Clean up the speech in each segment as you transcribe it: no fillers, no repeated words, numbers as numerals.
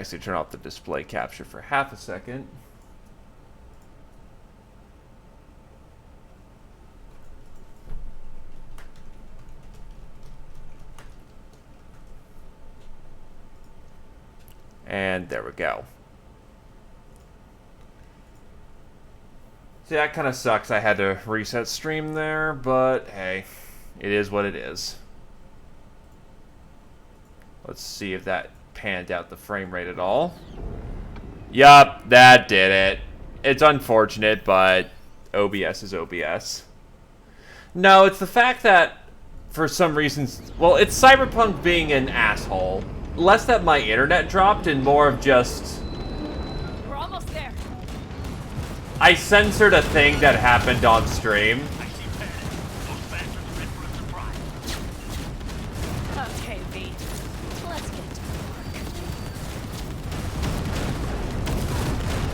actually turn off the display capture for half a second. And there we go. See, that kind of sucks. I had to reset stream there, but hey, it is what it is. Let's see if that panned out the frame rate at all. Yup, that did it. It's unfortunate, but OBS is OBS. No, it's the fact that, for some reasons, well, it's Cyberpunk being an asshole. Less that my internet dropped and more of just... We're almost there. I censored a thing that happened on stream. Okay, V. Let's get to work.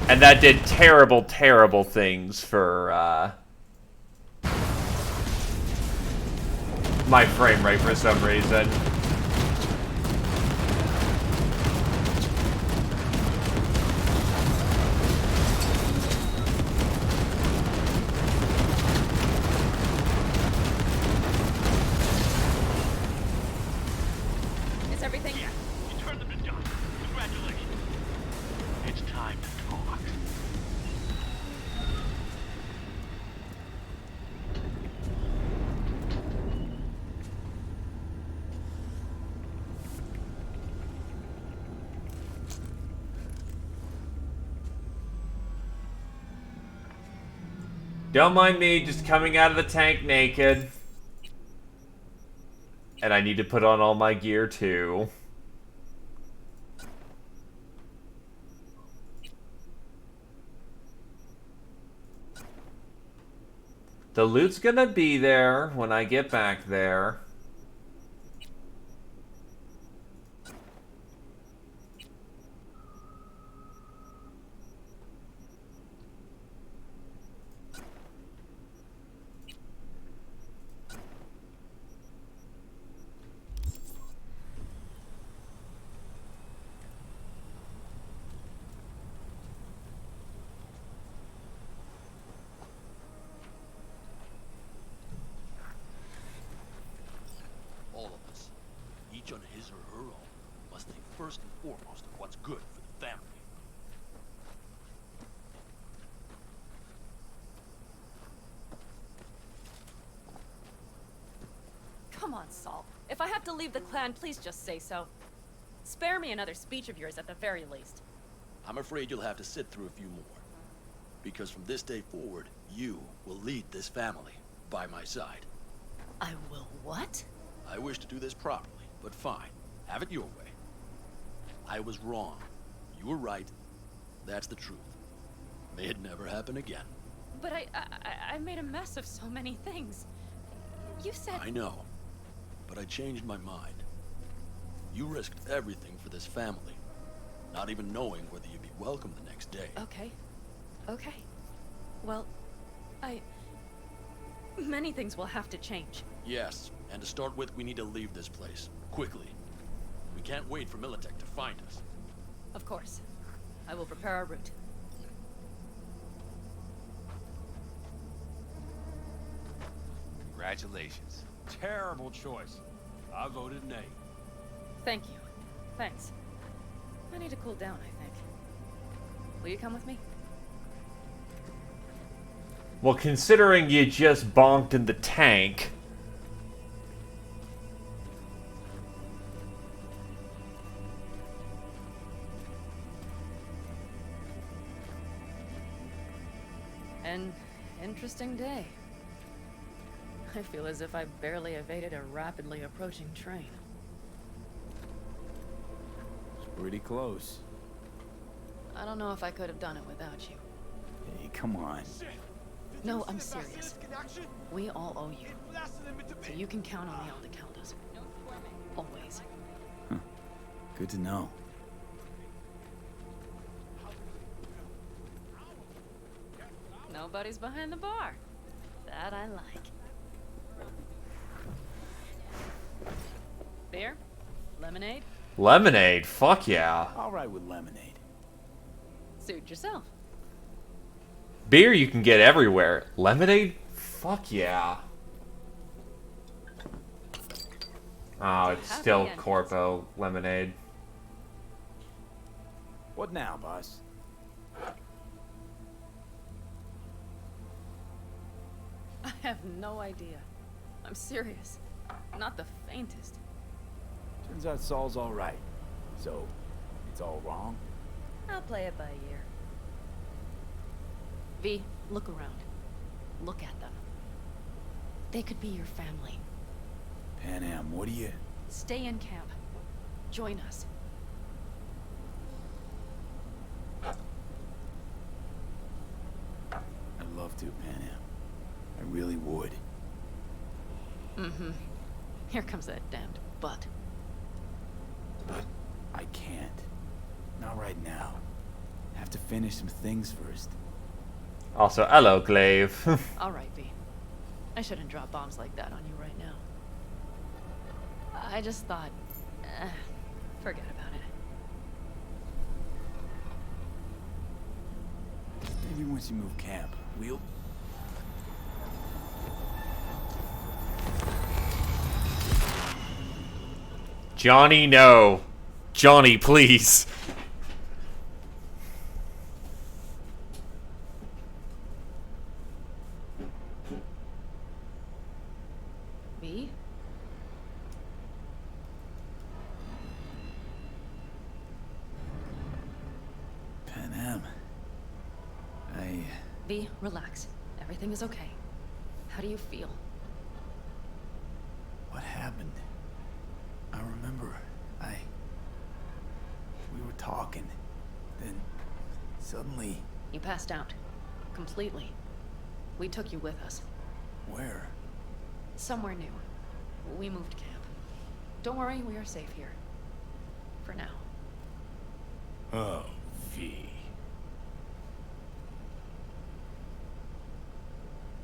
And that did terrible, terrible things for, my frame rate for some reason. Is everything? Yeah, you turned them to dust. Congratulations. It's time to talk. Don't mind me just coming out of the tank naked. And I need to put on all my gear too. The loot's gonna be there when I get back there. All of us, each on his or her own, must think first and foremost of what's good for the family. Come on, Saul. If I have to leave the clan, please just say so. Spare me another speech of yours at the very least. I'm afraid you'll have to sit through a few more. Because from this day forward, you will lead this family by my side. I will what? I wish to do this properly, but fine. Have it your way. I was wrong. You were right. That's the truth. May it never happen again. But I made a mess of so many things. You said... I know. But I changed my mind. You risked everything for this family. Not even knowing whether you'd be welcome the next day. Okay. Okay. Well, many things will have to change. Yes, and to start with, we need to leave this place. Quickly. We can't wait for Militech to find us. Of course. I will prepare our route. Congratulations. Terrible choice. I voted nay. Thank you. Thanks. I need to cool down, I think. Will you come with me? Well, considering you just bonked in the tank... An interesting day. I feel as if I barely evaded a rapidly approaching train. It's pretty close. I don't know if I could have done it without you. Hey, come on. No, I'm serious. We all owe you. So you can count on me all to count us. Always. Huh. Good to know. Nobody's behind the bar. That I like. Beer? Lemonade? Lemonade, fuck yeah. All right with lemonade. Suit yourself. Beer you can get everywhere. Lemonade, fuck yeah. Oh, it's Happy still endings. Corpo lemonade. What now, boss? I have no idea. I'm serious. Not the faintest. Turns out Saul's all right. So, it's all wrong? I'll play it by ear. V, look around. Look at them. They could be your family. Pan Am, what do you... Stay in camp. Join us. I'd love to, Pan Am. I really would. Mm-hmm. Here comes that damned butt. But I can't. Not right now. Have to finish some things first. Also, hello, Glaive. All right, V. I shouldn't drop bombs like that on you right now. I just thought, forget about it. Maybe once you move camp, we'll... Johnny, no. Johnny, please. V? Pan Am. V, relax. Everything is okay. How do you feel? What happened? I remember. We were talking. Then, suddenly... You passed out. Completely. We took you with us. Where? Somewhere new. We moved camp. Don't worry, we are safe here. For now. Oh, V.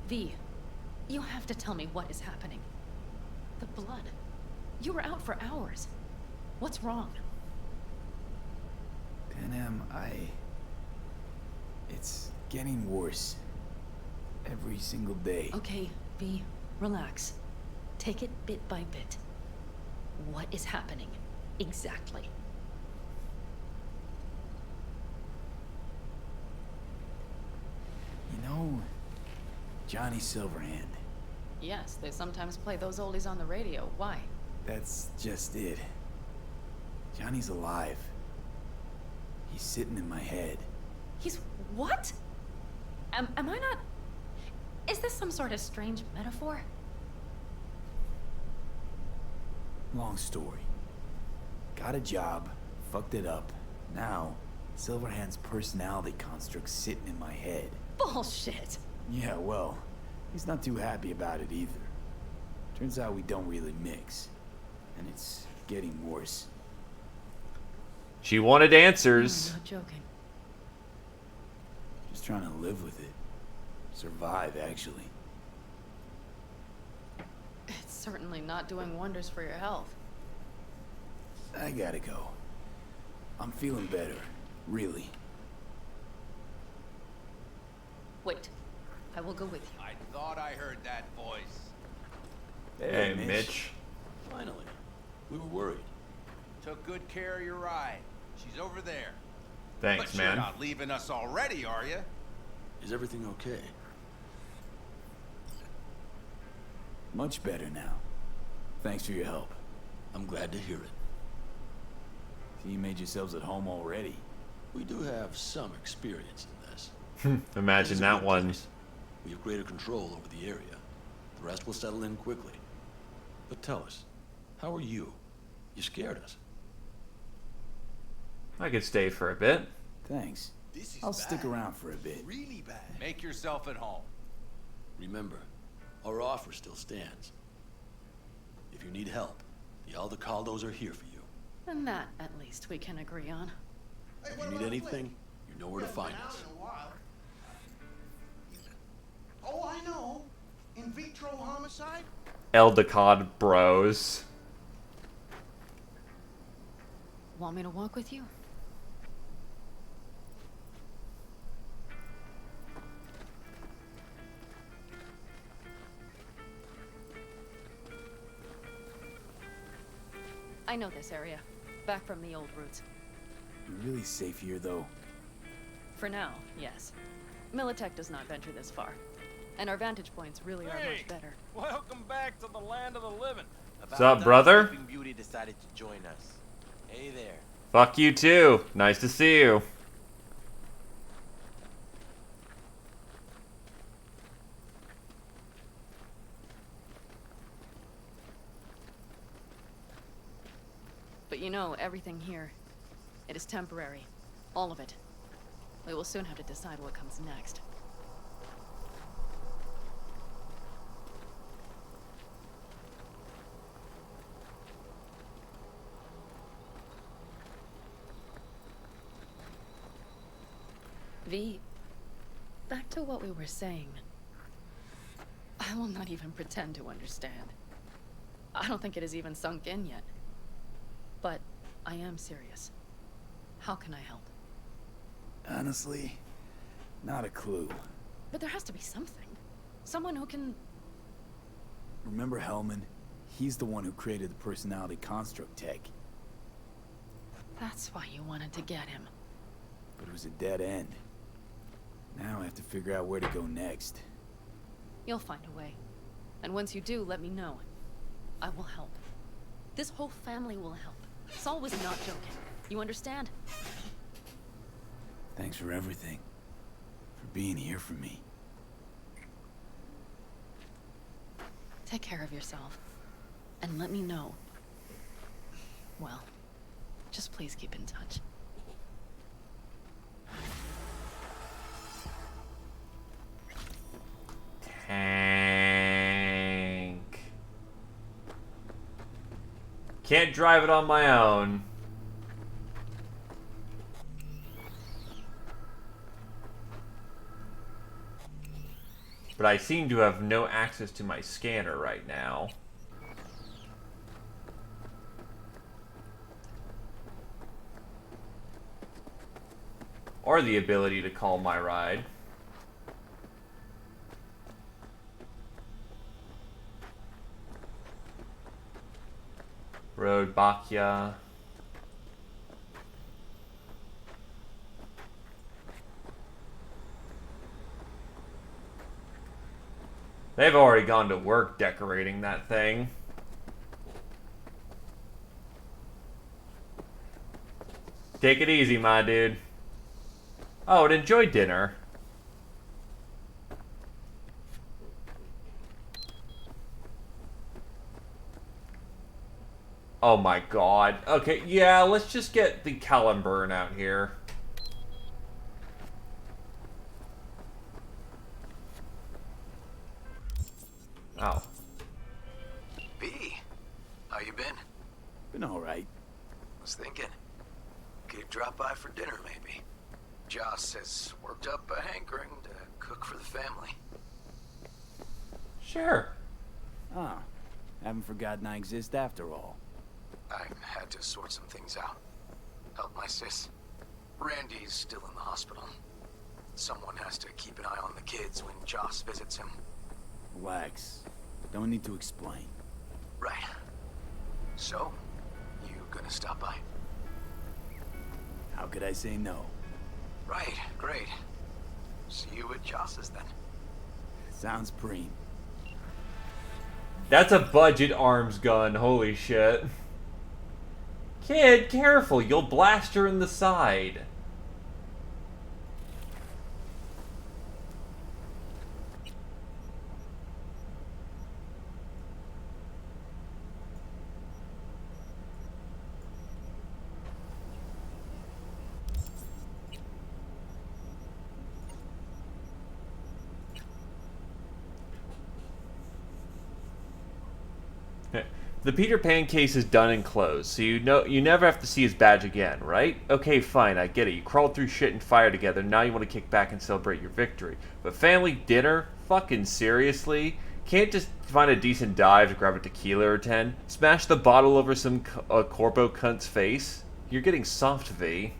V, you have to tell me what is happening. The blood. You were out for hours. What's wrong? Pan Am, it's getting worse. Every single day. Okay, V, relax. Take it bit by bit. What is happening? Exactly. You know, Johnny Silverhand. Yes, they sometimes play those oldies on the radio. Why? That's just it. Johnny's alive. He's sitting in my head. He's what? Am I not... Is this some sort of strange metaphor? Long story. Got a job, fucked it up. Now, Silverhand's personality construct's sitting in my head. Bullshit. Yeah, well, he's not too happy about it either. Turns out we don't really mix. And it's getting worse. She wanted answers. I'm not joking. Just trying to live with it. Survive, actually. It's certainly not doing wonders for your health. I gotta go. I'm feeling better. Really. Wait. I will go with you. I thought I heard that voice. Hey, Mitch. Finally. We were worried. Took good care of your ride. She's over there. Thanks, But man. you're not leaving us already, are you? Is everything okay? Much better now. Thanks for your help. I'm glad to hear it. So you made yourselves at home already. We do have some experience in this. Imagine This is a that good one. place. We have greater control over the area. The rest will settle in quickly. But tell us, how are you? You scared us. I could stay for a bit. Thanks. This is I'll stick bad. around for a bit. Really bad. Make yourself at home. Remember, our offer still stands. If you need help, the Aldecaldos are here for you. And that, at least, we can agree on. If you need anything, you know where to find us. Oh, I know. In vitro homicide? Eldecod bros. Want me to walk with you? I know this area. Back from the old routes. You're really safe here, though. For now, yes. Militech does not venture this far. And our vantage points really are much better. Welcome back to the land of the living. What's up, brother? Sleeping Beauty decided to join us. Hey there. Fuck you too. Nice to see you. But you know, everything here, it is temporary. All of it. We will soon have to decide what comes next. V, back to what we were saying. I will not even pretend to understand. I don't think it has even sunk in yet. But I am serious. How can I help? Honestly, not a clue. But there has to be something. Someone who can... Remember Hellman? He's the one who created the personality construct tech. That's why you wanted to get him. But it was a dead end. Now I have to figure out where to go next. You'll find a way. And once you do, let me know. I will help. This whole family will help. Saul was not joking. You understand? Thanks for everything. For being here for me. Take care of yourself. And let me know. Well, just please keep in touch. Tank. Can't drive it on my own. But I seem to have no access to my scanner right now. Or the ability to call my ride. Road Bakya. They've already gone to work decorating that thing. Take it easy, my dude. Oh, and enjoy dinner. Oh my god. Okay, yeah, let's just get the Callum out here. Oh. B, how you been? Been alright. Was thinking. Could drop by for dinner, maybe. Joss has worked up a hankering to cook for the family. Sure. Ah, haven't forgotten I exist after all. I had to sort some things out. Help my sis. Randy's still in the hospital. Someone has to keep an eye on the kids when Joss visits him. Relax. Don't need to explain. Right. So, you gonna stop by? How could I say no? Right, great. See you at Joss's then. Sounds preem. That's a budget arms gun, holy shit. Kid, careful, you'll blast her in the side. The Peter Pan case is done and closed, so you never have to see his badge again, right? Okay, fine, I get it. You crawled through shit and fire together, now you want to kick back and celebrate your victory. But family dinner? Fucking seriously? Can't just find a decent dive to grab a tequila or 10? Smash the bottle over some corpo cunt's face? You're getting soft, V.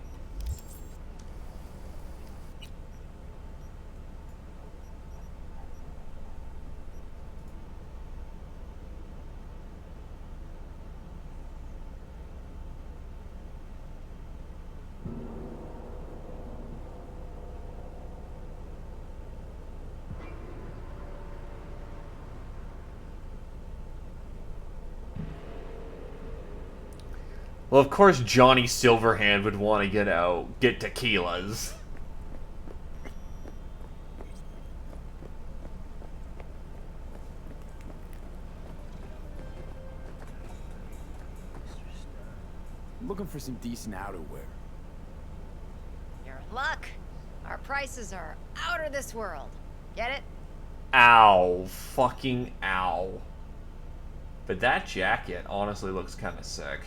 Well, of course Johnny Silverhand would want to get tequilas. I'm looking for some decent outerwear. You're in luck. Our prices are out of this world. Get it? Ow. Fucking ow. But that jacket honestly looks kind of sick.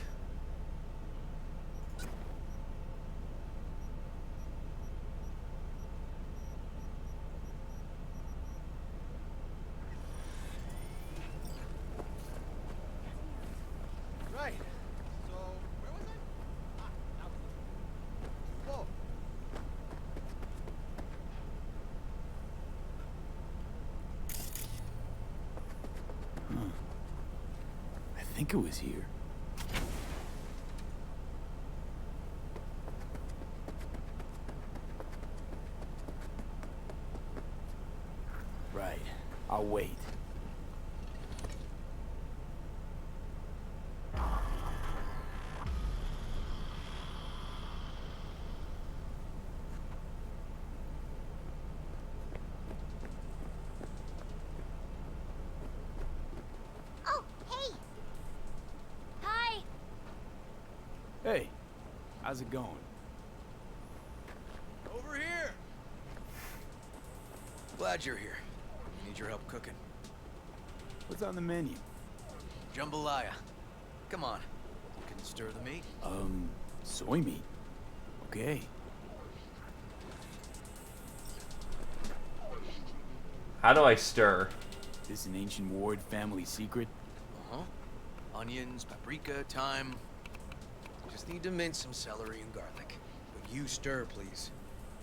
Right. So, where was I? Whoa. I think it was here. Right. I'll wait. Oh, hey. Hi. Hey, how's it going? Over here. Glad you're here. Need your help cooking. What's on the menu? Jambalaya. Come on. You can stir the meat. Soy meat. Okay. How do I stir? This an ancient Ward family secret? Uh-huh. Onions, paprika, thyme. Just need to mince some celery and garlic. But you stir, please.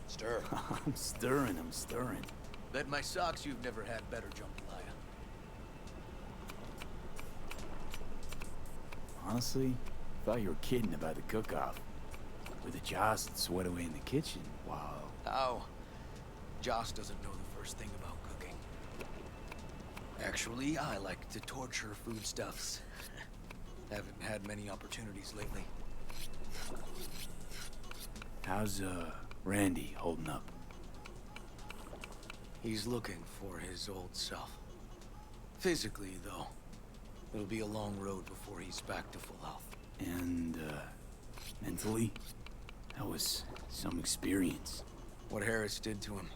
Stir. I'm stirring. Bet my socks you've never had better jambalaya. Honestly, thought you were kidding about the cook-off. With the Joss that sweat away in the kitchen. Wow. Oh. Joss doesn't know the first thing about cooking. Actually, I like to torture foodstuffs. Haven't had many opportunities lately. How's, Randy holding up? He's looking for his old self. Physically, though. It'll be a long road before he's back to full health. And, mentally? That was some experience. What Harris did to him,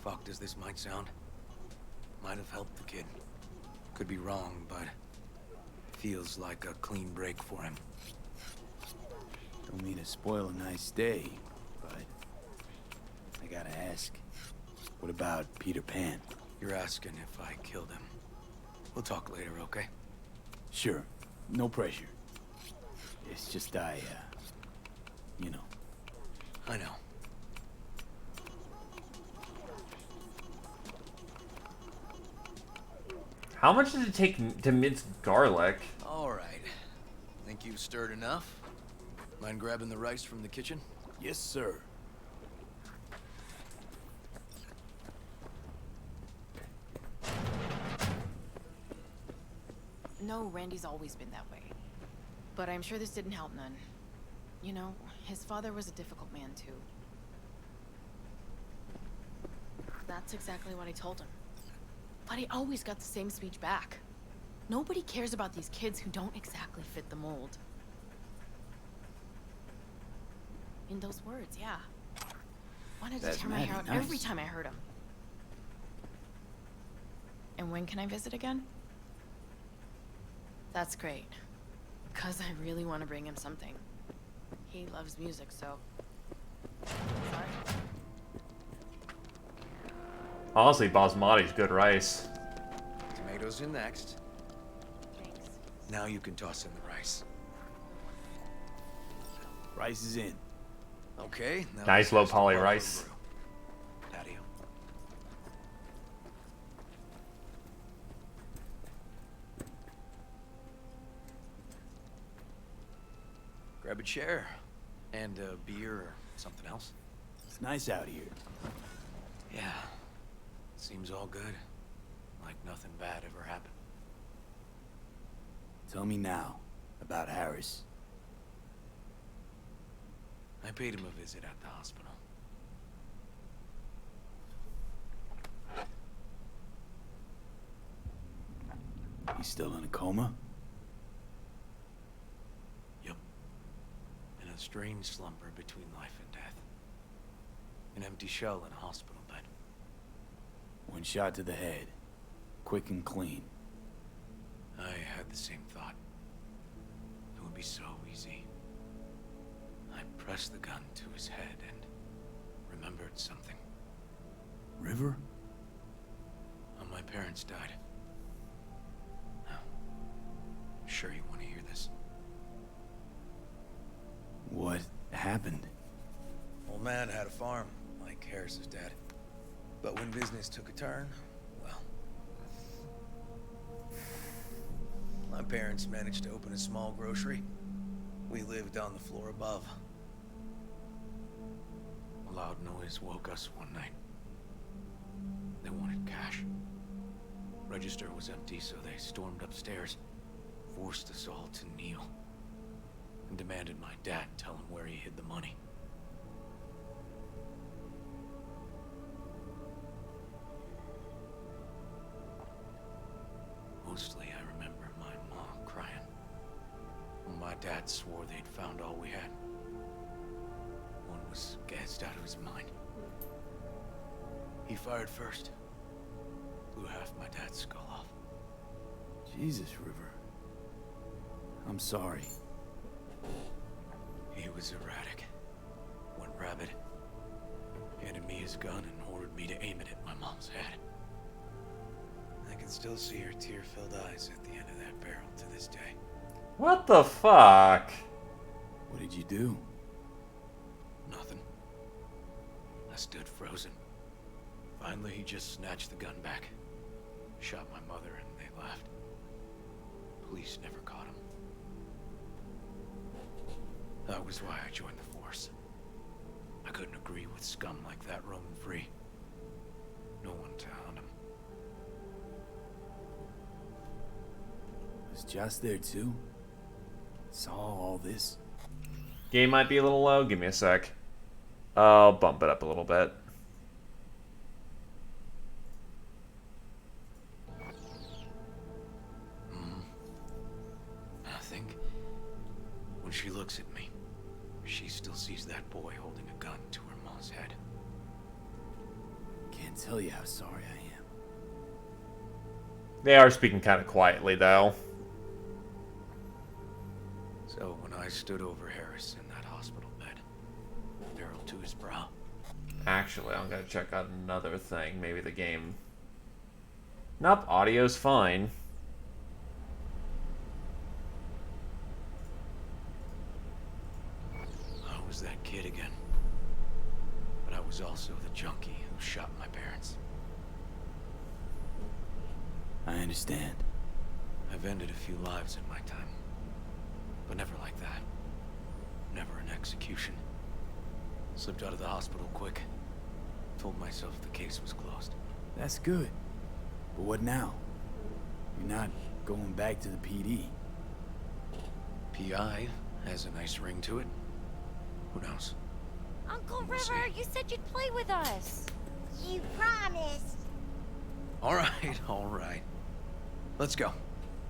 fucked as this might sound, might have helped the kid. Could be wrong, but feels like a clean break for him. Don't mean to spoil a nice day, but I gotta ask. What about Peter Pan? You're asking if I killed him. We'll talk later, okay? Sure, no pressure. It's just you know. I know. How much does it take to mince garlic? All right. Think you've stirred enough? Mind grabbing the rice from the kitchen? Yes, sir. No, Randy's always been that way. But I'm sure this didn't help none. You know, his father was a difficult man, too. That's exactly what I told him. But I always got the same speech back. Nobody cares about these kids who don't exactly fit the mold. In those words, yeah. Wanted to That's tear my hair out mighty every nice. time I heard him. And when can I visit again? That's great. 'Cause I really want to bring him something. He loves music, so... Sorry. Honestly, basmati's good rice. Tomatoes in next. Thanks. Now you can toss in the rice. Price is in. Okay. Now Nice this low has to poly follow rice. through. Patio. Grab a chair. And a beer or something else. It's nice out here. Yeah. Seems all good. Like nothing bad ever happened. Tell me now about Harris. I paid him a visit at the hospital. He's still in a coma? Yep. In a strange slumber between life and death. An empty shell in a hospital bed. One shot to the head. Quick and clean. I had the same thought. It would be so easy. I pressed the gun to his head and remembered something. River? When my parents died. Now, sure you want to hear this? What happened? Old man had a farm, like Harris's dad. But when business took a turn, well... my parents managed to open a small grocery. We lived on the floor above. A loud noise woke us one night. They wanted cash. Register was empty, so they stormed upstairs, forced us all to kneel, and demanded my dad tell him where he hid the money. Mostly I remember my mom crying. When my dad swore they'd found all we had. One was gassed out of his mind. He fired first. Blew half my dad's skull off. Jesus, River. I'm sorry. He was erratic. Went rabid. Handed me his gun and ordered me to aim it at my mom's head. I can still see her tear-filled eyes at the end of that barrel to this day. What the fuck? What did you do? Nothing. I stood frozen. Finally, he just snatched the gun back. Shot my mother and they left. Police never caught him. That was why I joined the force. I couldn't agree with scum like that roaming free. No one to hound him. Was Joss there too? Saw all this? Game might be a little low. Give me a sec. I'll bump it up a little bit. I think when she looks at me, she still sees that boy holding a gun to her mom's head. Can't tell you how sorry I am. They are speaking kind of quietly, though. So when I stood over Harris in that hospital bed, barrel to his brow. Actually, I'm gonna check out another thing. Maybe the game. Nope, audio's fine. I was that kid again. But I was also the junkie who shot my parents. I understand. I've ended a few lives in my time. But never like that. Never an execution. Slipped out of the hospital quick. Told myself the case was closed. That's good. But what now? You're not going back to the PD. PI has a nice ring to it. Who knows? Uncle We'll River, see. you said you'd play with us. You promised. All right, all right. Let's go.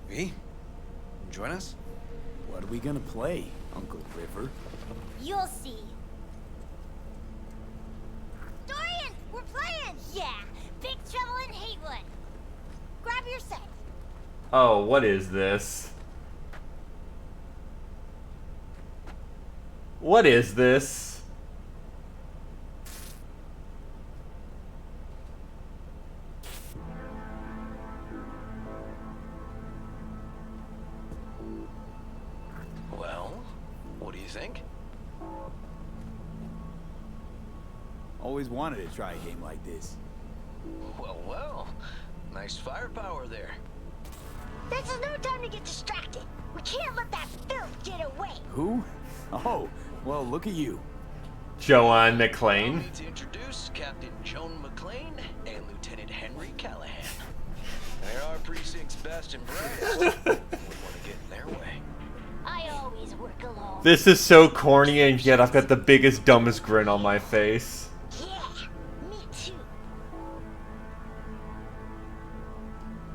V, join us? What are we gonna play, Uncle River? You'll see. Dorian, we're playing! Yeah, Big Trouble in Haywood. Grab your set. Oh, what is this? What is this? Well, what do you think? Always wanted to try a game like this. Well, well. Nice firepower there. This is no time to get distracted. We can't let that filth get away. Who? Oh, well, look at you. Joanne Allow McClane. me to introduce Captain Joan McClane and Lieutenant Henry Callahan. They're our precinct's best and brightest. Wouldn't want to get in their way. I always work alone. This is so corny, and yet I've got the biggest, dumbest grin on my face. Yeah, me too.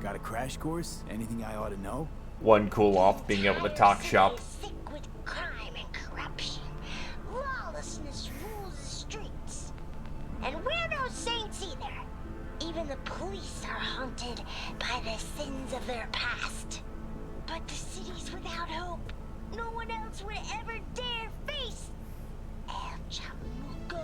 Got a crash course? Anything I ought to know? One cool off being able to talk shop. Sick with crime and corruption. Lawlessness rules the streets. And we're no saints either. Even the police are haunted by the sins of their past. But the city's without hope. No one else would ever dare face El Chamuco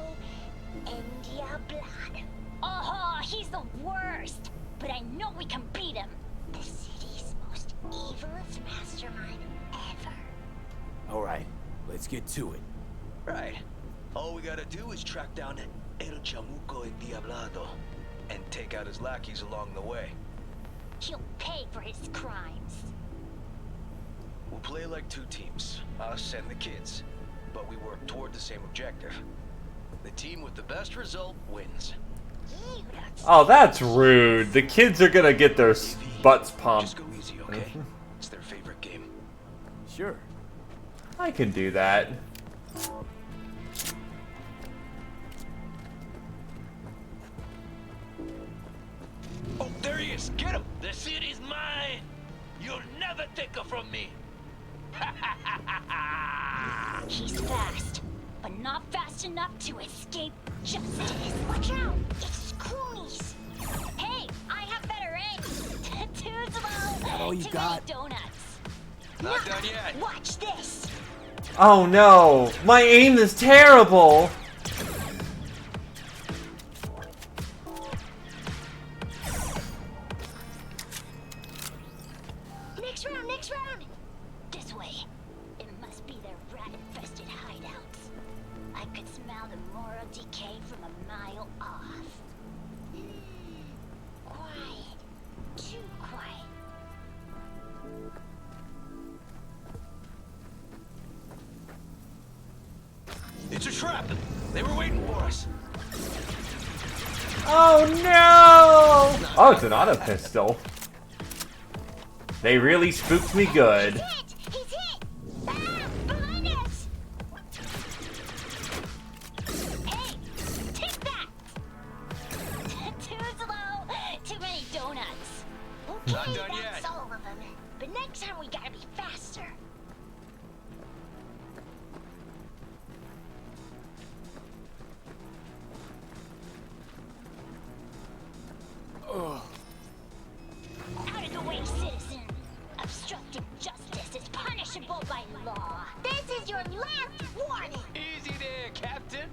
and Diablado. Oh, he's the worst. But I know we can beat him. The city's most evilest mastermind ever. All right, let's get to it. Right. All we gotta do is track down El Chamuco y Diablado and take out his lackeys along the way. He'll pay for his crimes. We'll play like two teams, us and the kids, but we work toward the same objective. The team with the best result wins. You don't Oh, that's rude. The kids are gonna get their butts pumped. Just go easy, okay? It's their favorite game. Sure. I can do that. Oh, there he is! Get him! The city's mine! You'll never take her from me! He's fast, but not fast enough to escape justice. watch out! It's cronies. Hey, I have better aim. Too slow. all you Too got? many donuts. Not done yet! Watch this. Oh no! My aim is terrible! Next round, next round. This way. It must be their rat-infested hideouts. I could smell the moral decay from a mile off. Quiet. Too quiet. It's a trap! They were waiting for us! Oh no! Oh, it's an auto pistol. They really spooked me good. He's hit! Ah, behind us! Hey, take that! Too slow. Too many donuts. Okay, Not done that's yet. all of them. But next time we gotta be faster. Out of the way, citizen. Obstructing justice is punishable by law. This is your last warning. Easy there, Captain!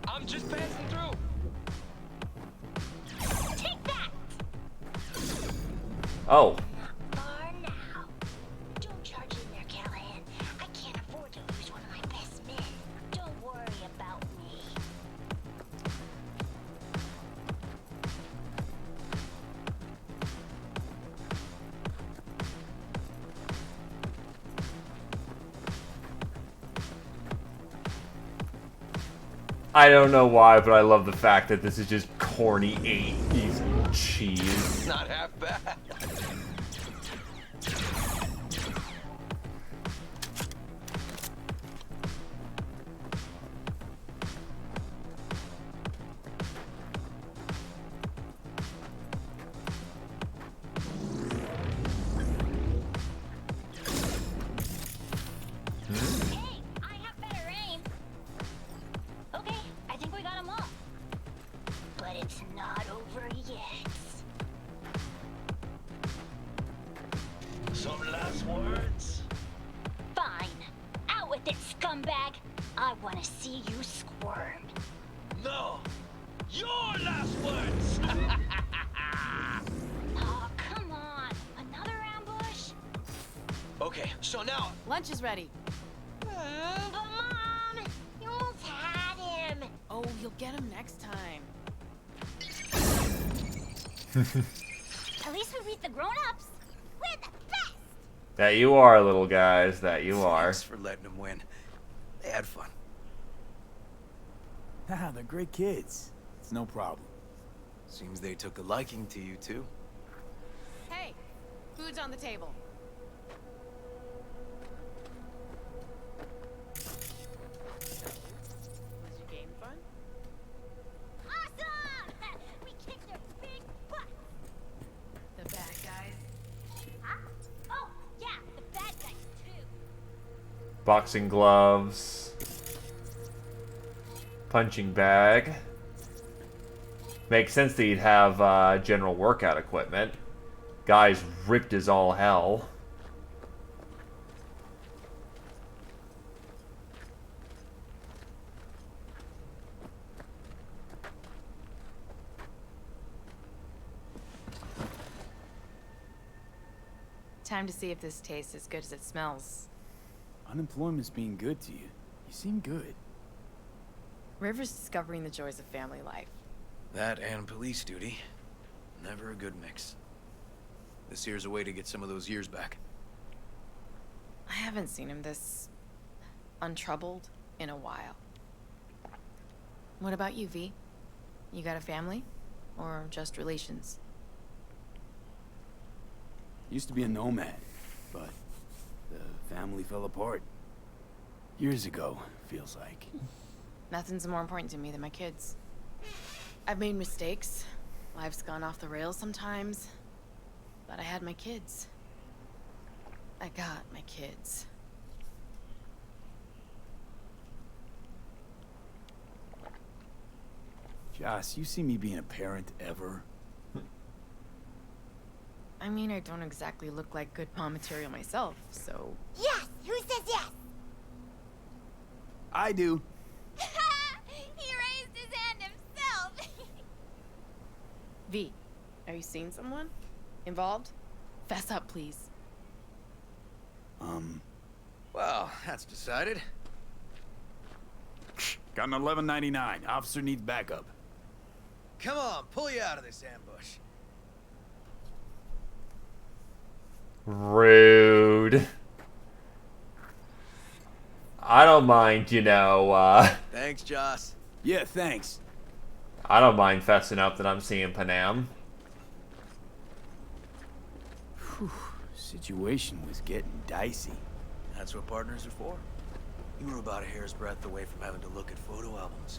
I'm just passing through! Take that! Oh. For now. Don't charge in there, Callahan. I can't afford to lose one of my best men. Don't worry about me. I don't know why, but I love the fact that this is just corny 80s cheese. Not half bad. Hey, I have better aim. Okay, I think we got them all. But it's not over yet. Some last words? Fine. Out with it, scumbag. I want to see you squirm. No! Your last words! Oh, come on. Another ambush? Okay, so now... Lunch is ready. But Mom, you almost had him. Oh, Oh, you'll get him next time. At least we beat the grown-ups. We're the best. That you are, little guys. That you are. Thanks for letting them win. They had fun. Haha, they're great kids. It's no problem. Seems they took a liking to you, too. Hey, food's on the table. Was your game fun? Awesome! We kicked their big butts. The bad guys. Huh? Oh, yeah, the bad guys too. Boxing gloves. Punching bag. Makes sense that he'd have general workout equipment. Guy's ripped as all hell. Time to see if this tastes as good as it smells. Unemployment's being good to you. You seem good. River's discovering the joys of family life. That and police duty. Never a good mix. This here's a way to get some of those years back. I haven't seen him this untroubled in a while. What about you, V? You got a family? Or just relations? Used to be a nomad, but the family fell apart. Years ago, feels like. Nothing's more important to me than my kids. I've made mistakes. Life's gone off the rails sometimes. But I had my kids. I got my kids. Joss, you see me being a parent ever? I mean, I don't exactly look like good mom material myself, so... Yes! Who says yes? I do. He raised his hand himself. V, are you seeing someone? Involved? Fess up, please. Well, that's decided. Got an 1199. Officer needs backup. Come on, pull you out of this ambush. Rude. I don't mind, Thanks, Joss. Yeah, thanks. I don't mind fessing up that I'm seeing Panam. Whew, situation was getting dicey. That's what partners are for. You were about a hair's breadth away from having to look at photo albums.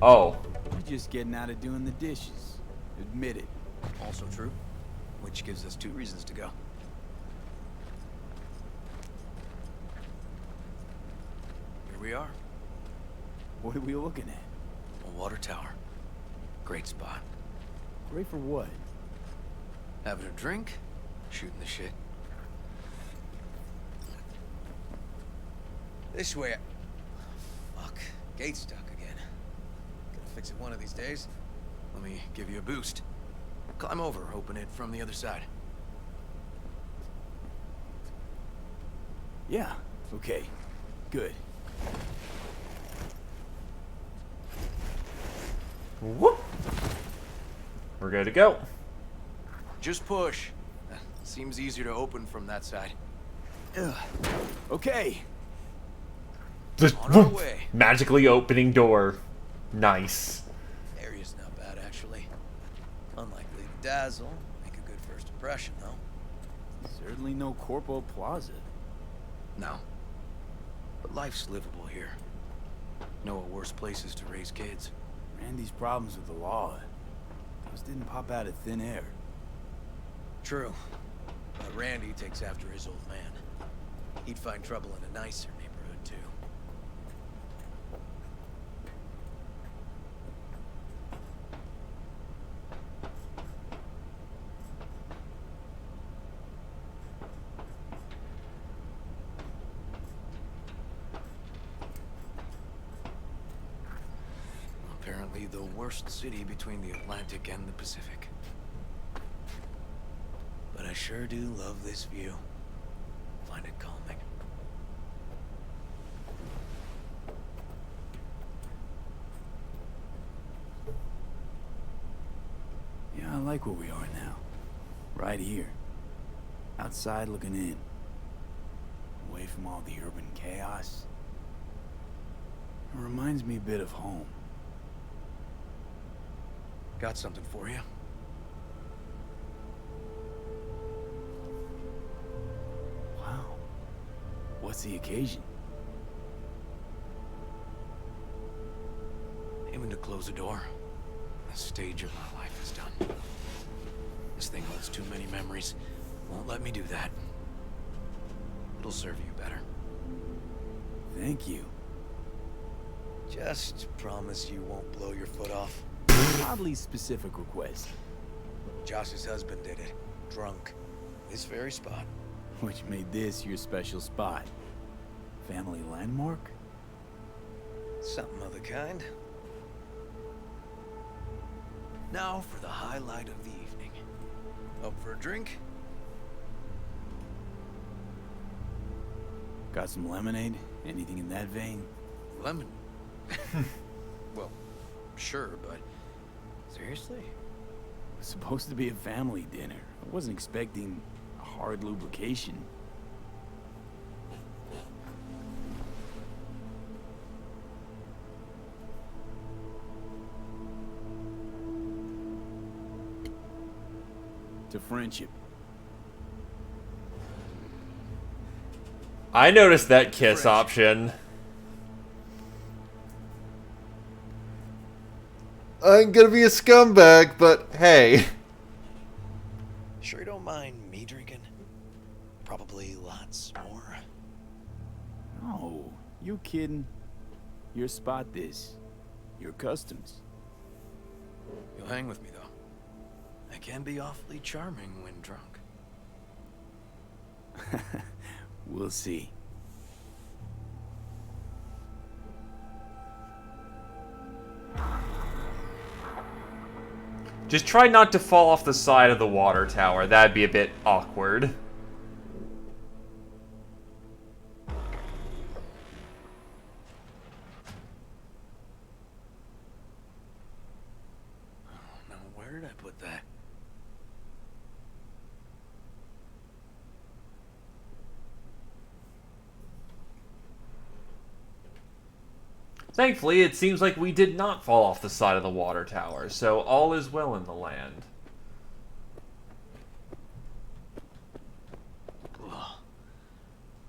Oh. You're just getting out of doing the dishes. Admit it. Also true. Which gives us 2 reasons to go. Here we are. What are we looking at? A water tower. Great spot. Great for what? Having a drink, shooting the shit. This way. Fuck. Gate's stuck again. Gotta fix it one of these days. Let me give you a boost. Climb over, open it from the other side. Yeah, okay. Good. Whoop. We're good to go. Just push. Seems easier to open from that side. Ugh. Okay. Just On our way. magically opening door. Nice. Area's not bad, actually. Unlikely to dazzle. Make a good first impression, though. Certainly no Corpo Plaza. No. But life's livable here. Know of worse places to raise kids. Randy's problems with the law. Those didn't pop out of thin air. True. But Randy takes after his old man. He'd find trouble in a nicer neighborhood, too. Apparently the worst city between the Atlantic and the Pacific. But I sure do love this view. Find it calming. I like where we are now. Right here. Outside looking in. Away from all the urban chaos. It reminds me a bit of home. Got something for you. Wow. What's the occasion? Aiming to close the door. The stage of my life is done. This thing holds too many memories. Won't let me do that. It'll serve you better. Thank you. Just promise you won't blow your foot off. Oddly specific request. Josh's husband did it. Drunk. This very spot. Which made this your special spot. Family landmark? Something of the kind. Now for the highlight of the evening. Up for a drink? Got some lemonade? Anything in that vein? Lemon? Well, sure, but... Seriously? It was supposed to be a family dinner. I wasn't expecting a hard lubrication. To friendship. I noticed that kiss option. I'm gonna be a scumbag, but hey. Sure you don't mind me drinking? Probably lots more. No, you kidding? Your spot this. Your customs. You'll hang with me, though. I can be awfully charming when drunk. We'll see. Just try not to fall off the side of the water tower. That'd be a bit awkward. Now, where did I put that? Thankfully, it seems like we did not fall off the side of the water tower, so all is well in the land. Ugh.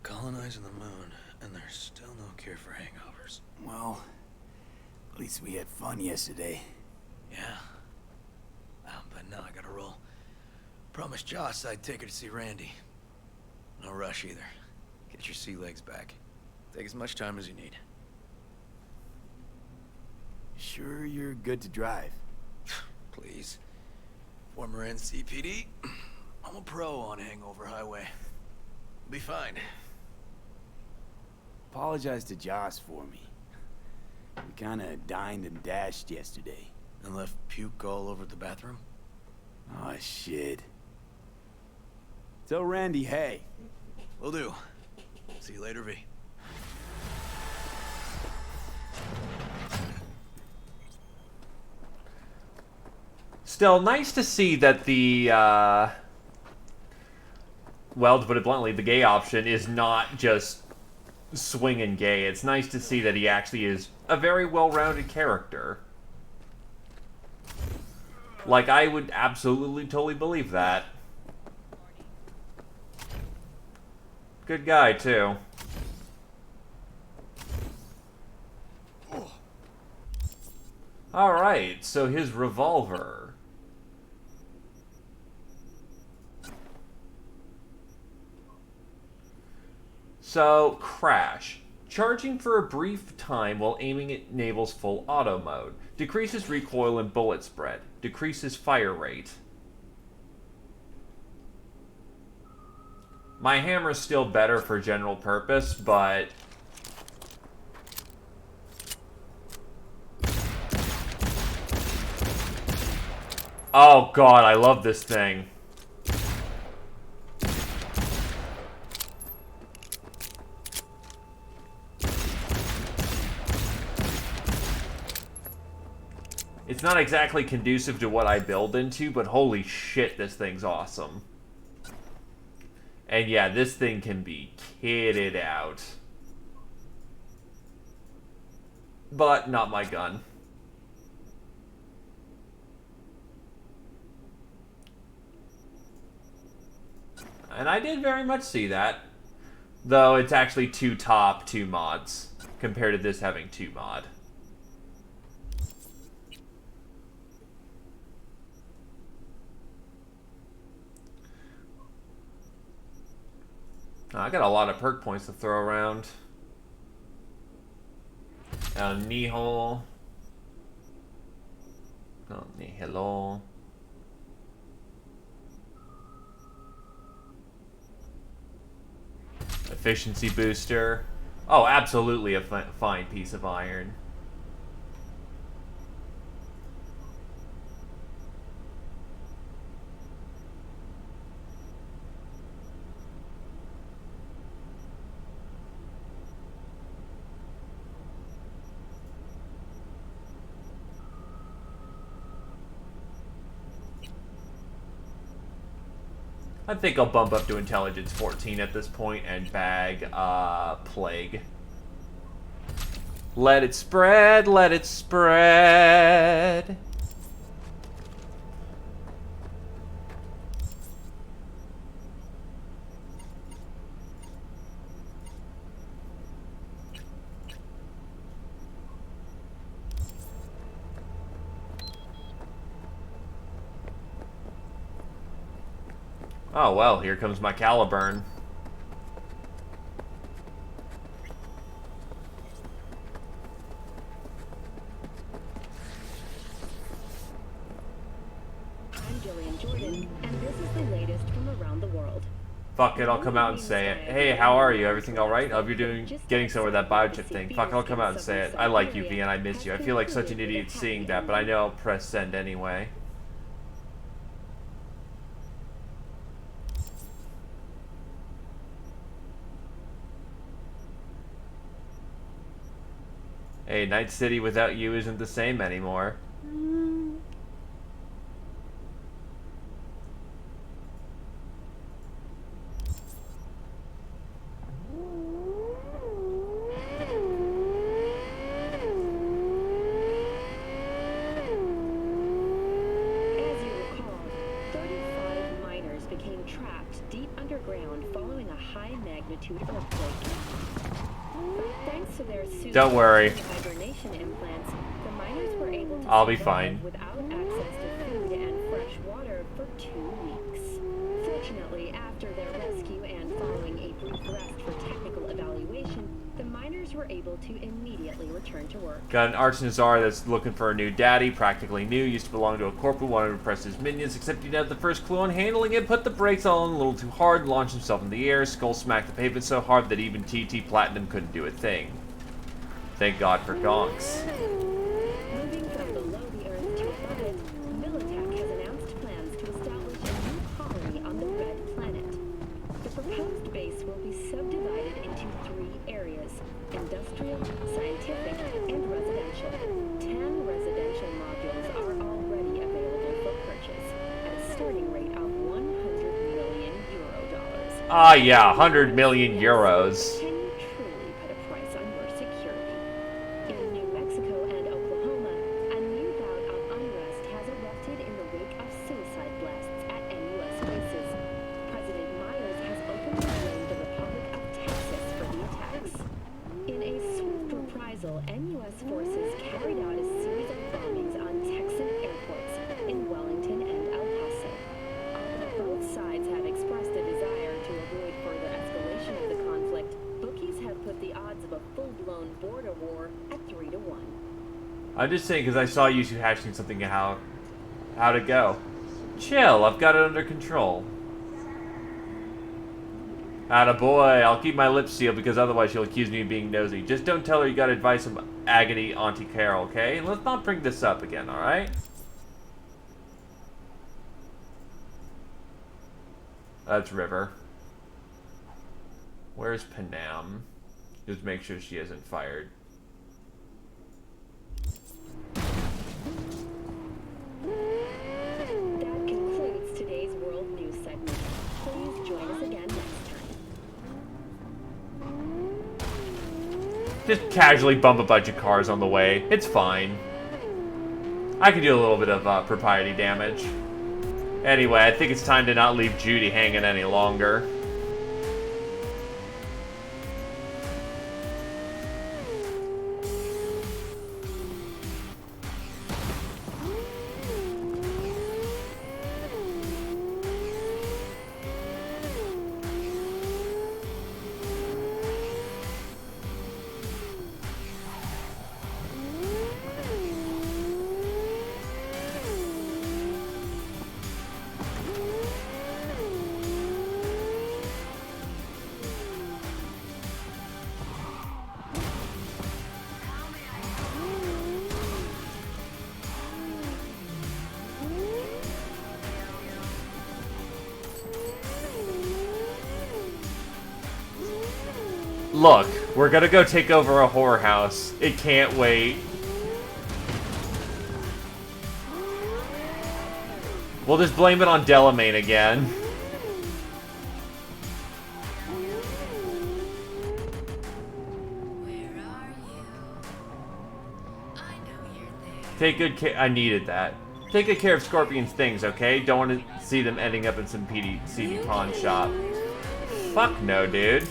Colonizing the moon, and there's still no cure for hangovers. Well, at least we had fun yesterday. Yeah. But now I gotta roll. Promised Joss I'd take her to see Randy. No rush either. Get your sea legs back. Take as much time as you need. Sure you're good to drive? Please. Former NCPD. I'm a pro on Hangover Highway. Be fine. Apologize to Joss for me. We kinda dined and dashed yesterday. And left puke all over the bathroom? Oh, shit. Tell Randy, hey. Will do. See you later, V. Still, nice to see that the, well, to put it bluntly, the gay option is not just swinging gay. It's nice to see that he actually is a very well-rounded character. Like, I would absolutely, totally believe that. Good guy, too. Alright, so his revolver. So, crash. Charging for a brief time while aiming enables full auto mode. Decreases recoil and bullet spread. Decreases fire rate. My hammer's still better for general purpose, but... oh god, I love this thing. It's not exactly conducive to what I build into, but holy shit, this thing's awesome. And yeah, this thing can be kitted out. But not my gun. And I did very much see that. Though it's actually 2 top, 2 mods. Compared to this having 2 mod. I got a lot of perk points to throw around. El Nihil. El Nihilo. Efficiency booster. Oh, absolutely a fine piece of iron. I think I'll bump up to Intelligence 14 at this point and bag Plague. Let it spread, let it spread. Oh well, here comes my Caliburn. I'm Jillian Jordan, and this is the latest from around the world. Fuck it, I'll come out and say it. Hey, how are you? Everything alright? I hope you're getting somewhere with that biochip thing. Fuck it, I'll come out and say it. I like you, V, and I miss you. I feel like such an idiot seeing that, but I know I'll press send anyway. Hey, Night City without you isn't the same anymore. Don't worry. I'll be fine. Without access to food and fresh water for 2 weeks. Fortunately, after their rescue and following a brief rest for technical evaluation, the miners were able to immediately return to work. Got an Arch Nazar that's looking for a new daddy, practically new, used to belong to a corporal, wanted to impress his minions, except he didn't have the first clue on handling it, put the brakes on a little too hard, launched himself in the air, skull smacked the pavement so hard that even TT Platinum couldn't do a thing. Thank God for gonks. Moving from below the earth to above it, Militech has announced plans to establish a new colony on the Red Planet. The proposed base will be subdivided into 3 areas: industrial, scientific, and residential. 10 residential modules are already available for purchase at a starting rate of $100 million. Ah, yeah, 100 million euros. Can you truly put a price on your security? In New Mexico and Oklahoma, a new bout of unrest has erupted in the wake of suicide blasts at NUS bases. President Myers has openly blamed the Republic of Texas for the attacks. In a swift reprisal, NUS forces carried out a series of bombings on Texan airports in Wellington and El Paso. Although both sides have expressed a desire to avoid further escalation of the conflict, bookies have put the odds of a full-blown border war at 3 to 1. I'm just saying because I saw you two hatching something how to go. Chill, I've got it under control. Attaboy, I'll keep my lips sealed because otherwise she'll accuse me of being nosy. Just don't tell her you got advice from Agony Auntie Carol, okay? Let's not bring this up again, alright? That's River. Where's Panam? Just make sure she hasn't fired. Just casually bump a bunch of cars on the way. It's fine. I can do a little bit of propriety damage. Anyway, I think it's time to not leave Judy hanging any longer. Look, we're gonna go take over a whorehouse. It can't wait. We'll just blame it on Delamain again. Take good care. I needed that. Take good care of Scorpion's things, okay? Don't want to see them ending up in some seedy pawn shop. Fuck no, dude.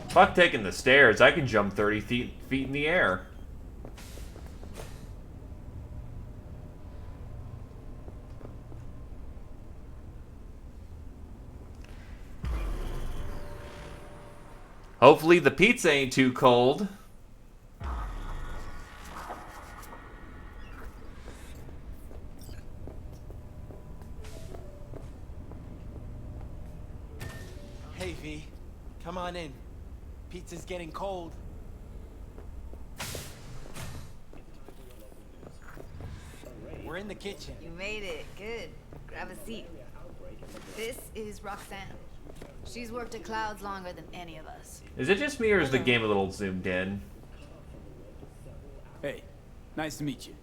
Fuck taking the stairs. I can jump 30 feet in the air. Hopefully the pizza ain't too cold. Hey, V. Come on in. Pizza's getting cold. We're in the kitchen. You made it. Good. Grab a seat. This is Roxanne. She's worked at Clouds longer than any of us. Is it just me or is the game a little zoomed in? Hey, nice to meet you.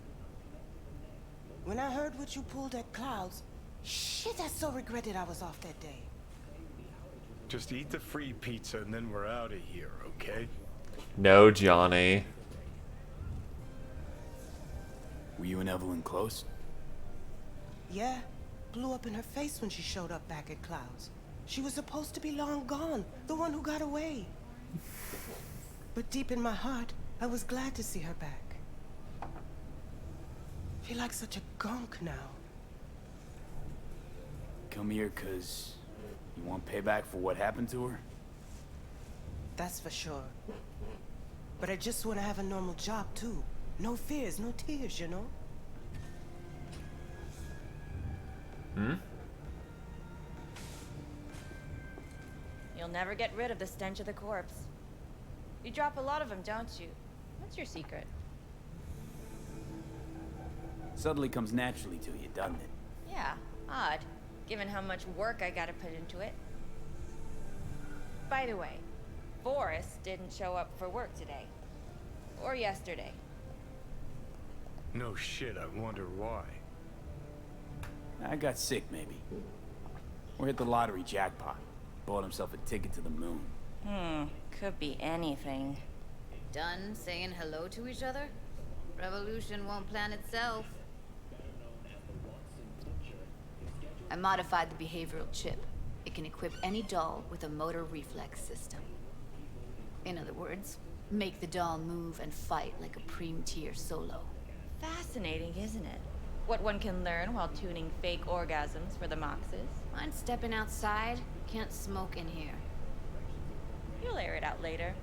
When I heard what you pulled at Clouds, shit, I so regretted I was off that day. Just eat the free pizza and then we're out of here, okay? No, Johnny. Were you and Evelyn close? Yeah, blew up in her face when she showed up back at Clouds. She was supposed to be long gone, the one who got away. But deep in my heart, I was glad to see her back. Feel like such a gunk now. Come here, 'cause you want payback for what happened to her? That's for sure. But I just want to have a normal job, too. No fears, no tears, you know? Hmm? You'll never get rid of the stench of the corpse. You drop a lot of them, don't you? What's your secret? Suddenly comes naturally to you, doesn't it? Yeah, odd, given how much work I gotta put into it. By the way, Forrest didn't show up for work today. Or yesterday. No shit, I wonder why. I got sick, maybe. Or hit the lottery jackpot. Bought himself a ticket to the moon. Could be anything. Done saying hello to each other? Revolution won't plan itself. I modified the behavioral chip. It can equip any doll with a motor reflex system. In other words, make the doll move and fight like a Prem-tier solo. Fascinating, isn't it? What one can learn while tuning fake orgasms for the Moxes. Mind stepping outside? Can't smoke in here. You'll air it out later.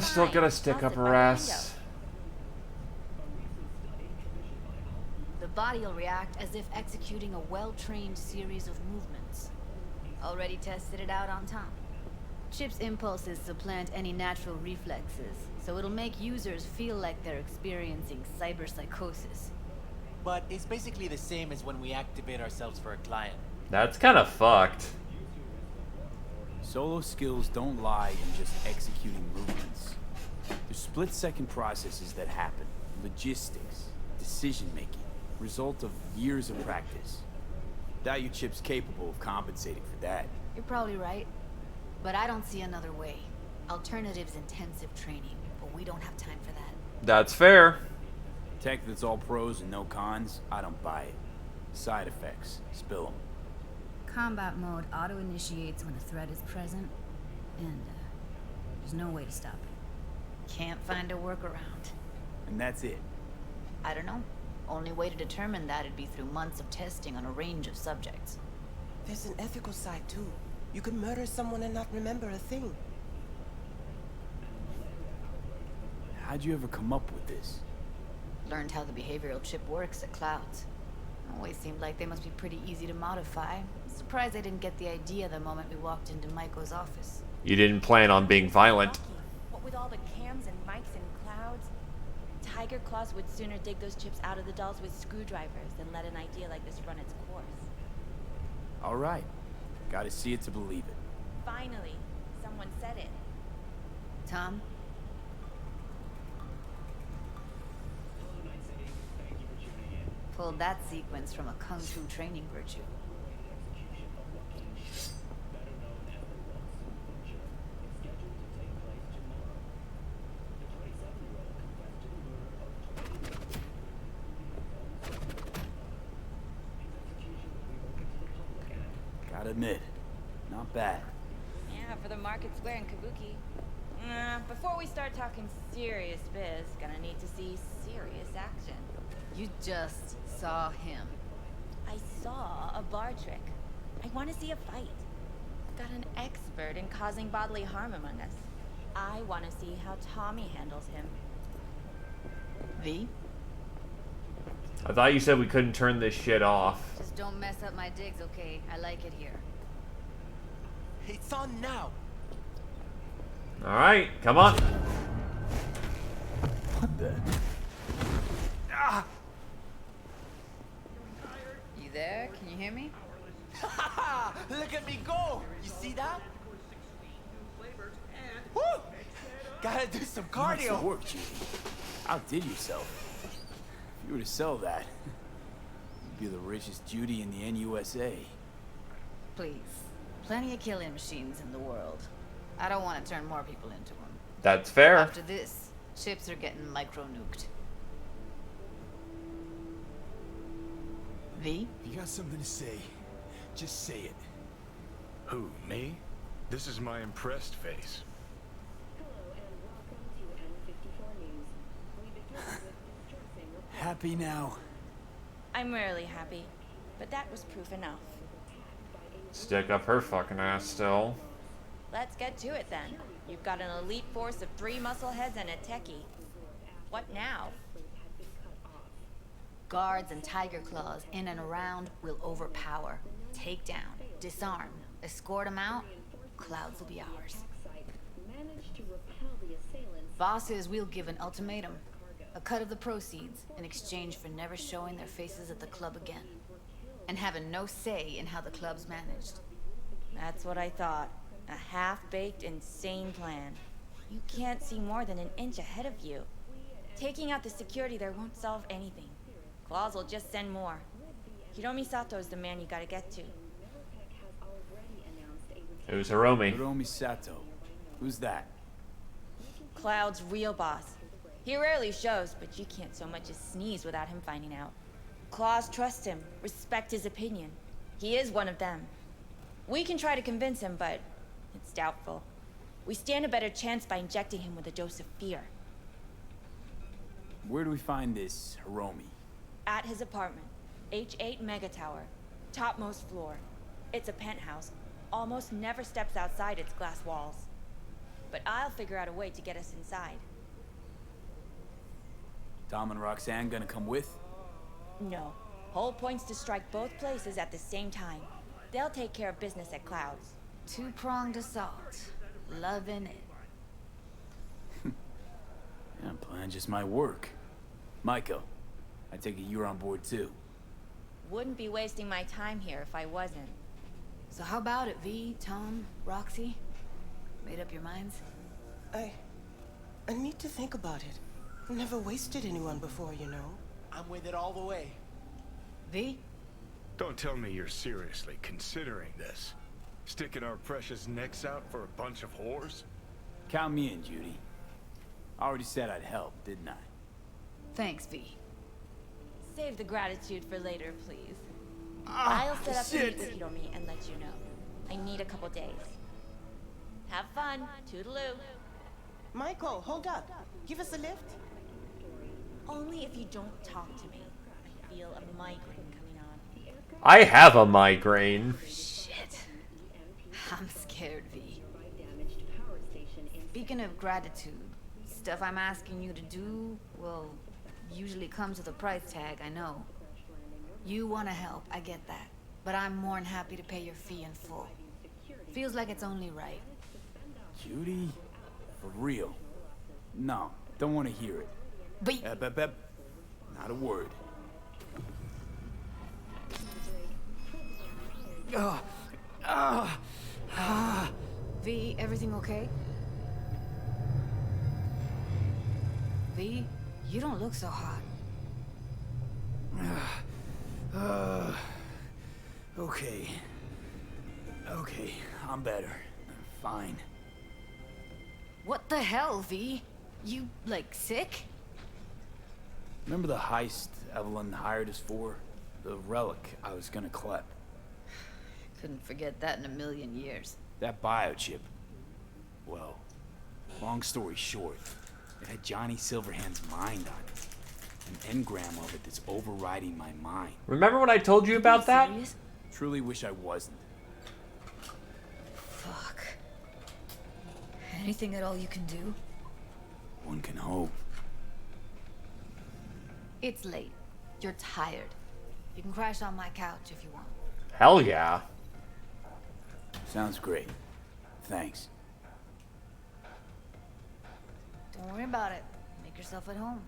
Still gotta stick up her ass. The body will react as if executing a well-trained series of movements. Already tested it out on Tom. Chip's impulses supplant any natural reflexes, so it'll make users feel like they're experiencing cyberpsychosis. But it's basically the same as when we activate ourselves for a client. That's kind of fucked. Solo skills don't lie in just executing movements. There's split-second processes that happen. Logistics, decision-making, result of years of practice. Doubt your Chip's capable of compensating for that. You're probably right, but I don't see another way. Alternative's intensive training, but we don't have time for that. That's fair. Tech that's all pros and no cons, I don't buy it. Side effects, spill them. Combat mode auto-initiates when a threat is present, and there's no way to stop it. Can't find a workaround. And that's it. I don't know. Only way to determine that would be through months of testing on a range of subjects. There's an ethical side too. You could murder someone and not remember a thing. How'd you ever come up with this? Learned how the behavioral chip works at Clouds. Always seemed like they must be pretty easy to modify. Surprised I didn't get the idea the moment we walked into Maiko's office. You didn't plan on being violent. What with all the cams and mics and clouds, Tiger Claws would sooner dig those chips out of the dolls with screwdrivers than let an idea like this run its course. All right. Gotta see it to believe it. Finally, someone said it. Tom? Pulled that sequence from a kung fu training virtue. Gotta admit, not bad. Yeah, for the Market Square in Kabuki. Before we start talking serious biz, gonna need to see serious action. You just saw him. I saw a bar trick. I want to see a fight. Got an expert in causing bodily harm among us. I want to see how Tommy handles him. V? I thought you said we couldn't turn this shit off. Just don't mess up my digs, okay? I like it here. It's on now. Alright, come on. What the? Ah! You there? Can you hear me? Look at me go! You see that? Woo! Gotta do some Nice cardio. work, Judy. Outdid yourself. If you were to sell that, you'd be the richest Judy in the NUSA. Please. Plenty of killing machines in the world. I don't want to turn more people into them. That's fair. After this, chips are getting micro-nuked. V? You got something to say, just say it. Who, me? This is my impressed face. Happy now? I'm rarely happy, but that was proof enough. Stick up her fucking ass still. Let's get to it then. You've got an elite force of 3 muscleheads and a techie. What now? Guards and tiger claws in and around will overpower, take down, disarm, escort them out. Clouds will be ours. Bosses, we'll give an ultimatum. A cut of the proceeds in exchange for never showing their faces at the club again. And having no say in how the club's managed. That's what I thought. A half-baked, insane plan. You can't see more than an inch ahead of you. Taking out the security there won't solve anything. Claws will just send more. Hiromi Sato's the man you gotta get to. It was Hiromi. Hiromi Sato. Who's that? Cloud's real boss. He rarely shows, but you can't so much as sneeze without him finding out. Claws trust him, respect his opinion. He is one of them. We can try to convince him, but it's doubtful. We stand a better chance by injecting him with a dose of fear. Where do we find this Hiromi? At his apartment, H8 Mega Tower, topmost floor. It's a penthouse. Almost never steps outside its glass walls. But I'll figure out a way to get us inside. Tom and Roxanne gonna come with? No, Whole point's to strike both places at the same time. They'll take care of business at Clouds. Two-pronged assault. Loving it. Yeah, plan just might work. Michael, I take it you're on board too. Wouldn't be wasting my time here if I wasn't. So how about it, V, Tom, Roxy? Made up your minds? I need to think about it. Never wasted anyone before, you know. I'm with it all the way. V? Don't tell me you're seriously considering this. Sticking our precious necks out for a bunch of whores? Count me in, Judy. I already said I'd help, didn't I? Thanks, V. Save the gratitude for later, please. I'll set up a meet with Hiromi and let you know. I need a couple days. Have fun. Toodaloo. Michael, hold up. Give us a lift. Only if you don't talk to me. I feel a migraine coming on. I have a migraine. Shit. I'm scared, V. Speaking of gratitude, stuff I'm asking you to do, well, usually comes with a price tag, I know. You want to help, I get that. But I'm more than happy to pay your fee in full. Feels like it's only right. Judy? For real? No, don't want to hear it. But... Not a word. V, everything okay? V, you don't look so hot. Okay. Okay, I'm better. Fine. What the hell, V? You, like, sick? Remember the heist Evelyn hired us for? The relic I was gonna collect. Couldn't forget that in a million years. That biochip. Well, long story short, it had Johnny Silverhand's mind on it. An engram of it that's overriding my mind. Remember when I told you about that? Truly wish I wasn't. Fuck. Anything at all you can do? One can hope. It's late. You're tired. You can crash on my couch if you want. Hell yeah. Sounds great. Thanks. Don't worry about it. Make yourself at home.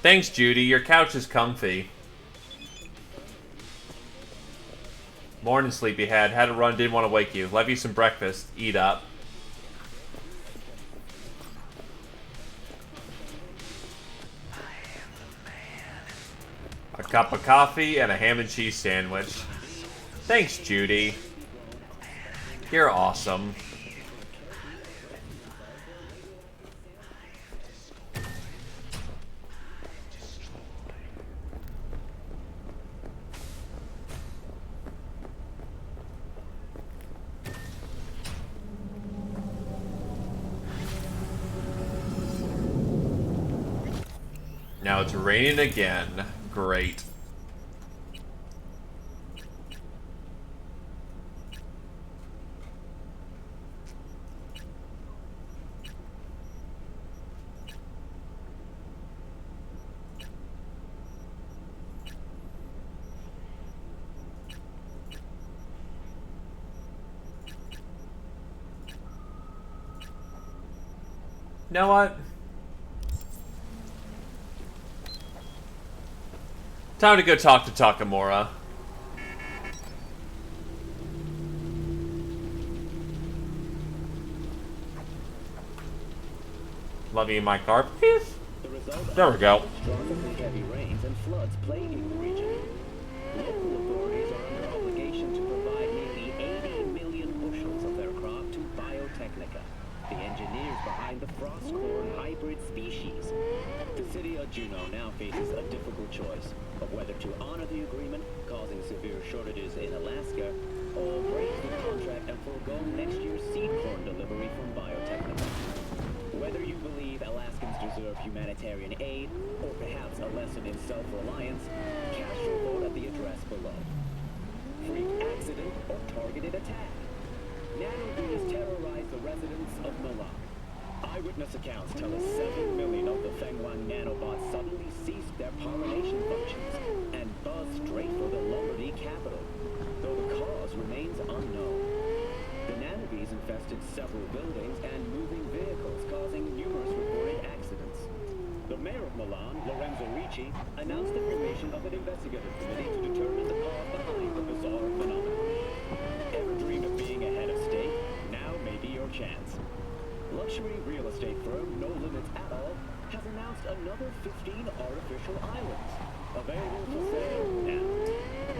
Thanks, Judy. Your couch is comfy. Morning, sleepyhead. Had to run, didn't want to wake you. Love you some breakfast. Eat up. A cup of coffee and a ham and cheese sandwich. Thanks, Judy. You're awesome. Now it's raining again. Great. You know what? Time to go talk to Takamura. Love you in my car, please. There we go. Troubling heavy rains and floods plaguing the region. Local authorities are under obligation to provide nearly 80 million bushels of their crop to Biotechnica, the engineers behind the frost-corn hybrid species. The city of Juneau now faces a difficult choice of whether to honor the agreement, causing severe shortages in Alaska, or break the contract and forego next year's seed corn delivery from Biotechnica. Whether you believe Alaskans deserve humanitarian aid, or perhaps a lesson in self-reliance, cast your vote at the address below. Freak accident or targeted attack. Nanobees terrorize the residents of Milan. Eyewitness accounts tell us 7 million of the Fenghuang nanobots suddenly ceased their pollination functions and buzzed straight for the Lombardy capital, though the cause remains unknown. The nanobees infested several buildings and moving vehicles, causing numerous reported accidents. The mayor of Milan, Lorenzo Ricci, announced the formation of an investigative committee to determine the cause behind the bizarre phenomenon. Ever dreamed of being ahead of state? Now may be your chance. Luxury real estate firm No Limits at All has announced another 15 artificial islands, available for sale now.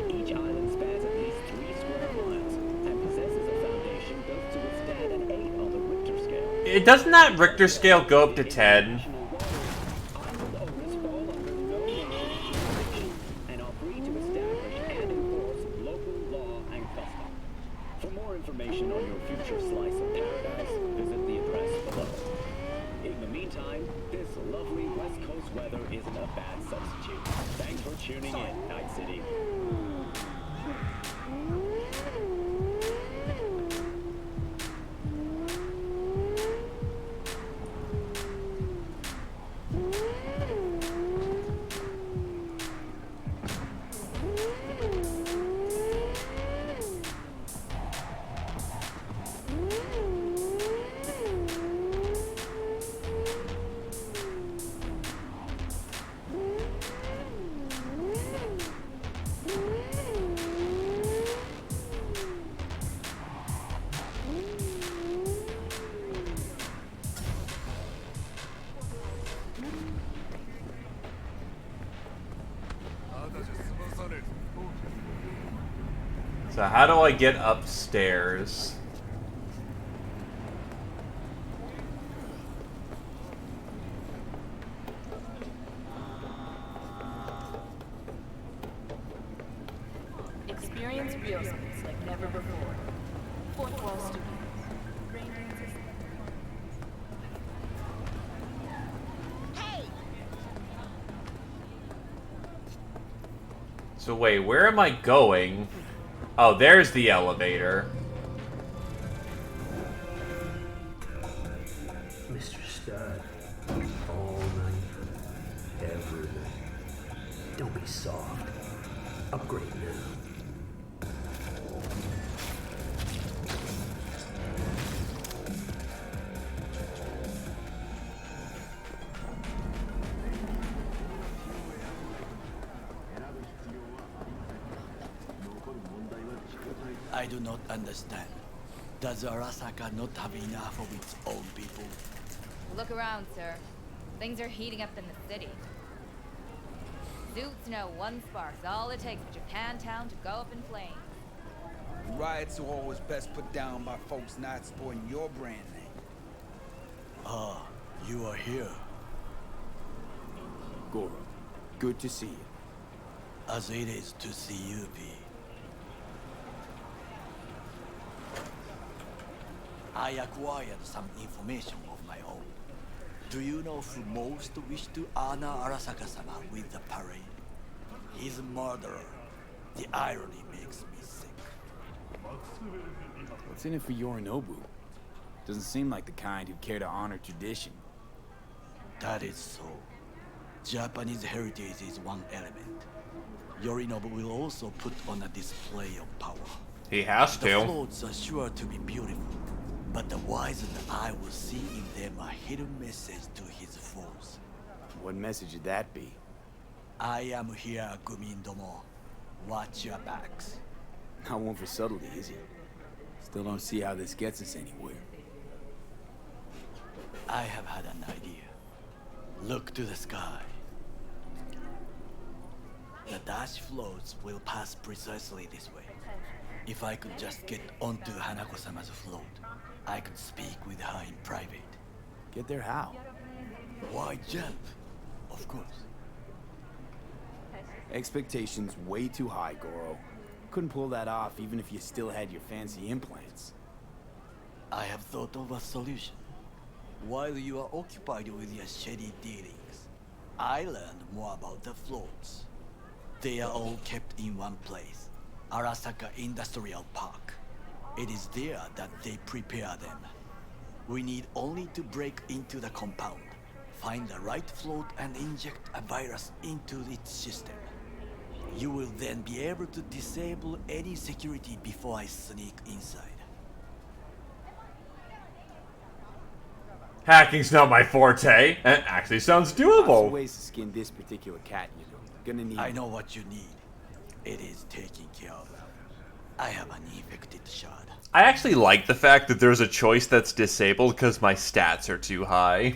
Each island spans at least 3 square miles and possesses a foundation built to withstand an 8 on the Richter scale. Doesn't that Richter scale go up to 10? Island owners fall under no nation's jurisdiction and are free to establish and enforce local law and custom. For more information on your future slice of paradise, visit the address below. In the meantime, this lovely West Coast weather isn't a bad substitute. Thanks for tuning in, Night City. So how do I get upstairs? Experience real space like never before. Fourth Wall Studios. So wait, where am I going? Oh, there's the elevator. Mr. Stud, all night, every night. Don't be soft. Upgrade now. I do not understand. Does Arasaka not have enough of its own people? Look around, sir. Things are heating up in the city. Suits know one spark's all it takes for Japantown to go up in flames. Riots are always best put down by folks not supporting your brand name. Ah, you are here. Goro, good to see you. As it is to see you, V. I acquired some information of my own. Do you know who most wish to honor Arasaka-sama with the parade? His murderer. The irony makes me sick. What's in it for Yorinobu? Doesn't seem like the kind who care to honor tradition. That is so. Japanese heritage is one element. Yorinobu will also put on a display of power. He has to. The floats are sure to be beautiful, but the wizened eye will see in them a hidden message to his foes. What message would that be? I am here, Gumindomo. Watch your backs. Not one for subtlety, is he? Still don't see how this gets us anywhere. I have had an idea. Look to the sky. The dash floats will pass precisely this way. If I could just get onto Hanako-sama's float, I could speak with her in private. Get there how? Why jump? Of course. Expectations way too high, Goro. Couldn't pull that off even if you still had your fancy implants. I have thought of a solution. While you are occupied with your shady dealings, I learned more about the floats. They are all kept in one place, Arasaka Industrial Park. It is there that they prepare them. We need only to break into the compound, find the right float and inject a virus into its system. You will then be able to disable any security before I sneak inside. Hacking's not my forte. It actually sounds Lots of doable. ways to skin this particular cat, you know. Gonna need. I know what you need. It is taken care of. I have an infected shard. I actually like the fact that there's a choice that's disabled because my stats are too high.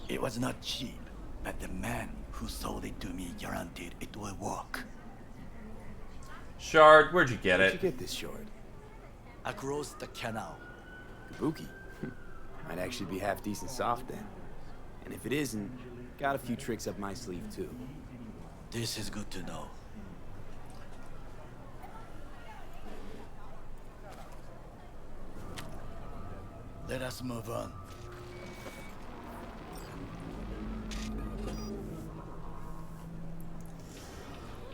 It was not cheap, but the man who sold it to me guaranteed it will work. Shard, where'd you get Where'd it? you get this shard? Across the canal. Kabuki. Might actually be half decent soft then. And if it isn't, got a few tricks up my sleeve too. This is good to know. Let us move on.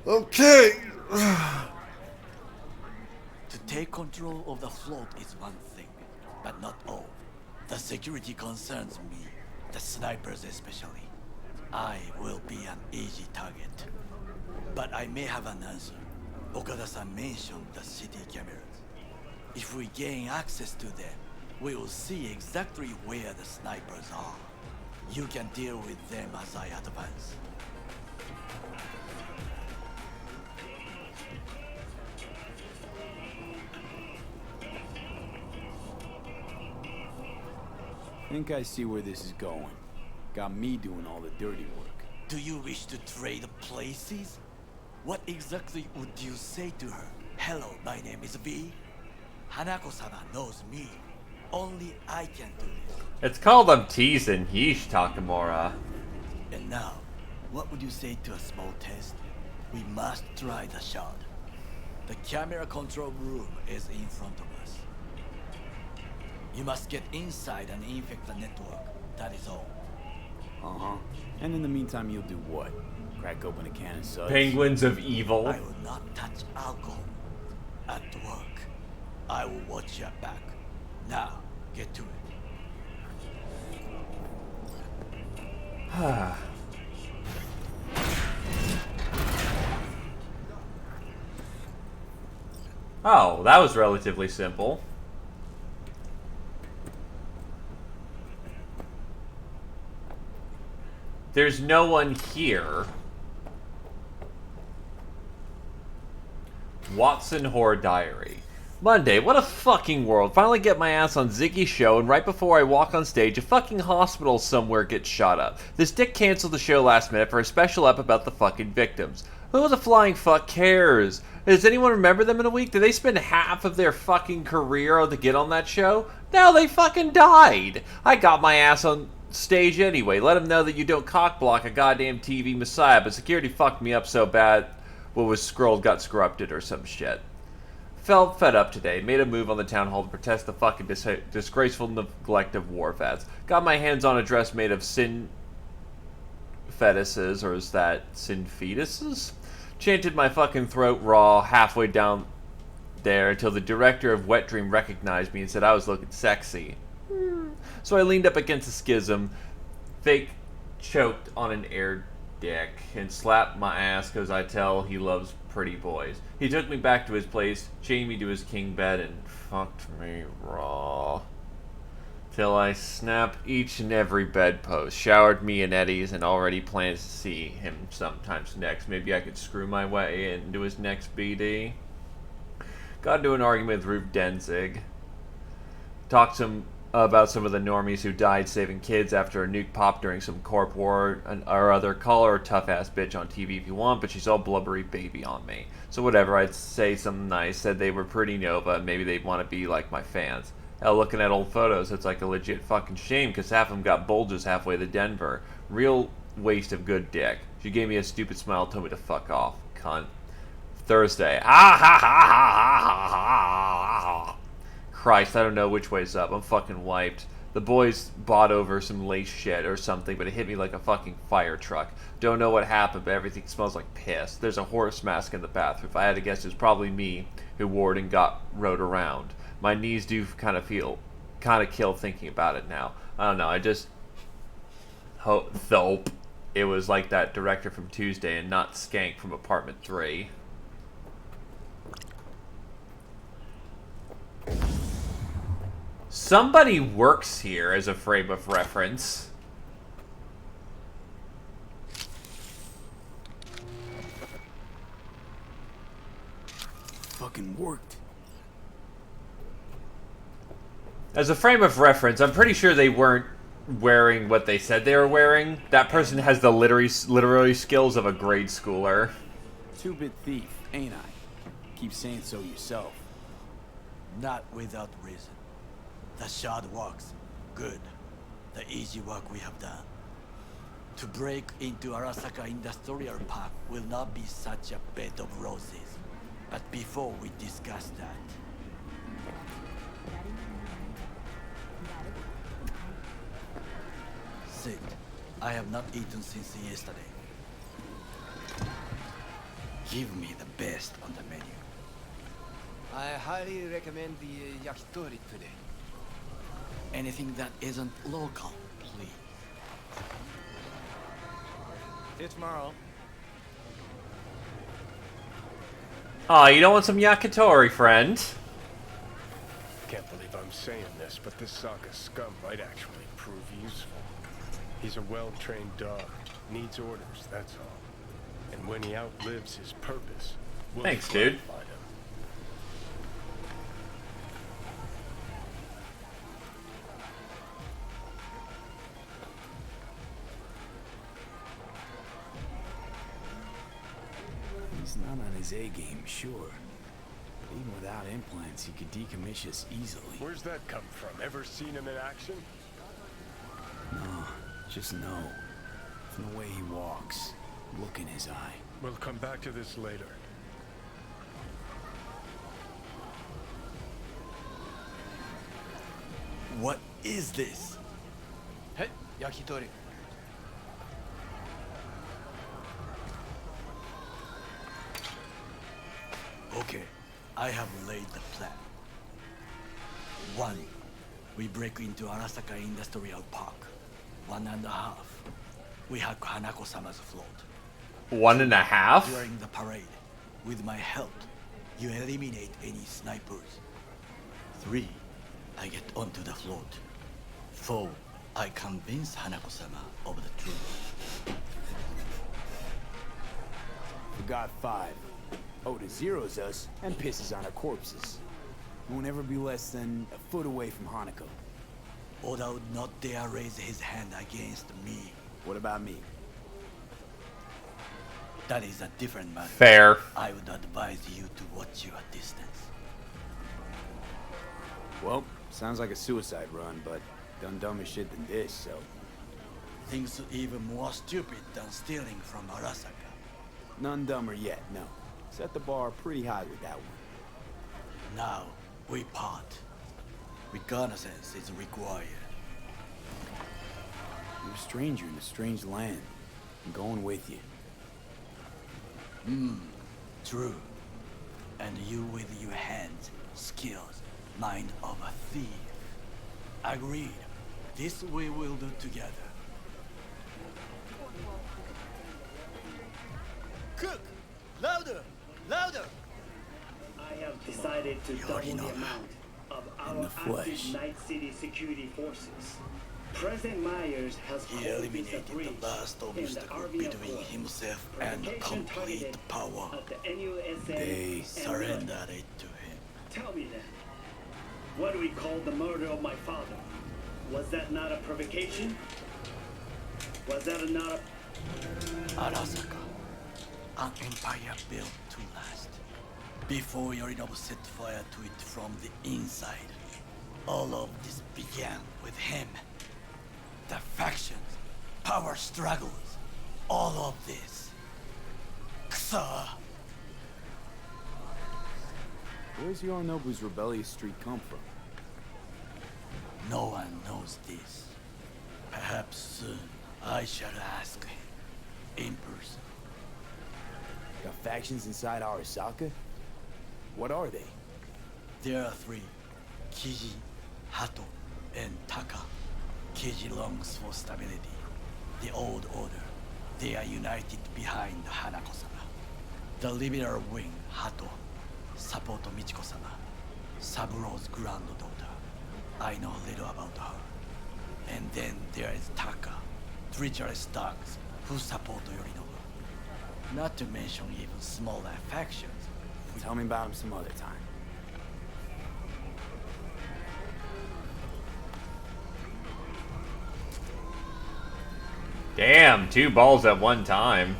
Okay. To take control of the float is one thing, but not all. The security concerns me, the snipers especially. I will be an easy target. But I may have an answer. Okada-san mentioned the city cameras. If we gain access to them, we will see exactly where the snipers are. You can deal with them as I advance. Think I see where this is going. Got me doing all the dirty work. Do you wish to trade places? What exactly would you say to her? Hello, my name is V. Hanako-sama knows me. Only I can do this. It's called I'm teasing. Yeesh, Takamura. And now, what would you say to a small test? We must try the shard. The camera control room is in front of us. You must get inside and infect the network. That is all. Uh-huh. And in the meantime, you'll do what? Crack open a can of suds? Penguins of evil. I will not touch alcohol. At work, I will watch your back. Now, get to it. Oh, that was relatively simple. There's no one here. Watson Horror Diary. Monday, what a fucking world. Finally get my ass on Ziggy's show, and right before I walk on stage, a fucking hospital somewhere gets shot up. This dick canceled the show last minute for a special ep about the fucking victims. Who the flying fuck cares? Does anyone remember them in a week? Did they spend half of their fucking career to get on that show? No, they fucking died. I got my ass on stage anyway. Let them know that you don't cockblock a goddamn TV messiah, but security fucked me up so bad what was scrolled got corrupted or some shit. Felt fed up today. Made a move on the town hall to protest the fucking disgraceful neglect of war vets. Got my hands on a dress made of sin fetuses, or is that sin fetuses? Chanted my fucking throat raw halfway down there until the director of Wet Dream recognized me and said I was looking sexy. So I leaned up against a schism, fake choked on an air dick, and slapped my ass because I tell he loves pretty boys. He took me back to his place, chained me to his king bed, and fucked me raw. Till I snapped each and every bedpost, showered me in eddies, and already plans to see him sometimes next. Maybe I could screw my way into his next BD. Got into an argument with Rube Denzig. Talked to him about some of the normies who died saving kids after a nuke popped during some corp war or other. Call her a tough-ass bitch on TV if you want, but she's all blubbery baby on me. So whatever, I'd say something nice, said they were pretty Nova, and maybe they'd want to be like my fans. Hell, looking at old photos, it's like a legit fucking shame, because half of them got bulges halfway to Denver. Real waste of good dick. She gave me a stupid smile, told me to fuck off, cunt. Thursday. Ah ha ha ha ha ha ha. Christ, I don't know which way's up. I'm fucking wiped. The boys bought over some lace shit or something, but it hit me like a fucking fire truck. Don't know what happened, but everything smells like piss. There's a horse mask in the bathroom. If I had to guess, it was probably me who wore it and got rode around. My knees do kind of kill thinking about it now. I don't know. I just hope it was like that director from Tuesday and not Skank from Apartment 3. Somebody works here as a frame of reference. Fucking worked. As a frame of reference, I'm pretty sure they weren't wearing what they said they were wearing. That person has the literary skills of a grade schooler. Two-bit thief, ain't I? Keep saying so yourself. Not without reason. The shard works. Good. The easy work we have done. To break into Arasaka Industrial Park will not be such a bed of roses. But before we discuss that... Sit. I have not eaten since yesterday. Give me the best on the menu. I highly recommend the yakitori today. Anything that isn't local, please. See you tomorrow. Aw, you don't want some yakitori, friend? Can't believe I'm saying this, but this Saka scum might actually prove useful. He's a well-trained dog. Needs orders, that's all. And when he outlives his purpose, we'll Thanks, dude. find him. He's not on his A-game, sure. But even without implants, he could decommission us easily. Where's that come from? Ever seen him in action? No, just know. From the way he walks, look in his eye. We'll come back to this later. What is this? Hey, yakitori. Okay, I have laid the plan. 1. We break into Arasaka Industrial Park. 1.5. We hack Hanako-sama's float. 1.5? During the parade, with my help, you eliminate any snipers. 3. I get onto the float. 4. I convince Hanako-sama of the truth. Forgot 5. Oda zeros us and pisses on our corpses. Won't ever be less than a foot away from Hanako. Oda would not dare raise his hand against me. What about me? That is a different matter. Fair. I would advise you to watch your distance. Well, sounds like a suicide run, but done dumber shit than this, so... Things even more stupid than stealing from Arasaka. None dumber yet, no. Set the bar pretty high with that one. Now, we part. Reconnaissance is required. You're a stranger in a strange land. I'm going with you. True. And you with your hands, skills, mind of a thief. Agreed. This we will do together. Cook! Louder! Louder! I have decided to double the amount of our active Night City security forces. President Myers has He eliminated the last obstacle between himself and complete power. They surrendered it to him. Tell me then, what do we call the murder of my father? Was that not a provocation? Was that not a... Arasaka, an empire built to last. Before Yorinobu set fire to it from the inside, all of this began with him. The factions, power struggles, all of this. Kusa! Where's Yorinobu's rebellious streak come from? No one knows this. Perhaps soon I shall ask him in person. Got factions inside Arasaka? What are they? There are three: Kiji, Hato, and Taka. Kiji longs for stability. The old order. They are united behind Hanako-sama. The liberal wing, Hato, support Michiko-sama, Saburo's granddaughter. I know little about her. And then there is Taka, treacherous dogs who support Yorinobu. Not to mention even smaller factions. Tell me about him some other time. Damn, 2 balls at one time.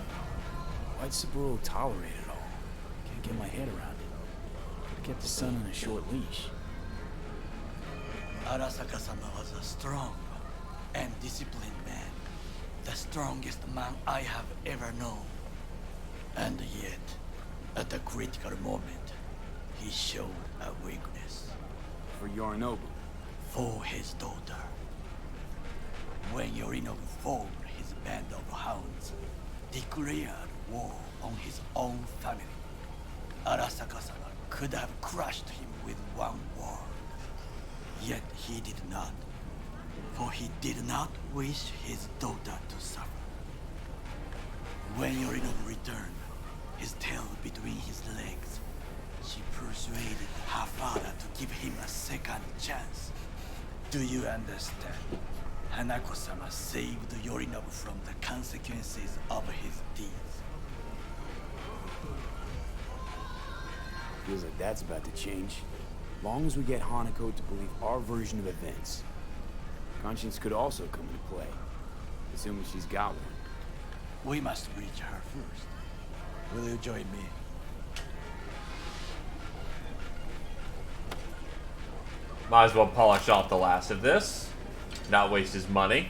Why'd Saburo tolerate it all? Can't get my head around it. Could've kept the son on a short leash. Arasaka-sama was a strong and disciplined man. The strongest man I have ever known. And yet, at a critical moment, he showed a weakness. For Yorinobu? For his daughter. When Yorinobu formed his band of hounds, declared war on his own family, Arasaka-sama could have crushed him with one word. Yet he did not, for he did not wish his daughter to suffer. When Yorinobu returned, his tail between his legs, she persuaded her father to give him a second chance. Do you understand? Hanako-sama saved Yorinobu from the consequences of his deeds. Feels like that's about to change. Long as we get Hanako to believe our version of events. Conscience could also come into play, assuming she's got one. We must reach her first. Will you join me? Might as well polish off the last of this. Not waste his money.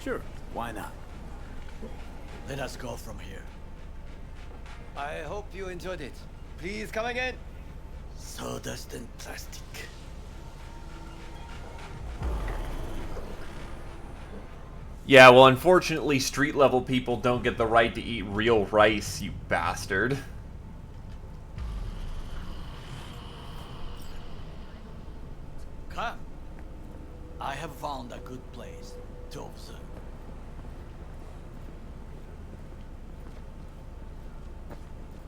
Sure, why not? Let us go from here. I hope you enjoyed it. Please come again. Sawdust and plastic. Yeah, well, unfortunately, street level people don't get the right to eat real rice, you bastard. Come. I have found a good place to observe.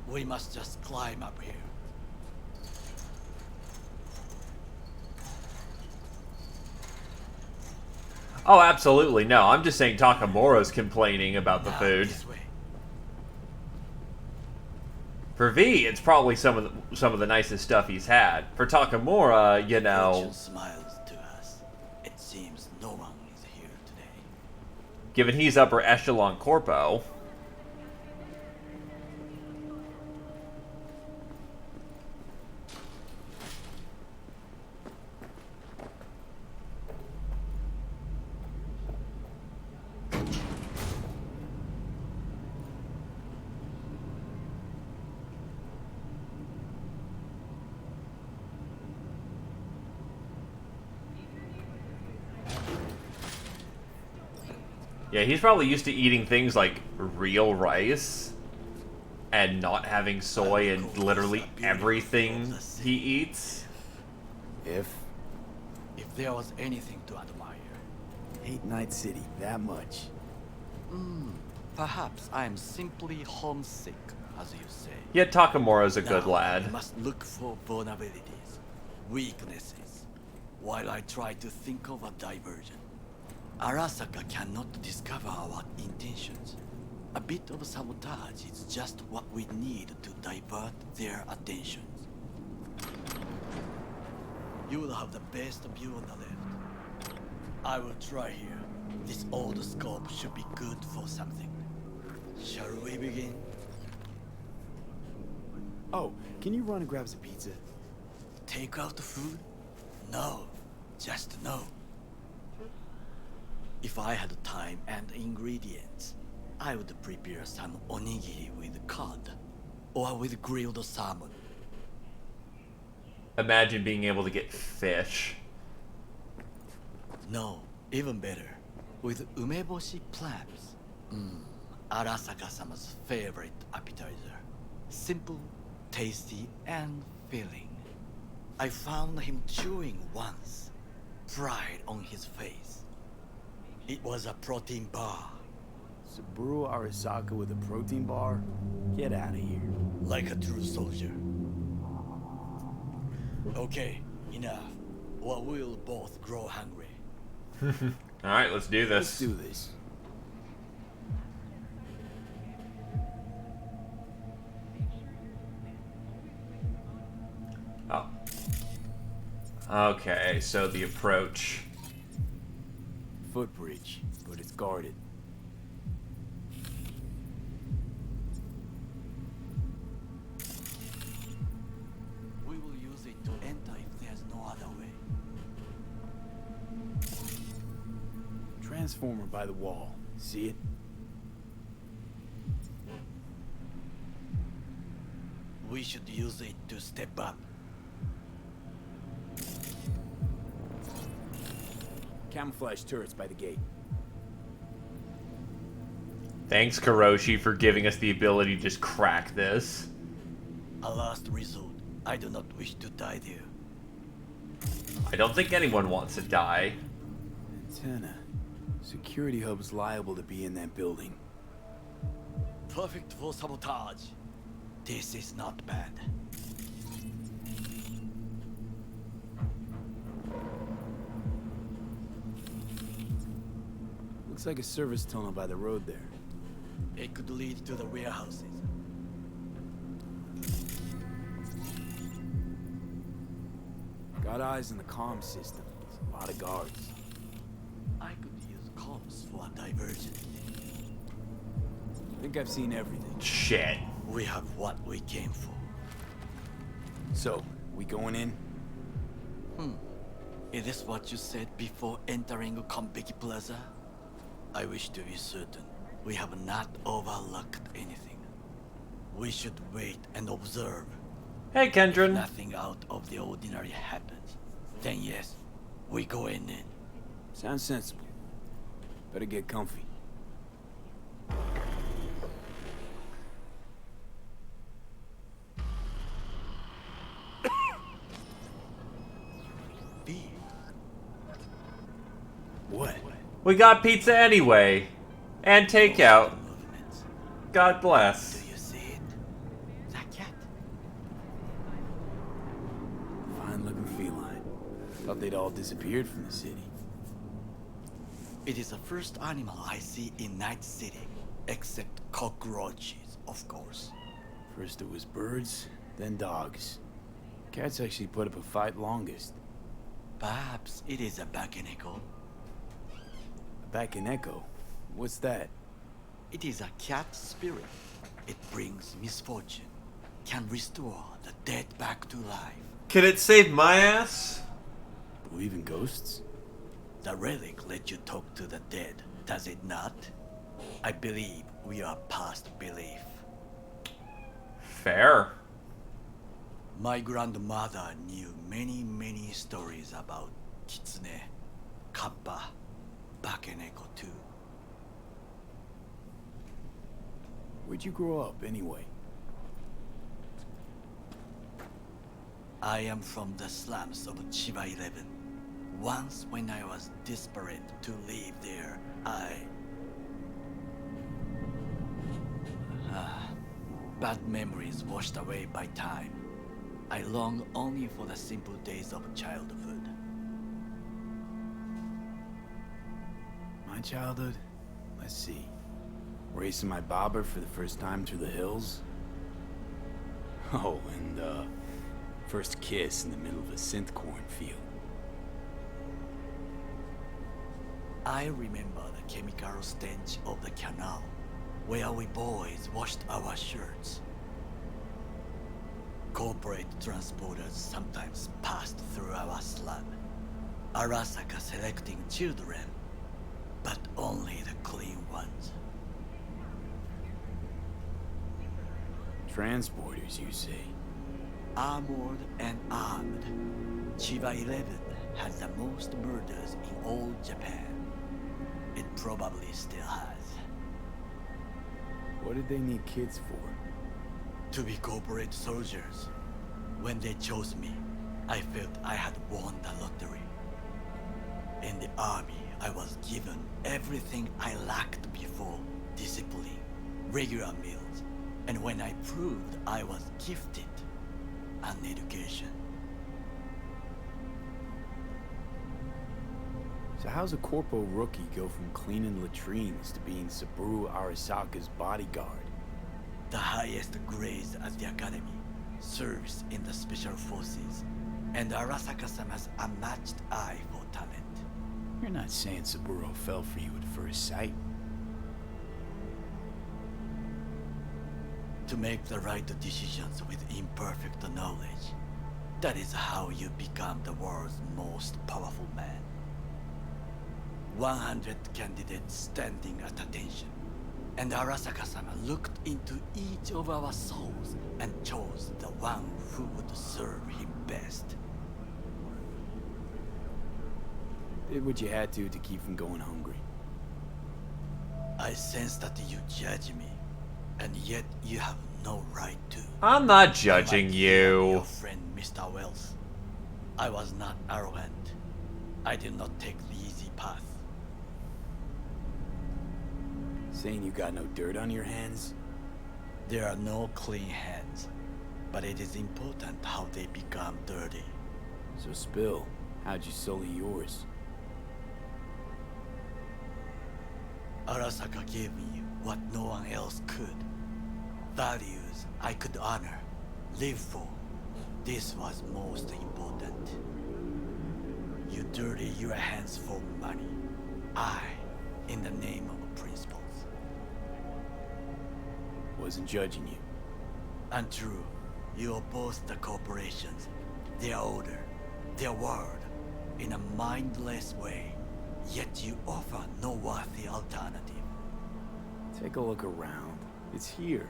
We must just climb up here. Oh, absolutely. No, I'm just saying Takamura's complaining about the Now, food. this way. For V, it's probably some of the nicest stuff he's had. For Takamura, you know, Fortune smiles to us. It seems no one is here today. given he's upper echelon corpo. Yeah, he's probably used to eating things like real rice and not having soy in literally everything he eats. If there was anything to admire. Hate Night City that much. Perhaps I'm simply homesick, as you say. Yet Takamura's a good Now, lad. I must look for vulnerabilities, weaknesses, while I try to think of a diversion. Arasaka cannot discover our intentions. A bit of sabotage is just what we need to divert their attentions. You will have the best view on the left. I will try here. This old scope should be good for something. Shall we begin? Oh, can you run and grab some pizza? Take out the food? No, just no. If I had time and ingredients, I would prepare some onigiri with cod, or with grilled salmon. Imagine being able to get fish. No, even better. With umeboshi clams. Arasaka-sama's favorite appetizer. Simple, tasty, and filling. I found him chewing once. Pride on his face. It was a protein bar. Saburo Arasaka with a protein bar? Get out of here. Like a true soldier. Okay, enough. Or we'll both grow hungry. Alright, let's do this. Let's do this. Oh. Okay, so the approach. Footbridge, but it's guarded. We will use it to enter if there's no other way. Transformer by the wall. See it? We should use it to step up. Camouflage turrets by the gate. Thanks, Kuroshi, for giving us the ability to just crack this. A last resort. I do not wish to die there. I don't think anyone wants to die. Antenna. Security hub's liable to be in that building. Perfect for sabotage. This is not bad. Looks like a service tunnel by the road there. It could lead to the warehouses. Got eyes on the comm system. A lot of guards. I could use comms for a diversion. Think I've seen everything. Shit. We have what we came for. So, we going in? Is this what you said before entering Konpeki Plaza? I wish to be certain we have not overlooked anything. We should wait and observe. Hey, Kendron. If nothing out of the ordinary happens, then yes, we go in. Sounds sensible. Better get comfy. What? We got pizza anyway. And takeout. God bless. Do you see it? That cat? Fine looking feline. Thought they'd all disappeared from the city. It is the first animal I see in Night City, except cockroaches, of course. First it was birds, then dogs. Cats actually put up a fight longest. Perhaps it is a Bakeneko. Back in Echo? What's that? It is a cat spirit. It brings misfortune, can restore the dead back to life. Can it save my ass? Believe in ghosts? The relic let you talk to the dead, does it not? I believe we are past belief. Fair. My grandmother knew many stories about Kitsune, Kappa, Bakeneko too. Where'd you grow up, anyway? I am from the slums of Chiba 11. Once when I was desperate to live there, bad memories washed away by time. I long only for the simple days of childhood. My childhood? Let's see. Racing my bobber for the first time through the hills? Oh, and first kiss in the middle of a synth cornfield. I remember the chemical stench of the canal, where we boys washed our shirts. Corporate transporters sometimes passed through our slum. Arasaka selecting children, but only the clean ones. Transporters, you say? armored and armed. Chiba 11 has the most murders in all Japan. It probably still has. What did they need kids for? To be corporate soldiers. When they chose me, I felt I had won the lottery. In the army, I was given everything I lacked before: discipline, regular meals, and when I proved I was gifted, an education. So how's a corpo rookie go from cleaning latrines to being Saburo Arasaka's bodyguard? The highest grades at the academy, service in the special forces, and Arasaka-sama's unmatched eye for talent. You're not saying Saburo fell for you at first sight? To make the right decisions with imperfect knowledge. That is how you become the world's most powerful man. 100 candidates standing at attention, and Arasaka-sama looked into each of our souls and chose the one who would serve him best. Did what you had to keep from going hungry. I sense that you judge me, and yet you have no right to. I'm not judging you. Your friend, Mr. Wells. I was not arrogant. I did not take the easy path. Saying you got no dirt on your hands? There are no clean hands, but it is important how they become dirty. So spill, how'd you sully yours? Arasaka gave me what no one else could. Values I could honor, live for. This was most important. You dirty your hands for money. I, in the name of principles. Wasn't judging you. Untrue. You oppose the corporations, their order, their word, in a mindless way. Yet you offer no worthy alternative. Take a look around. It's here.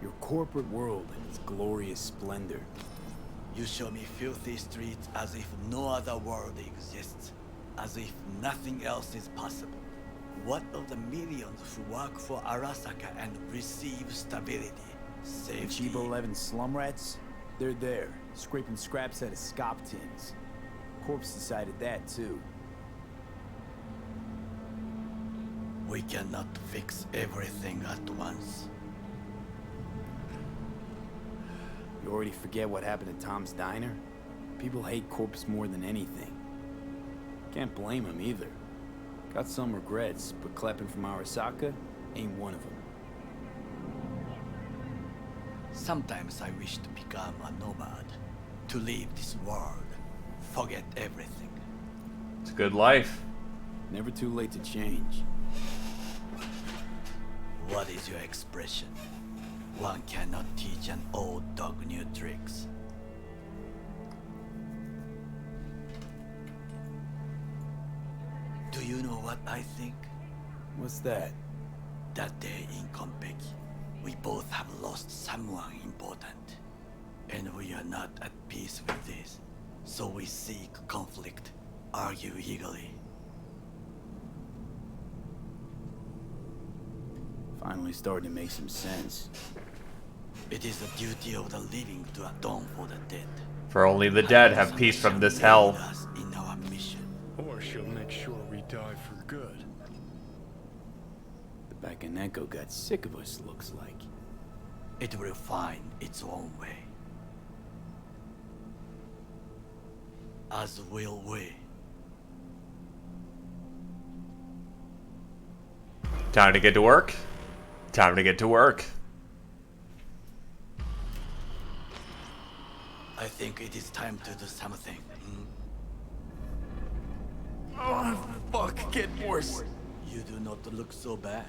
Your corporate world in its glorious splendor. You show me filthy streets as if no other world exists. As if nothing else is possible. What of the millions who work for Arasaka and receive stability, safety? Chiba 11 slum rats? They're there, scraping scraps out of scop tins. Corpse decided that too. We cannot fix everything at once. You already forget what happened at Tom's Diner? People hate Corpse more than anything. Can't blame him either. Got some regrets, but clapping from Arasaka ain't one of them. Sometimes I wish to become a nomad. To leave this world. Forget everything. It's a good life. Never too late to change. What is your expression? One cannot teach an old dog new tricks. Do you know what I think? What's that? That day in Konpeki, we both have lost someone important. And we are not at peace with this. So we seek conflict, argue eagerly. Finally starting to make some sense. It is the duty of the living to atone for the dead. For only the dead have peace from this hell. In our mission. Or she'll make sure we die for good. The Bakaneko got sick of us, looks like. It will find its own way. As will we. Time to get to work. Time to get to work. I think it is time to do something. Oh, fuck, get worse. You do not look so bad.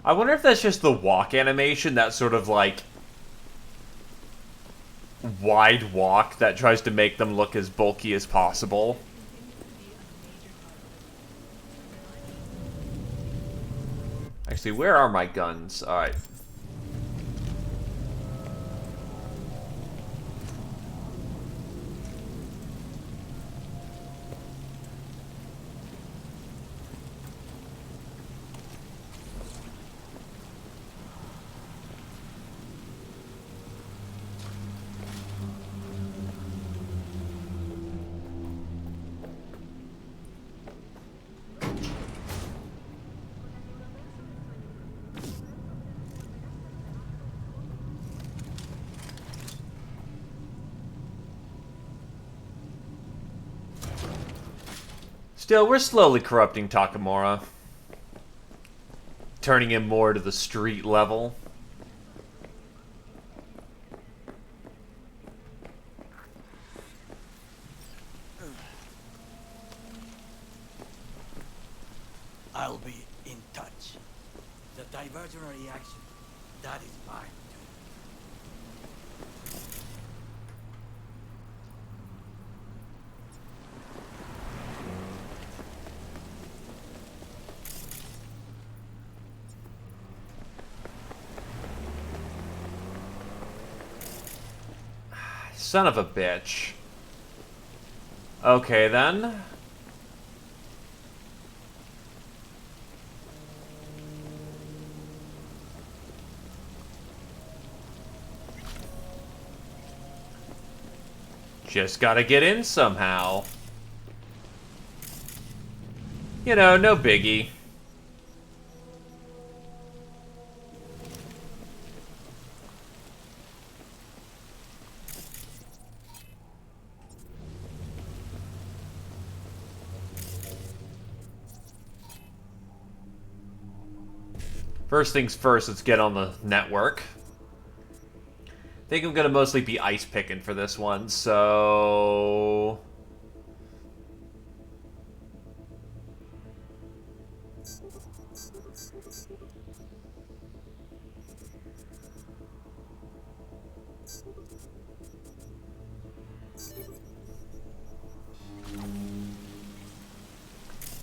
I wonder if that's just the walk animation, that sort of like wide walk that tries to make them look as bulky as possible. Actually, where are my guns? Alright. Still, we're slowly corrupting Takamura. Turning him more to the street level. I'll be in touch. The diversionary reaction, that is mine too. Son of a bitch. Okay, then. Just gotta get in somehow. You know, no biggie. First things first, let's get on the network. I think I'm gonna mostly be ice picking for this one, so...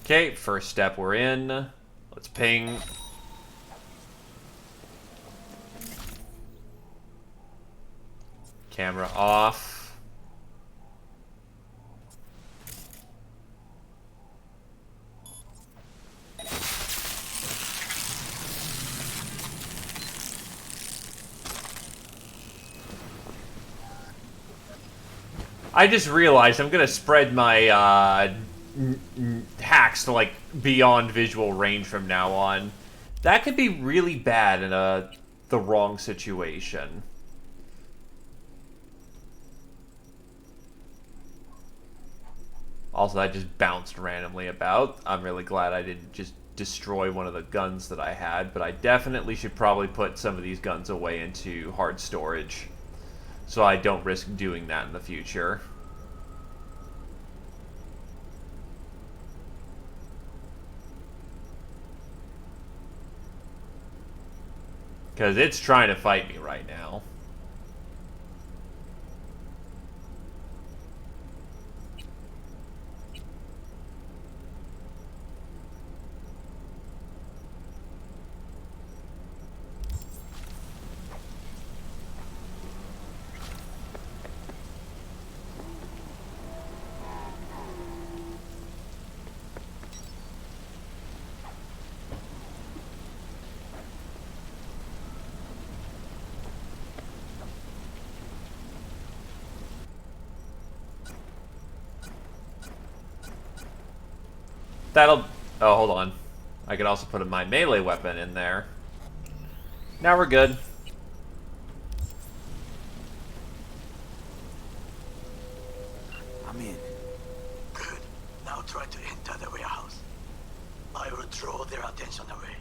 Okay, first step we're in. Let's ping. Camera off. I just realized I'm gonna spread my hacks to like beyond visual range from now on. That could be really bad in the wrong situation. Also, I just bounced randomly about. I'm really glad I didn't just destroy one of the guns that I had, but I definitely should probably put some of these guns away into hard storage, so I don't risk doing that in the future. Because it's trying to fight me right now. That'll... Oh, hold on. I could also put my melee weapon in there. Now we're good. I'm in. Good. Now try to enter the warehouse. I will draw their attention away.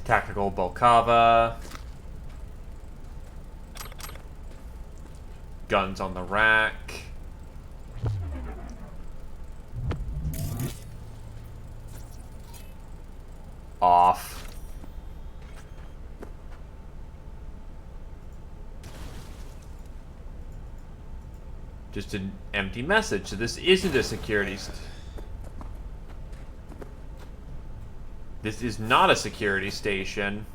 Tactical Balcava. Guns on the rack. Off. Just an empty message. So this isn't a security... This is not a security station.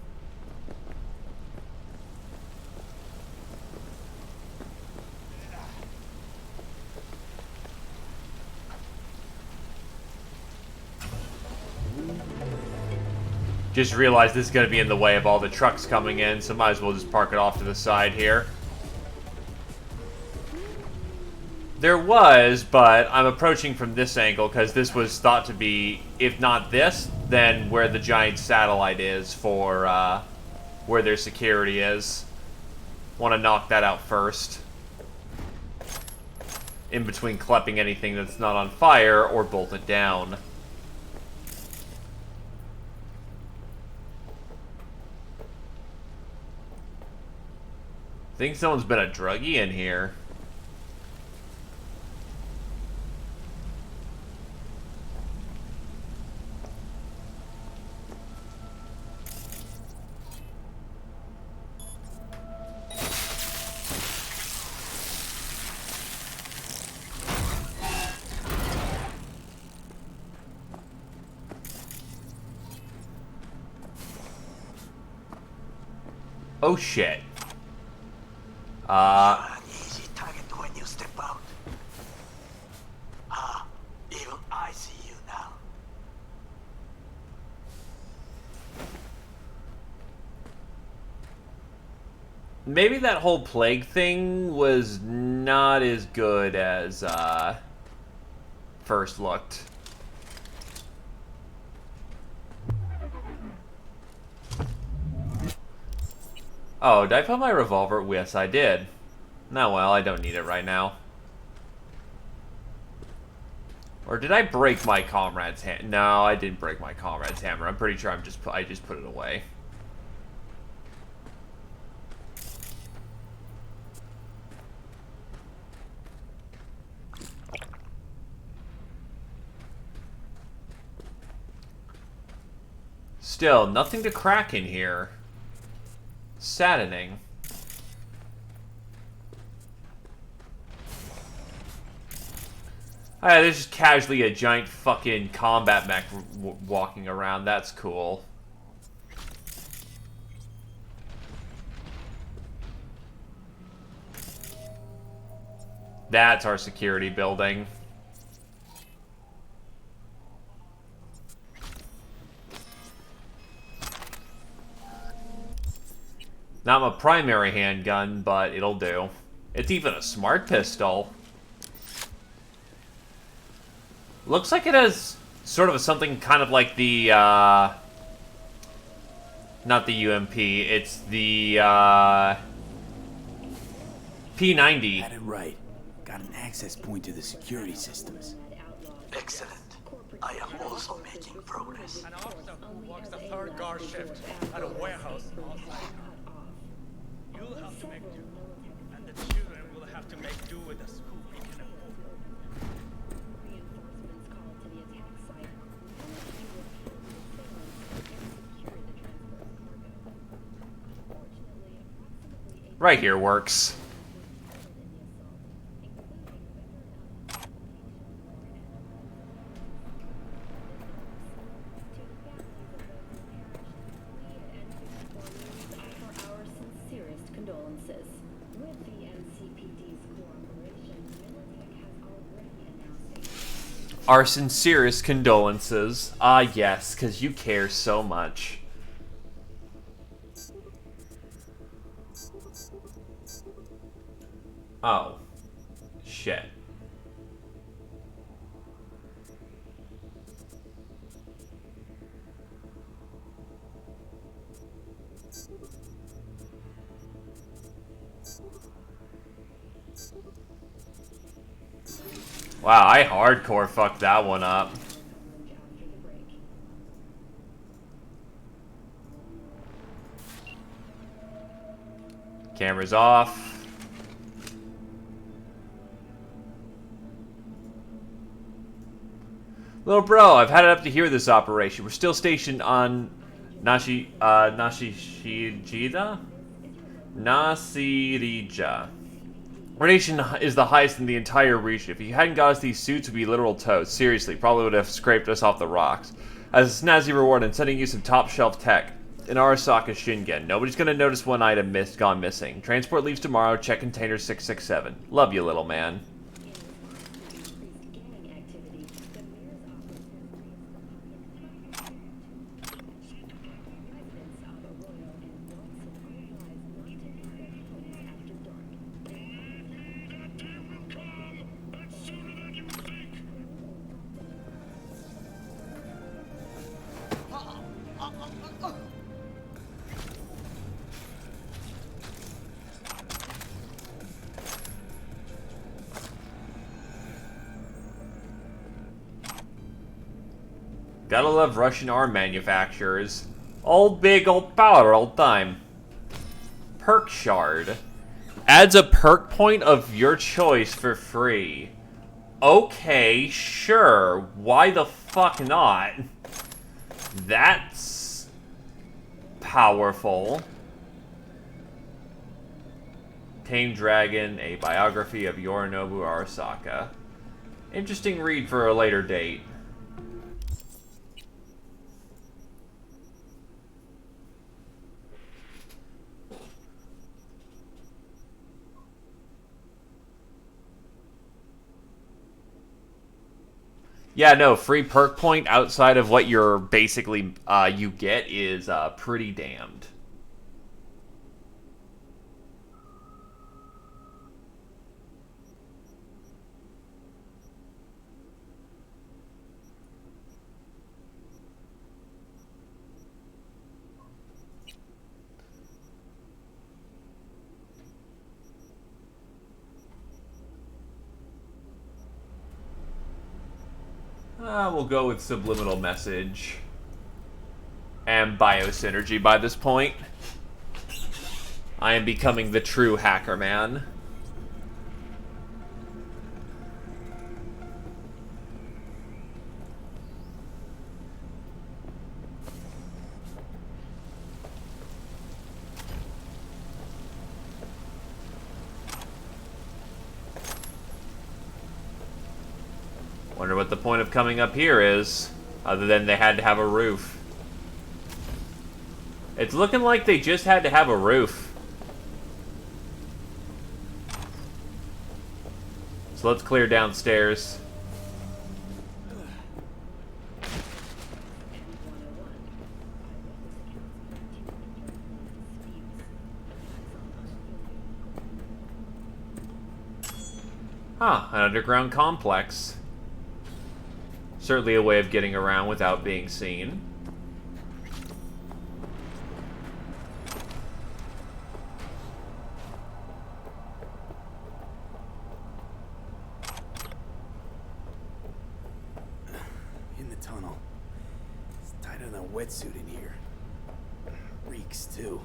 Just realized this is going to be in the way of all the trucks coming in, so might as well just park it off to the side here. There was, but I'm approaching from this angle because this was thought to be, if not this, then where the giant satellite is for where their security is. Want to knock that out first. In between klepping anything that's not on fire or bolt it down. Think someone's been a druggie in here. Oh shit. Easy target when you step out. Ah, even I see you now. Maybe that whole plague thing was not as good as first looked. Oh, did I put my revolver? Yes, I did. No, well, I don't need it right now. Or did I break my comrade's hand? No, I didn't break my comrade's hammer. I'm pretty sure I just put it away. Still, nothing to crack in here. Saddening. Alright, there's just casually a giant fucking combat mech walking around. That's cool. That's our security building. Not my primary handgun, but it'll do. It's even a smart pistol. Looks like it has sort of something kind of like the, not the UMP, it's the, P90. Had it right. Got an access point to the security systems. Excellent. I am also making progress. An officer who works the third guard shift at a warehouse outside. You'll have to make do, and the children will have to make do with the school we can afford. Right here works. Our sincerest condolences. Ah, yes, because you care so much. Oh. Shit. Wow, I hardcore fucked that one up. Camera's off. Little bro, I've had it up to here this operation. We're still stationed on Nasirija? Radiation is the highest in the entire region. If you hadn't got us these suits, we'd be literal toads. Seriously, probably would have scraped us off the rocks. As a snazzy reward, I'm sending you some top-shelf tech in Arasaka Shingen. Nobody's gonna notice one item gone missing. Transport leaves tomorrow. Check container 667. Love you, little man. Gotta love Russian arm manufacturers. Old big old power all time. Perk shard. Adds a perk point of your choice for free. Okay, sure. Why the fuck not? That's powerful. Tame Dragon, a biography of Yorinobu Arasaka. Interesting read for a later date. Yeah, no, free perk point outside of what you're basically, you get is, pretty damned. We'll go with subliminal message. And biosynergy by this point. I am becoming the true hacker man. Wonder what the point of coming up here is, other than they had to have a roof. It's looking like they just had to have a roof. So let's clear downstairs. Huh, an underground complex. Certainly a way of getting around without being seen. In the tunnel. It's tighter than a wetsuit in here. Reeks, too.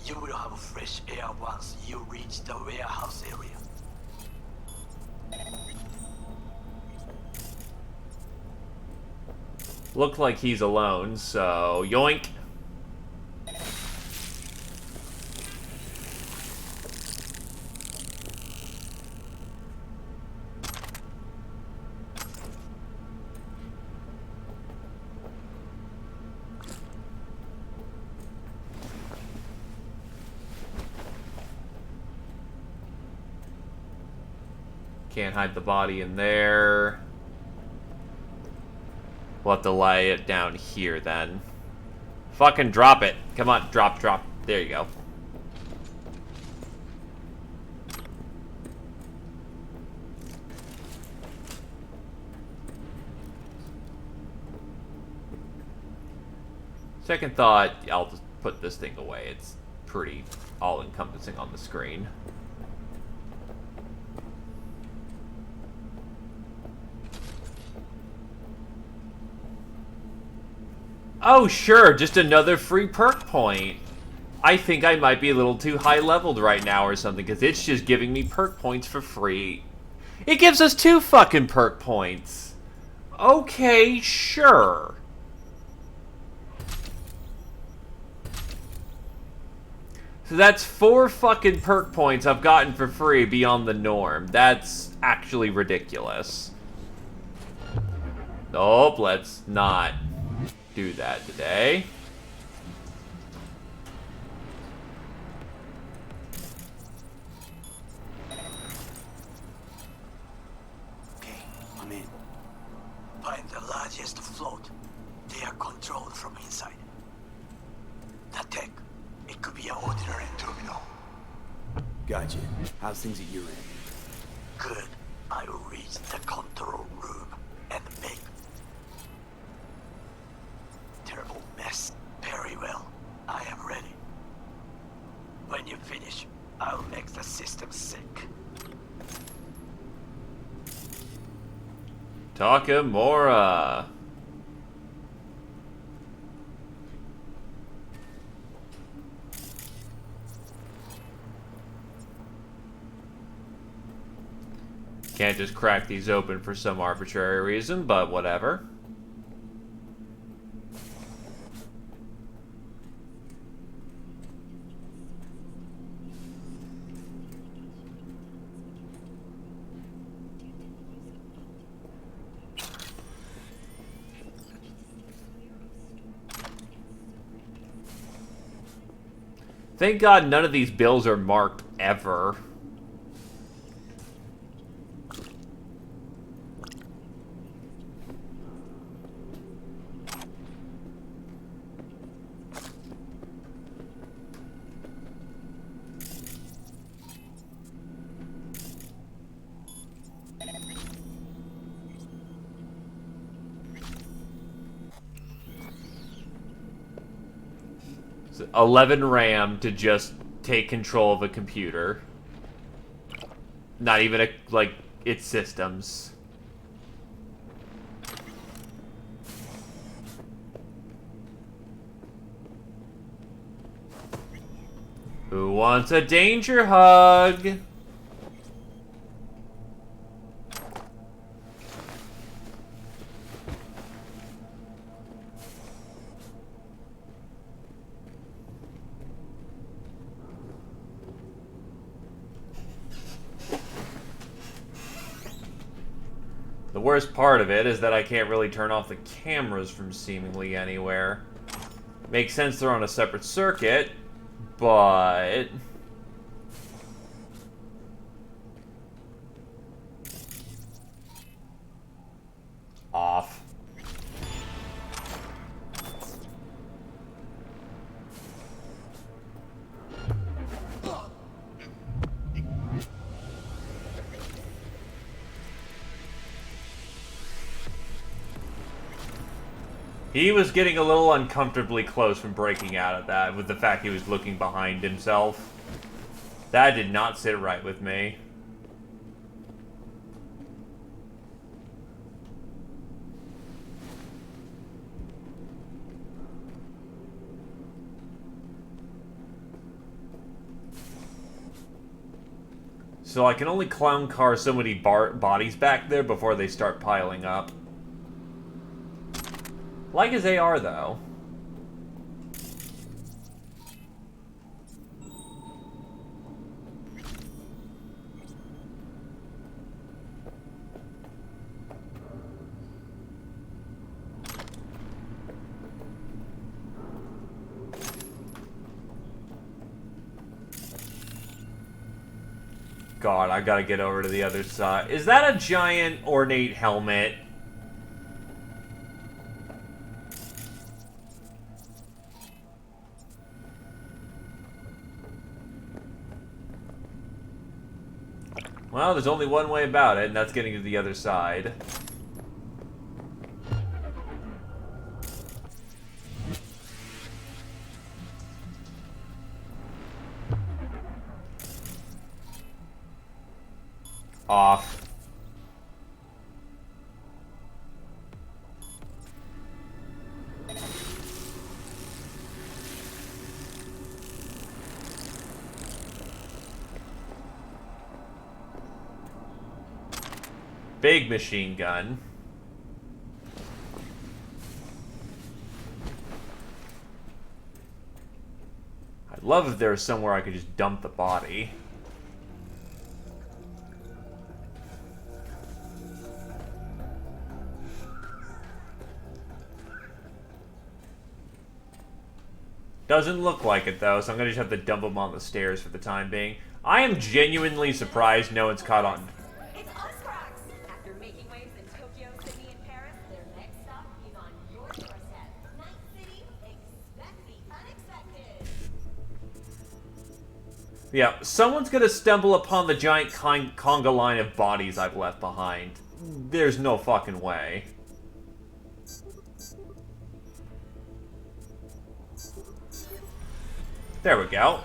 You will have fresh air once you reach the warehouse area. Look like he's alone, so yoink. Can't hide the body in there. We'll have to lay it down here, then. Fucking drop it. Come on, drop, drop. There you go. Second thought, I'll just put this thing away. It's pretty all-encompassing on the screen. Oh, sure, just another free perk point. I think I might be a little too high-leveled right now or something, because it's just giving me perk points for free. It gives us 2 fucking perk points. Okay, sure. So that's 4 fucking perk points I've gotten for free beyond the norm. That's actually ridiculous. Nope, let's not do that today. Okay, I'm in. Find the largest float. They are controlled from inside. That tech, it could be an ordinary terminal. Gotcha. How's things at your end? Good. I will reach the control room and make terrible mess. Very well. I am ready. When you finish, I'll make the system sick. Takamura. can't just crack these open for some arbitrary reason, but whatever. Thank God none of these bills are marked ever. So 11 RAM to just take control of a computer. Not even like its systems. Who wants a danger hug? The worst part of it is that I can't really turn off the cameras from seemingly anywhere. Makes sense they're on a separate circuit, but... off. He was getting a little uncomfortably close from breaking out of that, with the fact he was looking behind himself. That did not sit right with me. So I can only clown car so many bodies back there before they start piling up. Like his AR, though. God, I gotta get over to the other side. Is that a giant ornate helmet? Well, there's only one way about it, and that's getting to the other side. Off. Big machine gun. I'd love if there was somewhere I could just dump the body. Doesn't look like it, though, so I'm gonna just have to dump him on the stairs for the time being. I am genuinely surprised no one's caught on. After making waves in Tokyo, Sydney, and Paris, their next stop is on your doorstep. Night City, expect the unexpected. Yeah, someone's gonna stumble upon the giant conga line of bodies I've left behind. There's no fucking way. There we go.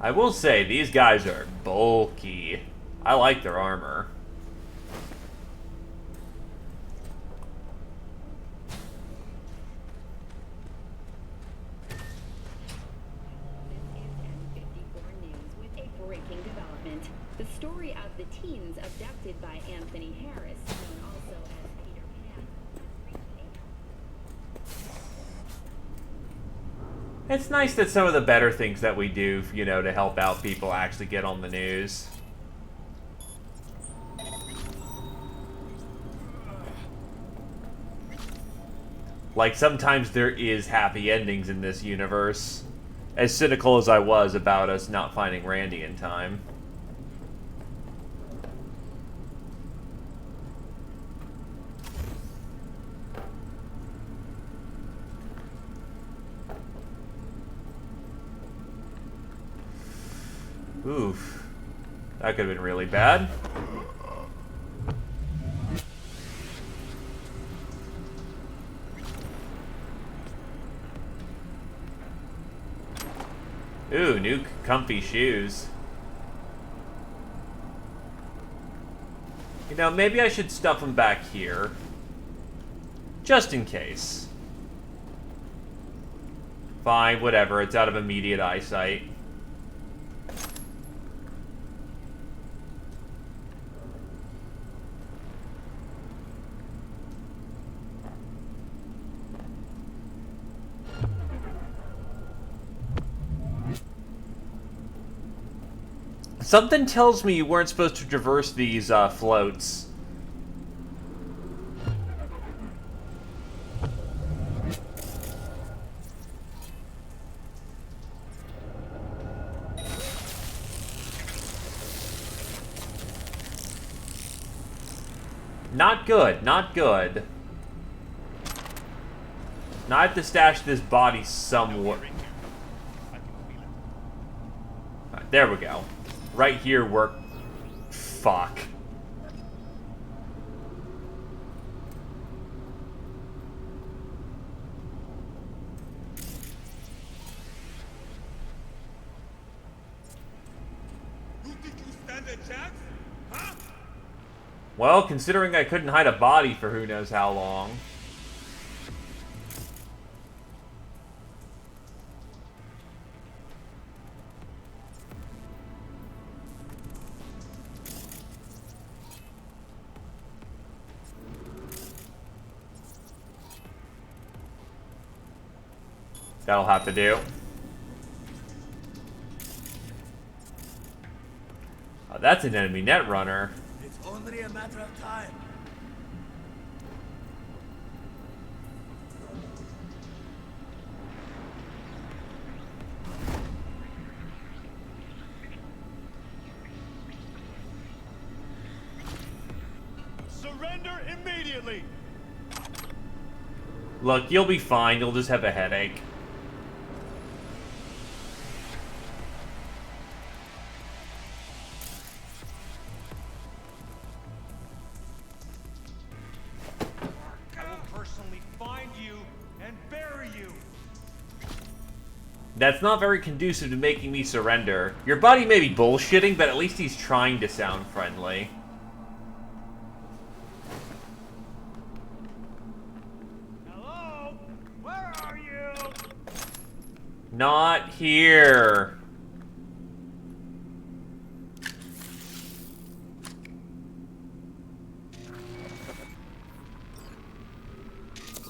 I will say, these guys are bulky. I like their armor. Breaking development. The story of the teens abducted by Anthony Harris, known also as Peter Pan. It's nice that some of the better things that we do, you know, to help out people actually get on the news. Like, sometimes there is happy endings in this universe. As cynical as I was about us not finding Randy in time. Oof. That could have been really bad. Ooh, new comfy shoes. You know, maybe I should stuff them back here. Just in case. Fine, whatever. It's out of immediate eyesight. Something tells me you weren't supposed to traverse these floats. Not good, not good. Now I have to stash this body somewhere. Right, there we go. Right here, work. Fuck. You think you stand a chance? Huh? Well, considering I couldn't hide a body for who knows how long. That'll have to do. Oh, that's an enemy net runner. It's only a matter of time. Surrender immediately! Look, you'll be fine. You'll just have a headache. I will personally find you and bury you. That's not very conducive to making me surrender. Your buddy may be bullshitting, but at least he's trying to sound friendly. Hello? Where are you? Not here.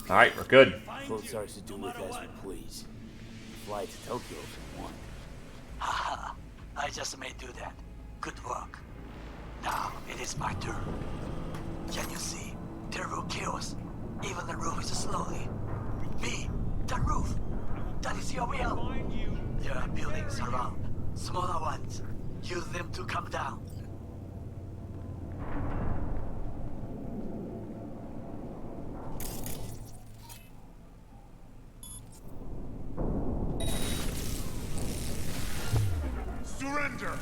Alright, we're good. Floats ours to do with as we please. Fly to Tokyo if we want. Haha, I just may do that. Good work. Now it is my turn. Can you see? Terrible chaos. Even the roof is slowly. V, the roof. That is your will. There are buildings around. Smaller ones. Use them to come down. Surrender!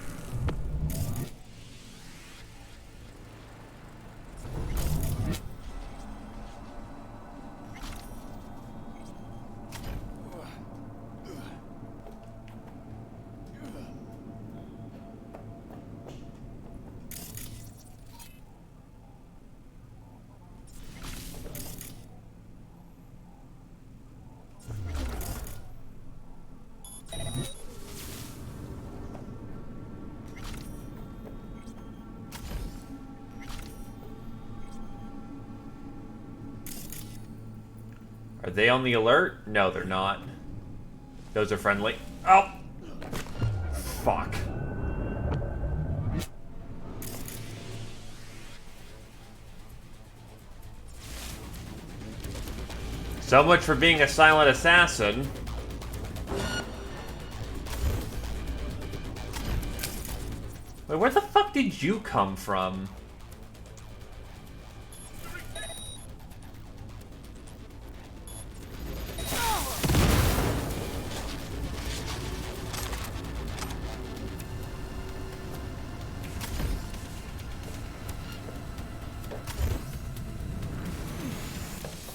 Are they on the alert? No, they're not. Those are friendly. Oh! Fuck. So much for being a silent assassin. Wait, where the fuck did you come from?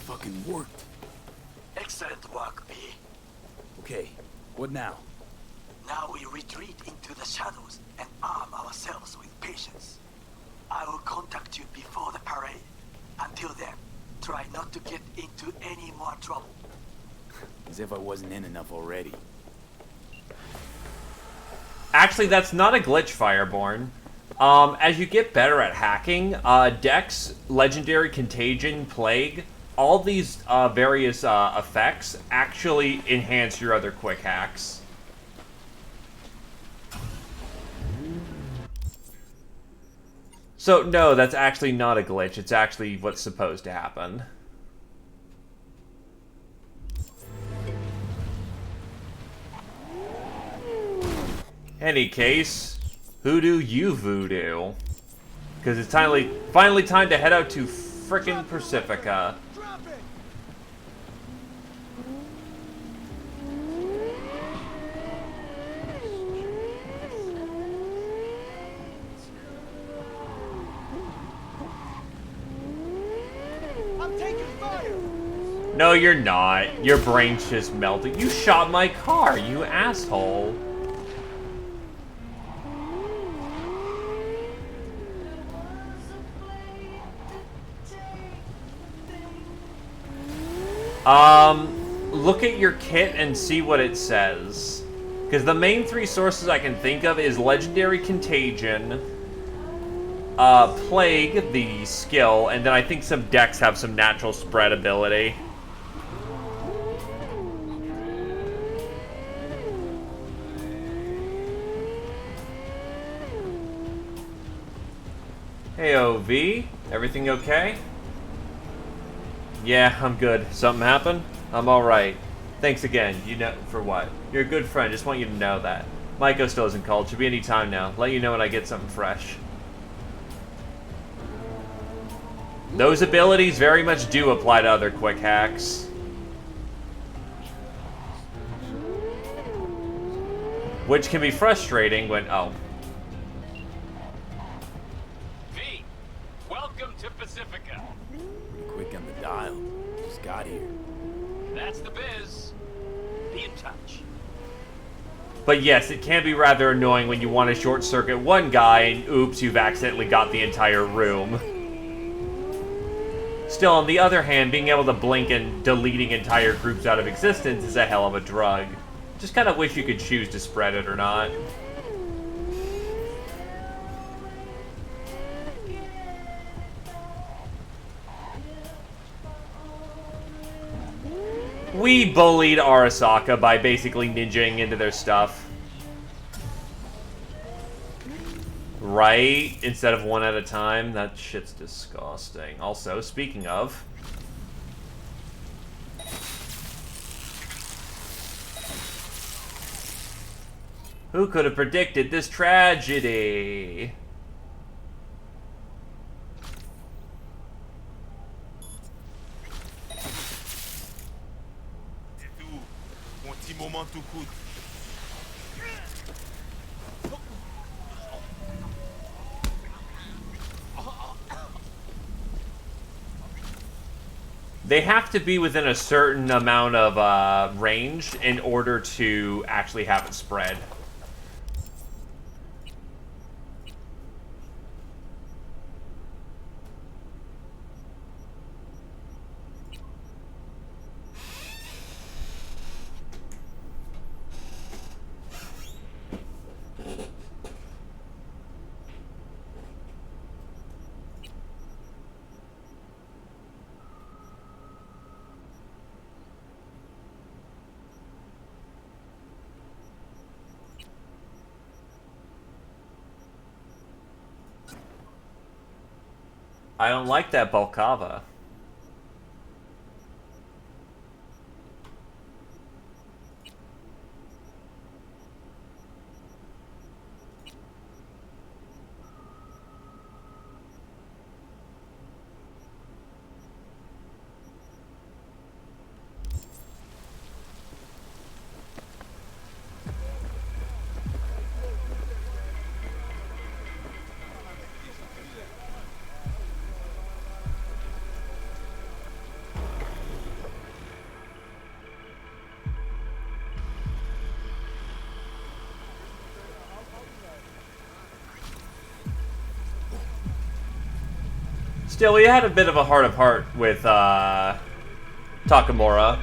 Fucking worked. Excellent work, B. Okay, what now? Now we retreat into the shadows and arm ourselves with patience. I will contact you before the parade. Until then, try not to get into any more trouble. As if I wasn't in enough already. Actually, that's not a glitch, Fireborn. As you get better at hacking, Dex, Legendary Contagion, Plague, all these various effects actually enhance your other quick hacks. So, no, that's actually not a glitch. It's actually what's supposed to happen. Any case, hoodoo you voodoo. Because it's finally time to head out to frickin' Pacifica. I'm taking fire! No, you're not. Your brain's just melting. You shot my car, you asshole. Look at your kit and see what it says. Because the main three sources I can think of is Legendary Contagion, Plague, the skill, and then I think some decks have some natural spread ability. Hey, OV. Everything okay? Yeah, I'm good. Something happened? I'm alright. Thanks again. You know, for what? You're a good friend. Just want you to know that. Maiko still isn't called. Should be any time now. Let you know when I get something fresh. Those abilities very much do apply to other quick hacks. Which can be frustrating when... Oh. V, welcome to Pacifica. Quick on the dial. Just got here. That's the biz. Be in touch. But yes, it can be rather annoying when you want to short circuit one guy and oops, you've accidentally got the entire room. Still, on the other hand, being able to blink and deleting entire groups out of existence is a hell of a drug. Just kind of wish you could choose to spread it or not. We bullied Arasaka by basically ninjaing into their stuff. Right? Instead of one at a time? That shit's disgusting. Also, speaking of... who could have predicted this tragedy? They have to be within a certain amount of range in order to actually have it spread. I don't like that balcava. Still, we had a bit of a heart of heart with Takamura.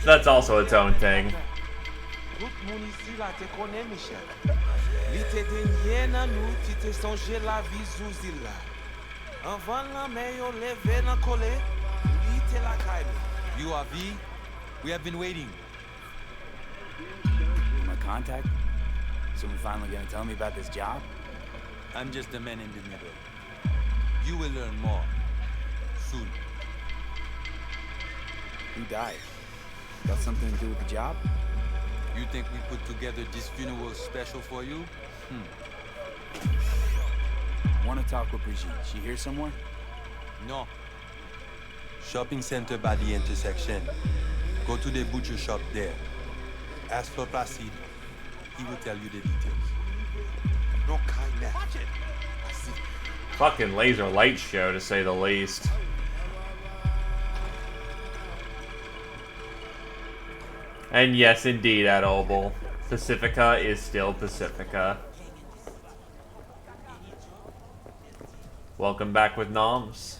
So that's also its own thing. You are V. We have been waiting. My contact? Someone finally gonna tell me about this job? I'm just the man in the middle. You will learn more. Soon. Who died? Got something to do with the job? You think we put together this funeral special for you? Wanna talk with Brigitte. She here somewhere? No. Shopping center by the intersection. Go to the butcher shop there. Ask for Placide. He will tell you the details. No kindness. Watch it. Fucking laser light show, to say the least. And yes, indeed, at Obel, Pacifica is still Pacifica. Welcome back with Noms.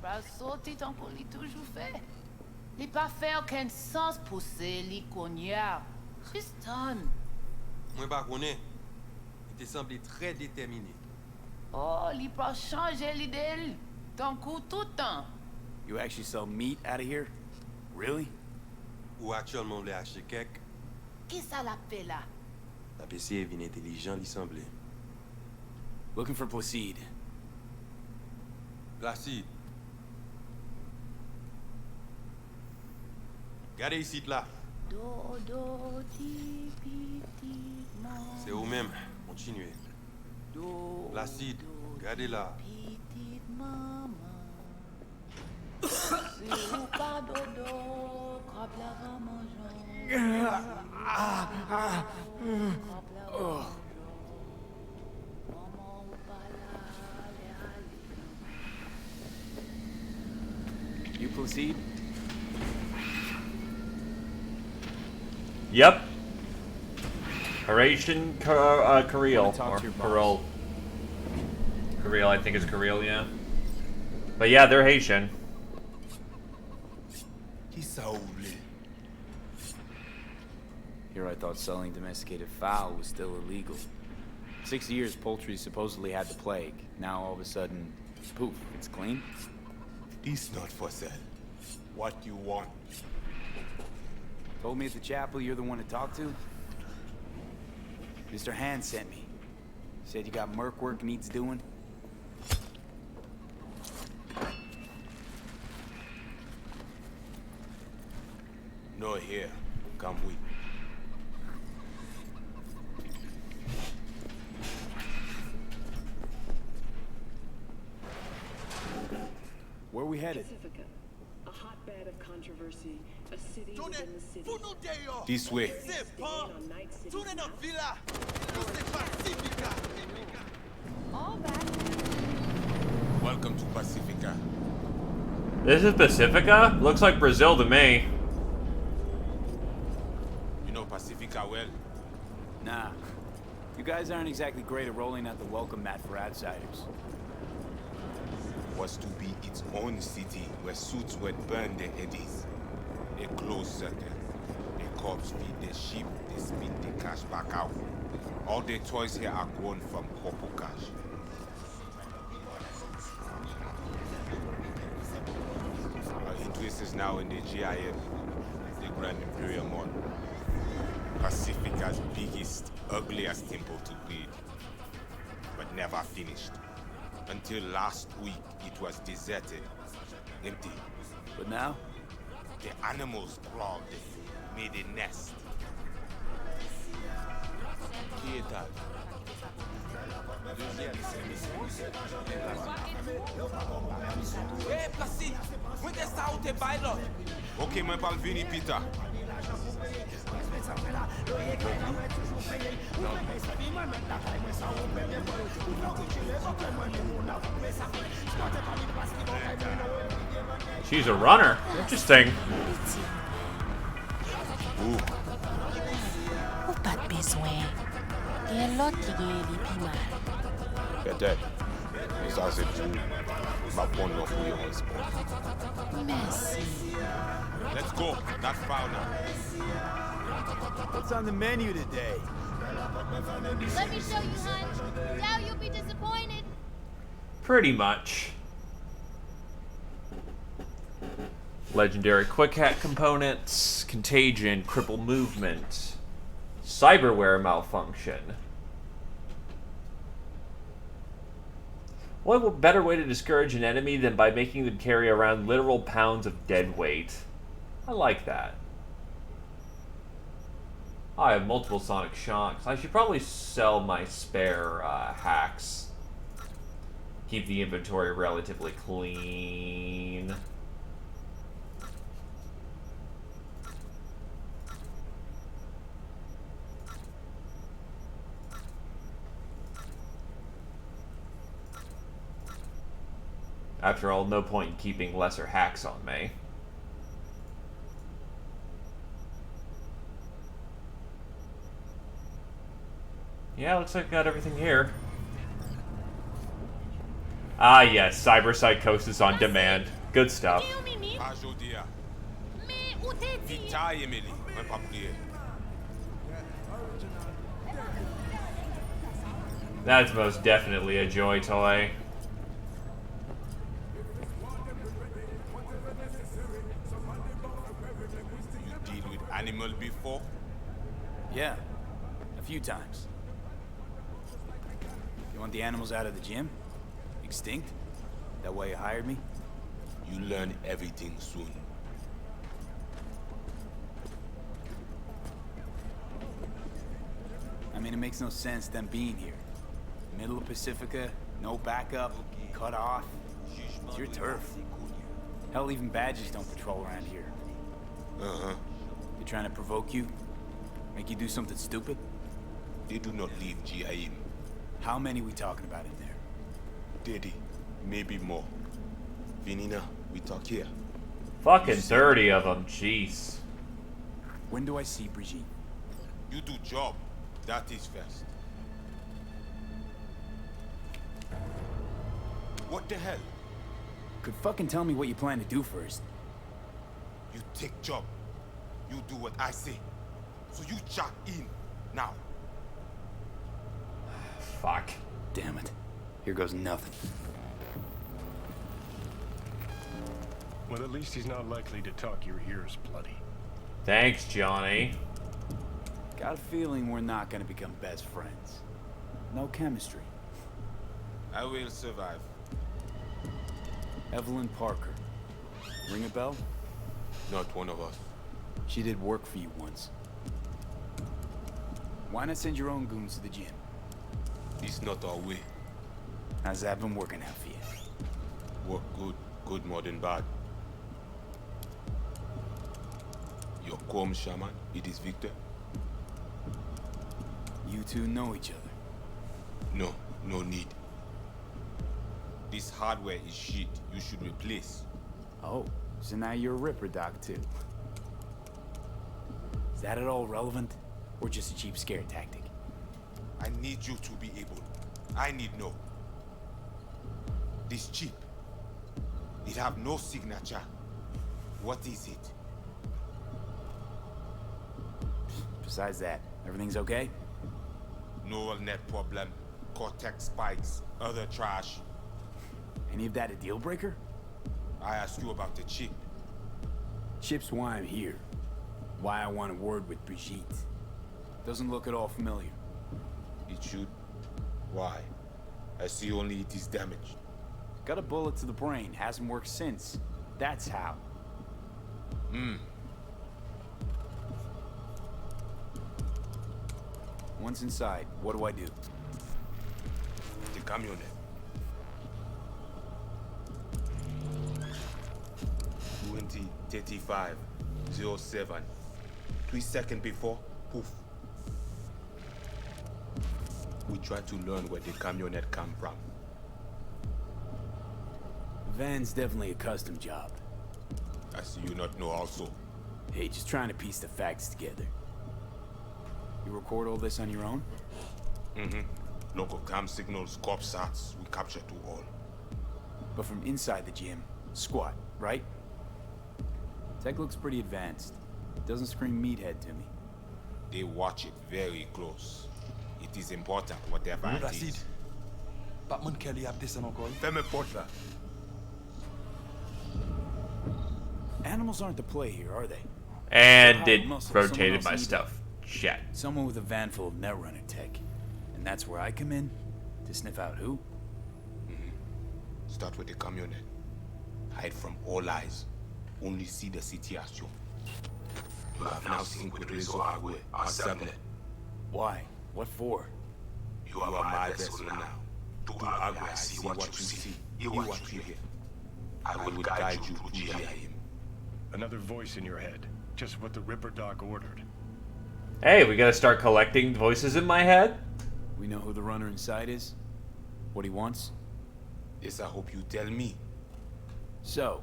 Pas sorti tant qu'on l'y toujours fait. Li pas fait aucun sens pour ces li cognard. Tristan. Moi pas connais. Il te semblé très déterminé. Oh, li pas changer l'idée. Tant coup tout le temps. You actually sell meat out of here? Really? Ou actuellement voulait acheter quelque. Qui ça l'a fait là? La PC est bien intelligent, il semblait. Looking for Placide. Placide. Regardez ici là. C'est vous-même. Continuez. Placide, regardez là. You Placide? Yep. Horatian Kirill, or Kirill. Kirill, I think it's Kirill, yeah. But yeah, they're Haitian. Here I thought selling domesticated fowl was still illegal. 6 years poultry supposedly had the plague. Now all of a sudden, poof, it's clean? It's not for sale. What you want? Told me at the chapel you're the one to talk to? Mr. Hand sent me. Said you got merc work needs doing. No here. Come with. Where are we headed? Pacifica, a hotbed of controversy, a city within the city. This way. Welcome to Pacifica. This is Pacifica? Looks like Brazil to me. You know Pacifica well? Nah. You guys aren't exactly great at rolling out the welcome mat for outsiders. Was to be its own city where suits would burn their eddies. A closed circle. The cops feed the sheep, they spit the cash back out. All the toys here are grown from Corpo cash. Our interest is now in the GIM, the Grand Imperial Mall. Pacifica's biggest, ugliest temple to build, but never finished. Until last week, it was deserted, empty. But now? The animals crawled it, made a nest. Qui est-elle? Hey, Placide! Onde está o teu baile? Ok, mwen pal vini, Peter. She's a runner. Interesting. Ooh. Ou pas de besoin. Gen lot ki gen li pi mal. Peut-être. Mais ça, c'est tout. Ma bonne non pour your sport. Merci. Let's go. That's foul now. What's on the menu today? Let me show you, hon. Doubt you'll be disappointed. Pretty much. Legendary quick hack components, contagion, cripple movement, cyberware malfunction. What better way to discourage an enemy than by making them carry around literal pounds of dead weight? I like that. I have multiple sonic shocks. I should probably sell my spare hacks. Keep the inventory relatively clean. After all, no point in keeping lesser hacks on me. Yeah, looks like I got everything here. Ah yes, cyber psychosis on demand. Good stuff. That's most definitely a joy toy. Animal before? Yeah, a few times. You want the animals out of the gym? Extinct? That why you hired me? You learn everything soon. I mean, it makes no sense them being here. Middle of Pacifica, no backup, cut off. It's your turf. Hell, even badges don't patrol around here. Uh-huh. They trying to provoke you? Make you do something stupid? They do not leave GIM. How many we talking about in there? 30, maybe more. Vinina, we talk here. Fucking 30 of them, jeez. When do I see Brigitte? You do job. That is first. What the hell? Could fucking tell me what you plan to do first. You take job. You do what I say. So you jack in. Now. Fuck. Damn it. Here goes nothing. Well, at least he's not likely to talk your ears bloody. Thanks, Johnny. Got a feeling we're not gonna become best friends. No chemistry. I will survive. Evelyn Parker. Ring a bell? Not one of us. She did work for you once. Why not send your own goons to the gym? It's not our way. How's that been working out for you? Work good, good more than bad. Your Quom shaman, it is Victor? You two know each other? No, no need. This hardware is shit. You should replace. Oh, so now you're a Ripper Doc too. Is that at all relevant? Or just a cheap scare tactic? I need you to be able. I need no. This chip. It have no signature. What is it? Besides that, everything's okay? Neural net problem. Cortex spikes. Other trash. Any of that a deal breaker? I asked you about the chip. Chip's why I'm here. Why I want a word with Brigitte. Doesn't look at all familiar. It should. Why? I see only it is damaged. Got a bullet to the brain. Hasn't worked since. That's how. Once inside, what do I do? The camionette. Twenty 35 07. 3 seconds before, poof. We try to learn where the camionette come from. Van's definitely a custom job. I see you not know also. Hey, just trying to piece the facts together. You record all this on your own? Local cam signals, corp shots, we capture to all. But from inside the gym, squat, right? Tech looks pretty advanced. Doesn't scream meathead to me. They watch it very close. It is important, whatever it is. Batman Kelly have this encore. Femme porte là. Animals aren't the play here, are they? And it rotated my stuff. Shit. Someone with a van full of Netrunner tech. And that's where I come in? To sniff out who? Start with the camionette. Hide from all eyes. Only see the situation. You have now seen Quidrizo Agüe, our subnet. Why? What for? You are my vessel now. To Agüe, I see what you see. Hear what you hear. I will guide you to Jihim. Another voice in your head. Just what the Ripper Doc ordered. Hey, we gotta start collecting voices in my head? We know who the runner inside is? What he wants? This I hope you tell me. So,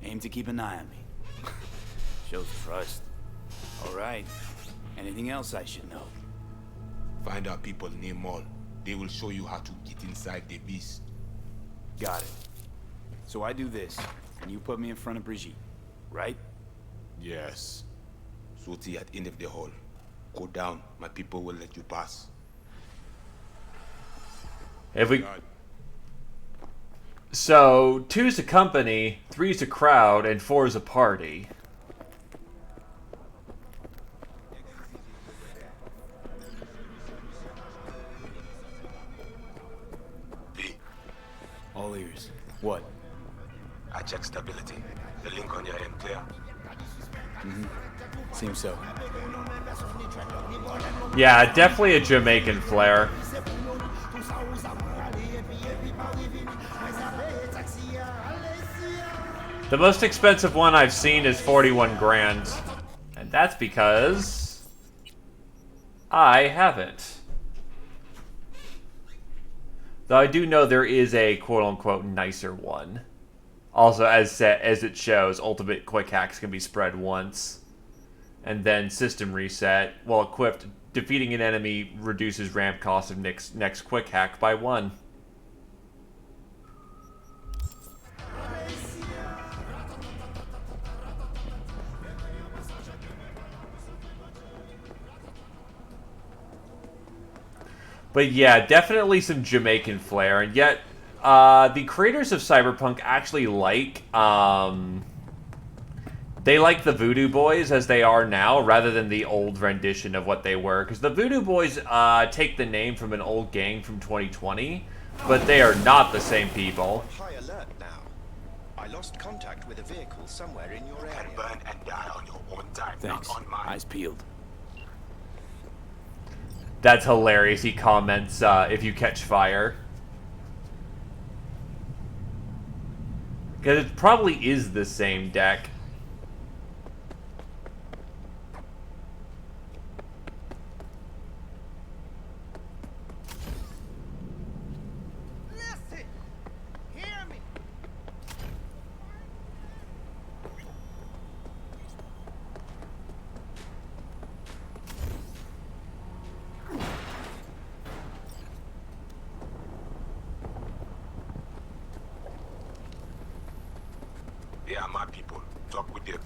aim to keep an eye on me. Shows trust. Alright. Anything else I should know? Find out people near Mall. They will show you how to get inside the beast. Got it. So I do this, and you put me in front of Brigitte, right? Yes. Suti at end of the hall. Go down. My people will let you pass. If we... So, 2's a company, 3's a crowd, and 4's a party. V. All ears. What? I check stability. The link on your end clear. Seems so. Yeah, definitely a Jamaican flair. The most expensive one I've seen is 41 grand. And that's because I haven't. Though I do know there is a quote-unquote nicer one. Also, as it shows, ultimate quick hacks can be spread once. And then system reset. While equipped, defeating an enemy reduces ramp cost of next quick hack by 1. But yeah, definitely some Jamaican flair, and yet the creators of Cyberpunk actually they like the Voodoo Boys as they are now, rather than the old rendition of what they were. Because the Voodoo Boys take the name from an old gang from 2020, but they are not the same people. High alert now. I lost contact with a vehicle somewhere in your area. You can burn and die on your own time, Thanks. not on mine. Eyes peeled. That's hilarious. He comments, if you catch fire. Because it probably is the same deck. Listen! Hear me! They are my people. Talk with them.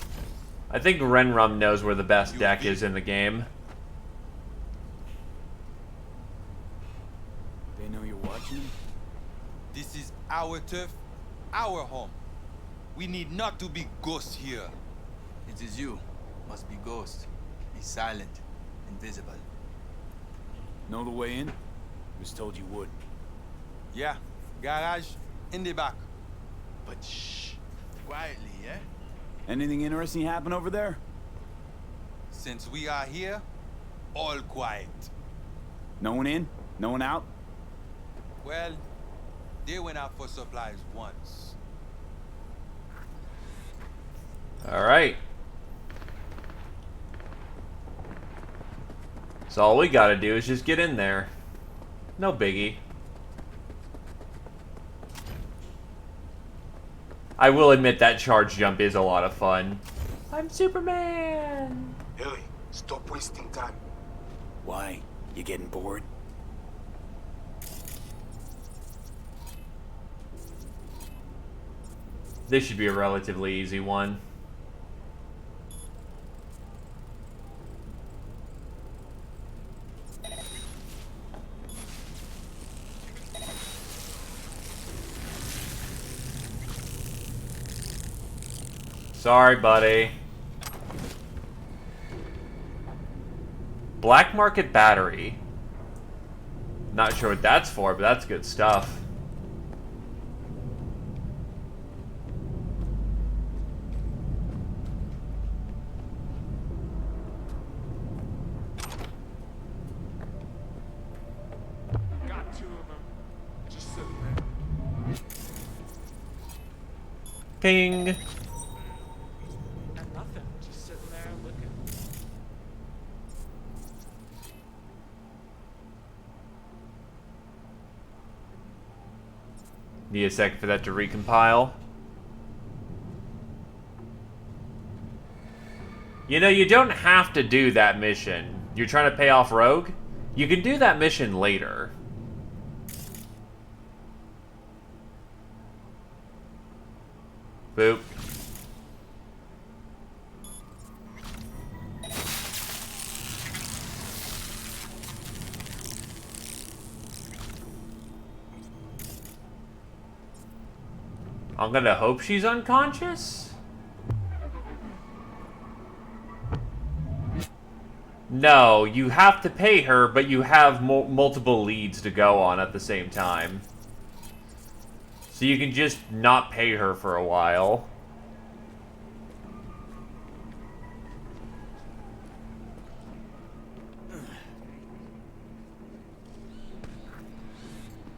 I think Renrum knows where the best deck is in the game. They know you're watching them? This is our turf, our home. We need not to be ghosts here. It is you. Must be ghost. Be silent. Invisible. Know the way in? Was told you would. Yeah, garage in the back. But shh. Quietly, yeah? Anything interesting happen over there? Since we are here, all quiet. No one in? No one out? Well, they went out for supplies once. Alright. So all we gotta do is just get in there. No biggie. I will admit that charge jump is a lot of fun. I'm Superman! Hey, stop wasting time. Why? You getting bored? This should be a relatively easy one. Sorry, buddy. Black market battery. Not sure what that's for, but that's good stuff. Got 2 of them. Just sitting there. Ping. And nothing. Just sitting there looking. Need a second for that to recompile. You know, you don't have to do that mission. You're trying to pay off Rogue? You can do that mission later. Boop. I'm gonna hope she's unconscious? No, you have to pay her, but you have multiple leads to go on at the same time. So you can just not pay her for a while.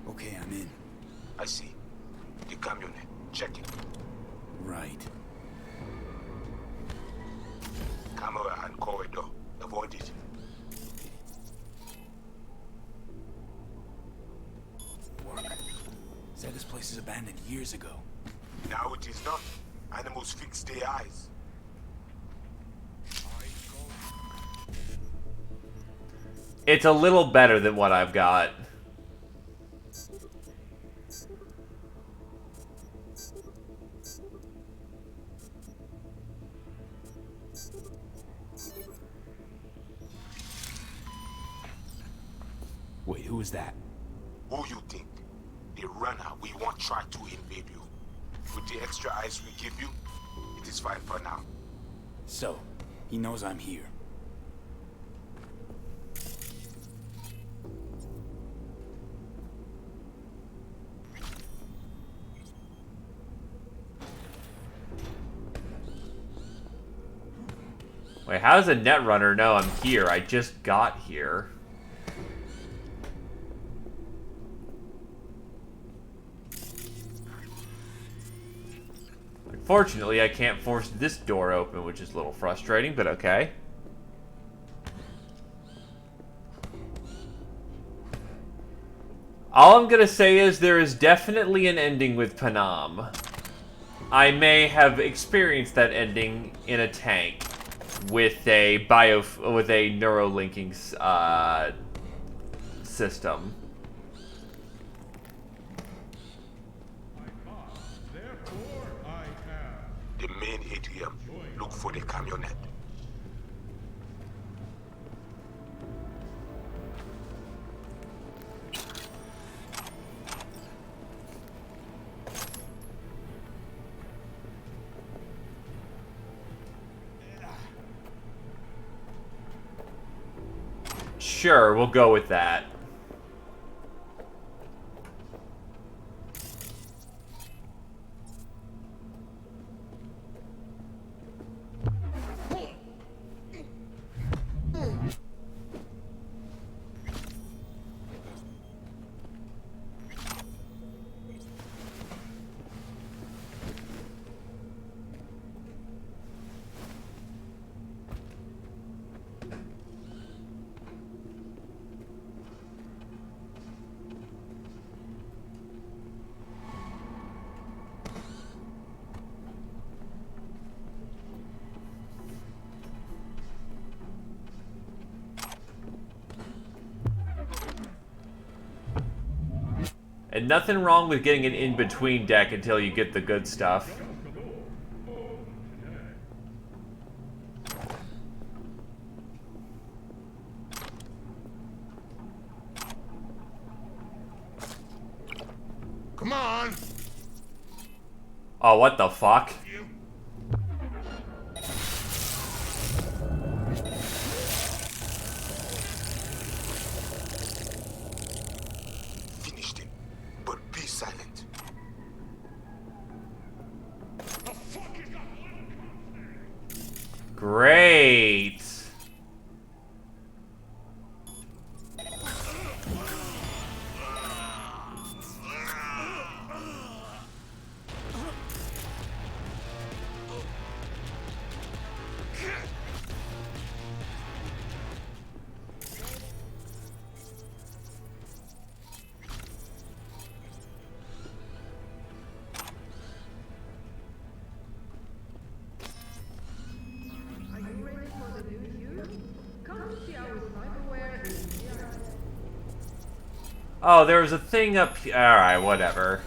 Okay, I'm in. I see. The camionette. Check it. Right. Camera and corridor. Avoid it. Work. Said this place is abandoned years ago. Now it is not. Animals fix their eyes. It's a little better than what I've got. Wait, who is that? Who you think? The runner we won't try to invade you. With the extra eyes we give you, it is fine for now. So, he knows I'm here. Wait, how does a Netrunner know I'm here? I just got here. Unfortunately, I can't force this door open, which is a little frustrating, but okay. All I'm gonna say is there is definitely an ending with Panam. I may have experienced that ending in a tank with a neurolinking system. The main atrium. Look for the camionette. Sure, we'll go with that. And nothing wrong with getting an in-between deck until you get the good stuff. Come on! Oh, what the fuck? Finished it, but be silent. Great. Oh, there was a thing up here. Alright, whatever.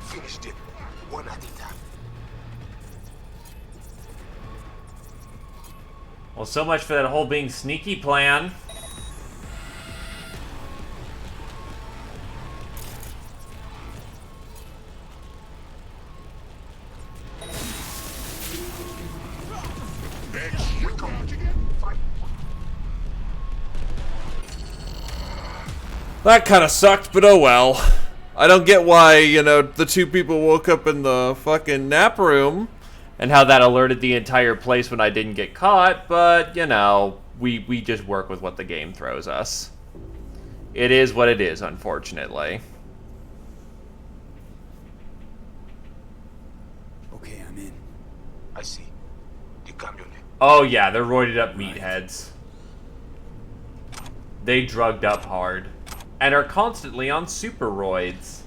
Finished it, one at a time. Well, so much for that whole being sneaky plan. That kind of sucked, but oh well. I don't get why, you know, the two people woke up in the fucking nap room and how that alerted the entire place when I didn't get caught, but, you know, we just work with what the game throws us. It is what it is, unfortunately. Okay, I'm in. I see. The camionette. Oh yeah, they're roided up meatheads. They drugged up hard. And are constantly on superroids.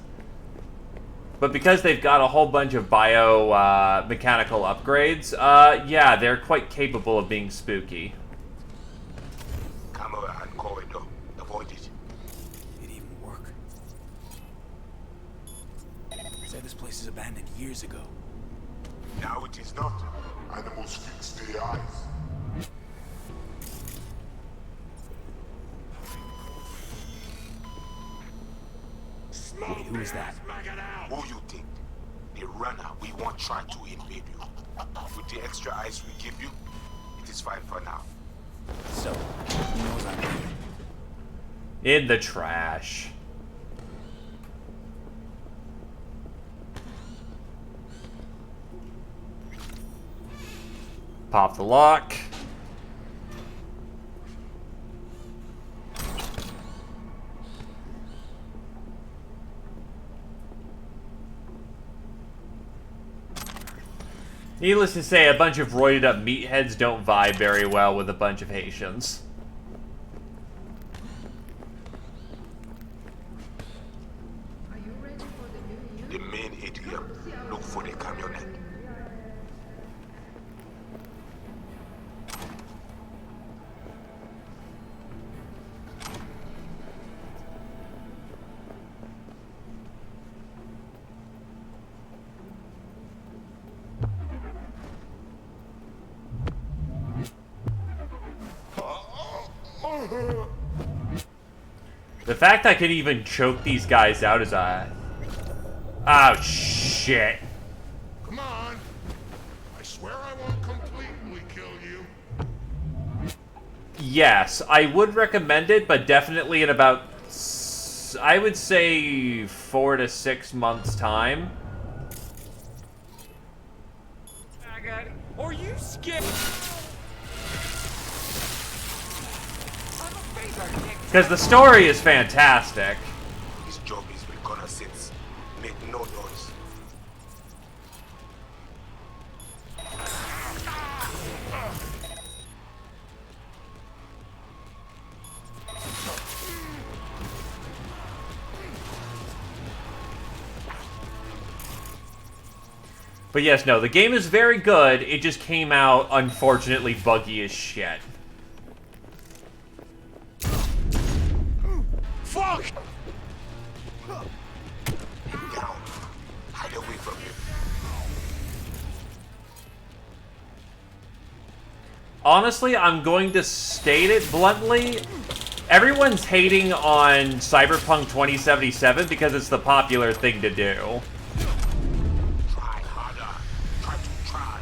But because they've got a whole bunch of mechanical upgrades, yeah, they're quite capable of being spooky. Camera and corridor. Avoid it. It even work. Said this place is abandoned years ago. Now it is not. Animals fix their eyes. Wait, who is that? Who you think? The runner we won't try to invade you. With the extra ice we give you, it is fine for now. So, he knows I'm here. In the trash. Pop the lock. Needless to say, a bunch of roided up meatheads don't vibe very well with a bunch of Haitians. The main area. Look for the camionette. The fact I could even choke these guys out is a... Oh, shit. Come on. I swear I won't completely kill you. Yes, I would recommend it, but definitely in about, I would say, 4 to 6 months' time. Are you scared? Because the story is fantastic. His job is reconnaissance. Make no noise. But yes, no, the game is very good. It just came out, unfortunately, buggy as shit. Fuck! Down. Hide away from him. Honestly, I'm going to state it bluntly. Everyone's hating on Cyberpunk 2077 because it's the popular thing to do. Try harder. Try to try.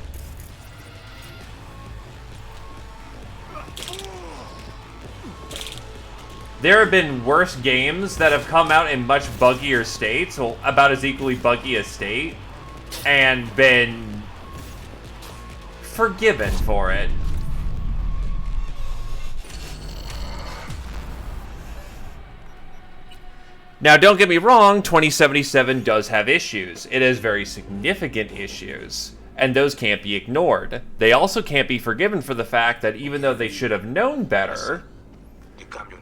There have been worse games that have come out in much buggier states, well, about as equally buggy a state, and been forgiven for it. Now, don't get me wrong, 2077 does have issues. It has very significant issues, and those can't be ignored. They also can't be forgiven for the fact that even though they should have known better,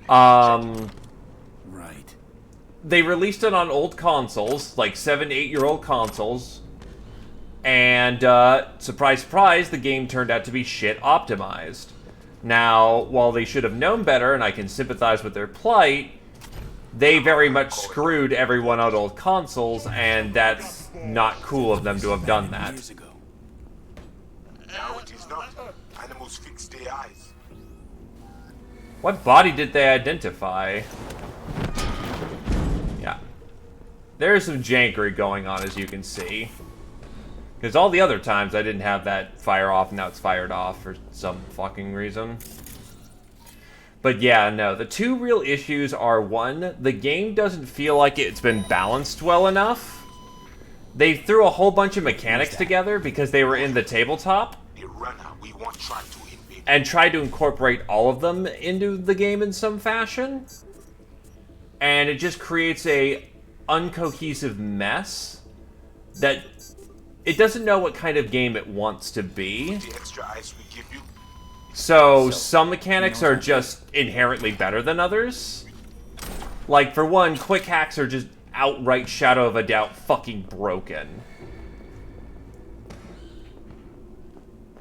Right. they released it on old consoles, like 7, 8-year-old consoles, and, surprise, surprise, the game turned out to be shit optimized. Now, while they should have known better, and I can sympathize with their plight, they very much screwed everyone on old consoles, and that's not cool of them to have done that. Now it is not. Animals fix their eyes. What body did they identify? Yeah. There's some jankery going on, as you can see. Because all the other times I didn't have that fire off, and now it's fired off for some fucking reason. But yeah, no, the two real issues are, one, the game doesn't feel like it's been balanced well enough. They threw a whole bunch of mechanics together because they were in the tabletop, and tried to incorporate all of them into the game in some fashion. And it just creates a uncohesive mess that it doesn't know what kind of game it wants to be. The extra ice we give you. So some mechanics are just inherently better than others. Like, for one, quick hacks are just outright shadow of a doubt fucking broken.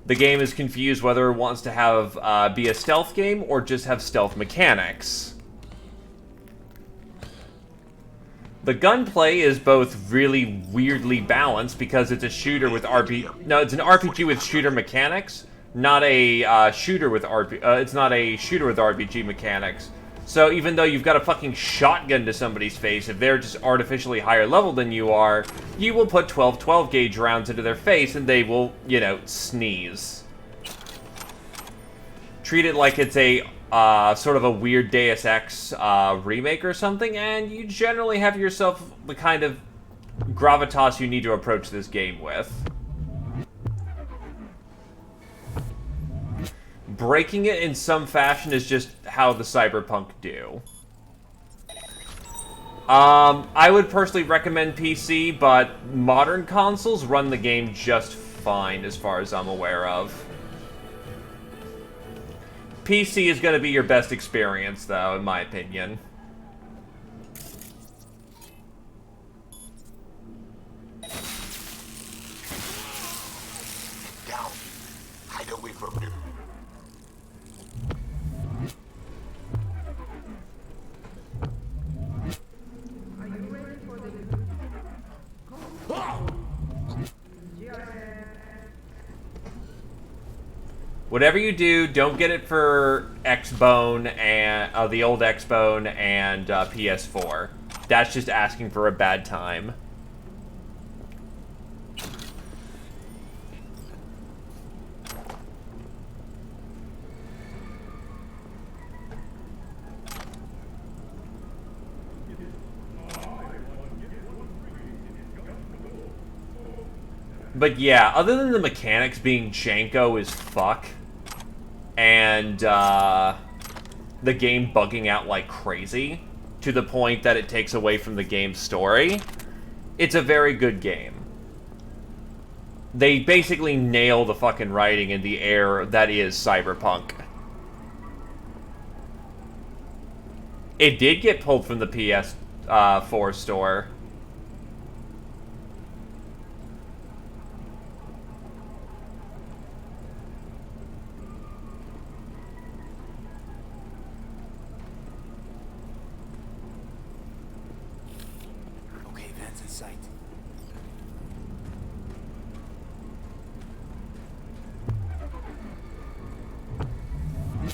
The game is confused whether it wants to have be a stealth game or just have stealth mechanics. The gunplay is both really weirdly balanced because it's a shooter with No, it's an RPG with shooter mechanics, not a shooter with it's not a shooter with RPG mechanics. So even though you've got a fucking shotgun to somebody's face, if they're just artificially higher level than you are, you will put 12 gauge rounds into their face and they will, you know, sneeze. Treat it like it's a sort of a weird Deus Ex remake or something, and you generally have yourself the kind of gravitas you need to approach this game with. Breaking it in some fashion is just how the Cyberpunk do. I would personally recommend PC, but modern consoles run the game just fine as far as I'm aware of. PC is going to be your best experience, though, in my opinion. Down. Hide away from him. Whatever you do, don't get it for Xbone and the old Xbone and PS4. That's just asking for a bad time. But yeah, other than the mechanics being janko as fuck, and the game bugging out like crazy, to the point that it takes away from the game's story, it's a very good game. They basically nail the fucking writing in the air that is Cyberpunk. It did get pulled from the PS4 store. Okay, Van's in sight.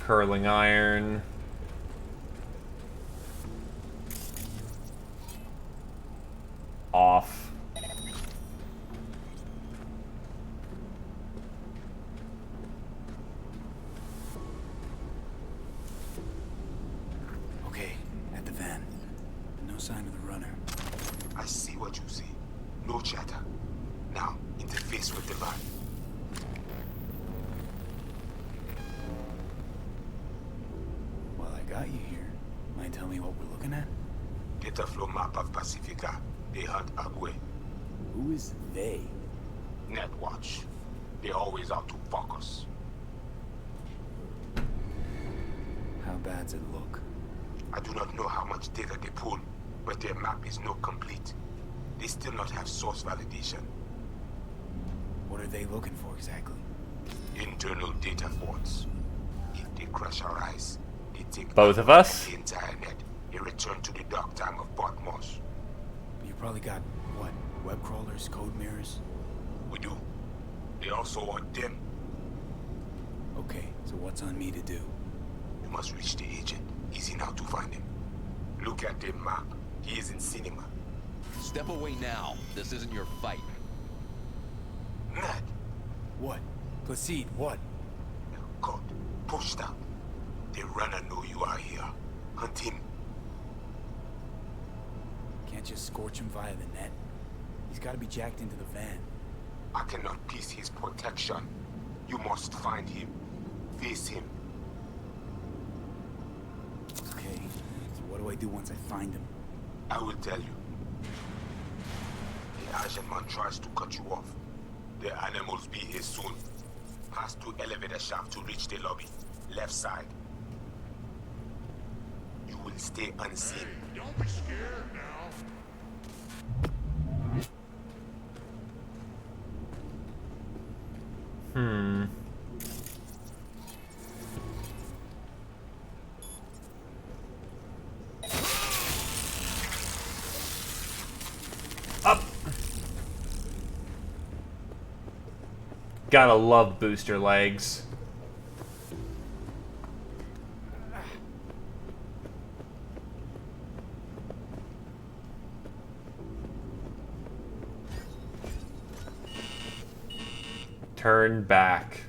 Curling iron. Off. Okay, at the van. No sign of the runner. I see what you see. No chatter. Now, interface with the van. While I got you here, mind tell me what we're looking at? Data flow map of Pacifica. They hunt Agwe. Who is they? Netwatch. They always out to focus. How bad's it look? I do not know how much data they pull, but their map is not complete. They still not have source validation. What are they looking for exactly? Internal data forts. If they crush our eyes, they take both of us? The entire net. They return to the dark time of Bartmoss. You probably got, what, web crawlers, code mirrors? We do. They also want them. Okay, so what's on me to do? You must reach the agent. Easy now to find him. Look at the map. He is in cinema. Step away now. This isn't your fight. Ned! What? Placide, what? God, pushed out. The runner know you are here. Hunt him. Can't just scorch him via the net? He's gotta be jacked into the van. I cannot piece his protection. You must find him. Face him. Okay, so what do I do once I find him? I will tell you. The Asian man tries to cut you off. The animals be here soon. Pass through elevator shaft to reach the lobby. Left side. You will stay unseen. Hey, don't be scared now. Up. Gotta love booster legs. Turn back.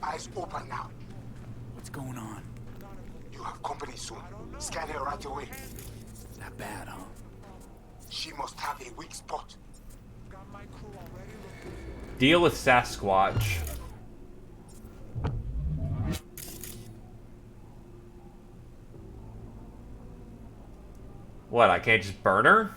Eyes open now. What's going on? You have company soon. Scan her right away. Not bad, huh? She must have a weak spot. Deal with Sasquatch. What, I can't just burn her?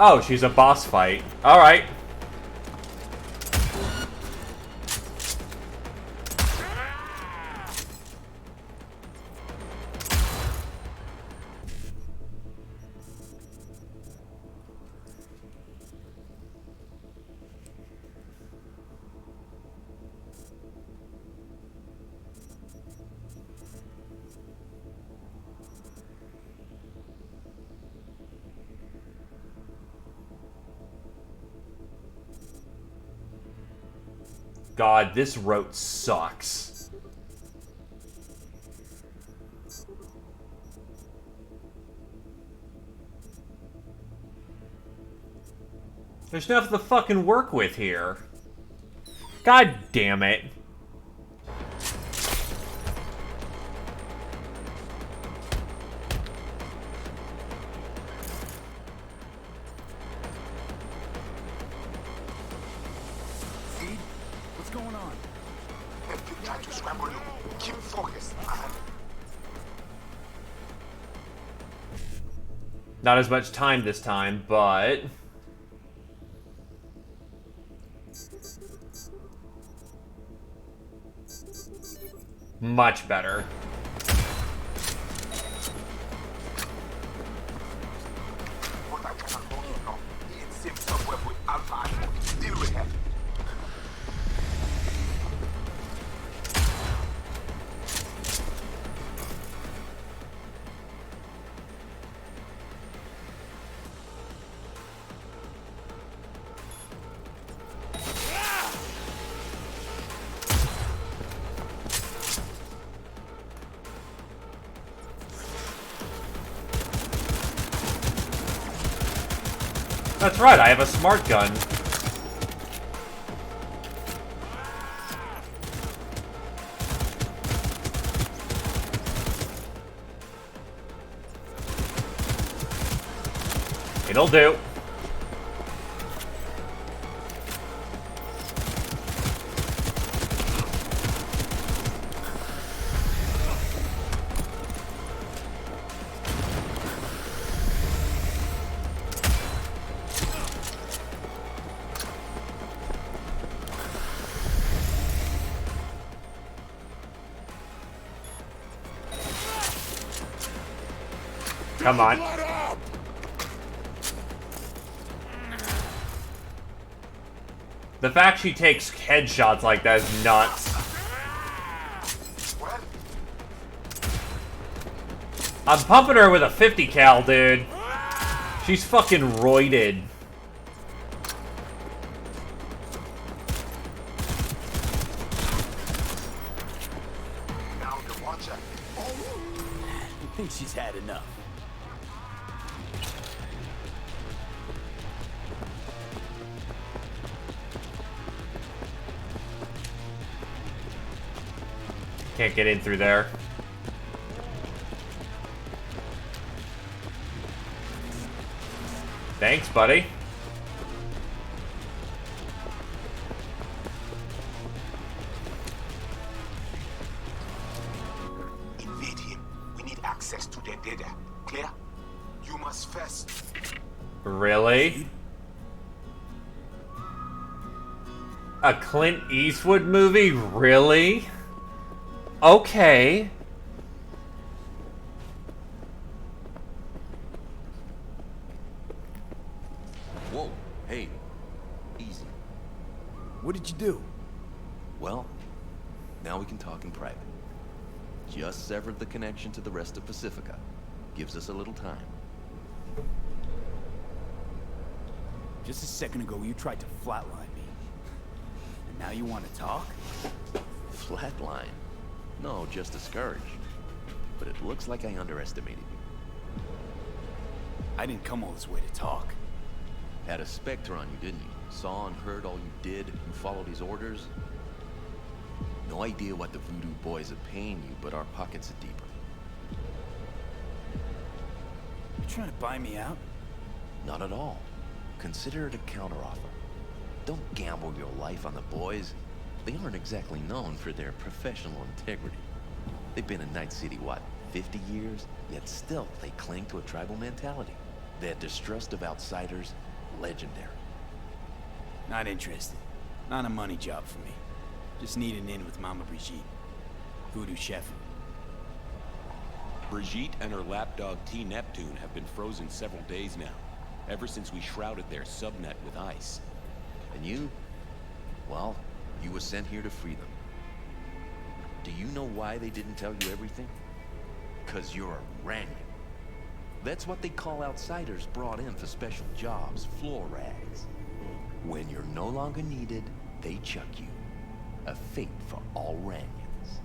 Oh, she's a boss fight. Alright. God, this route sucks. There's nothing to fucking work with here. God damn it. Seed, what's going on? They're trying to scramble you. Keep focused. Not as much time this time, but... much better. But I cannot hold you long. It seems somewhere with Alpha and deal with him. That's right, I have a smart gun. It'll do. Come on. The fact she takes headshots like that is nuts. I'm pumping her with a 50 cal, dude. She's fucking roided. Now the watcher. I think she's had enough. Can't get in through there. Thanks, buddy. Invade him. We need access to their data. Clear? You must first. Really? A Clint Eastwood movie? Really? Okay. Whoa, hey, easy. What did you do? Well, now we can talk in private. Just severed the connection to the rest of Pacifica. Gives us a little time. Just a second ago, you tried to flatline me. And now you want to talk? Flatline? No, just discouraged. But it looks like I underestimated you. I didn't come all this way to talk. Had a Spectre on you, didn't you? Saw and heard all you did. You followed his orders. No idea what the voodoo boys are paying you, but our pockets are deeper. You trying to buy me out? Not at all. Consider it a counteroffer. Don't gamble your life on the boys. They aren't exactly known for their professional integrity. They've been in Night City, what, 50 years? Yet still, they cling to a tribal mentality. Their distrust of outsiders, legendary. Not interested. Not a money job for me. Just need an in with Mama Brigitte. Voodoo chef. Brigitte and her lapdog T. Neptune have been frozen several days now, ever since we shrouded their subnet with ice. And you? Well, you were sent here to free them. Do you know why they didn't tell you everything? 'Cause you're a wrangler. That's what they call outsiders brought in for special jobs, floor rags. When you're no longer needed, they chuck you. A fate for all Ranians.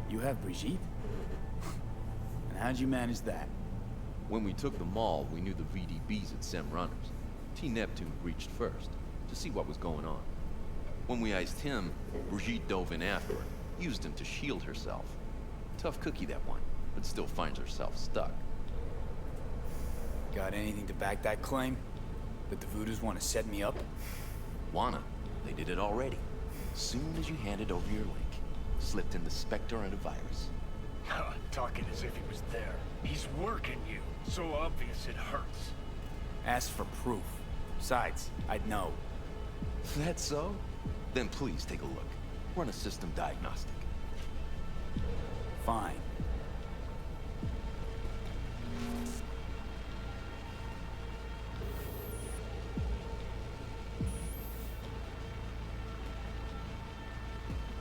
You have Brigitte? And how'd you manage that? When we took the mall, we knew the VDBs had sent runners. T-Neptune reached first, to see what was going on. When we iced him, Brigitte dove in after her, used him to shield herself. Tough cookie, that one, but still finds herself stuck. Got anything to back that claim? That the Voodoos want to set me up? Wanna? They did it already. Soon as you handed over your link, slipped in the Spectre and a virus. Talking as if he was there. He's working you. So obvious it hurts. Ask for proof. Besides, I'd know. That's so? Then please take a look. Run a system diagnostic. Fine.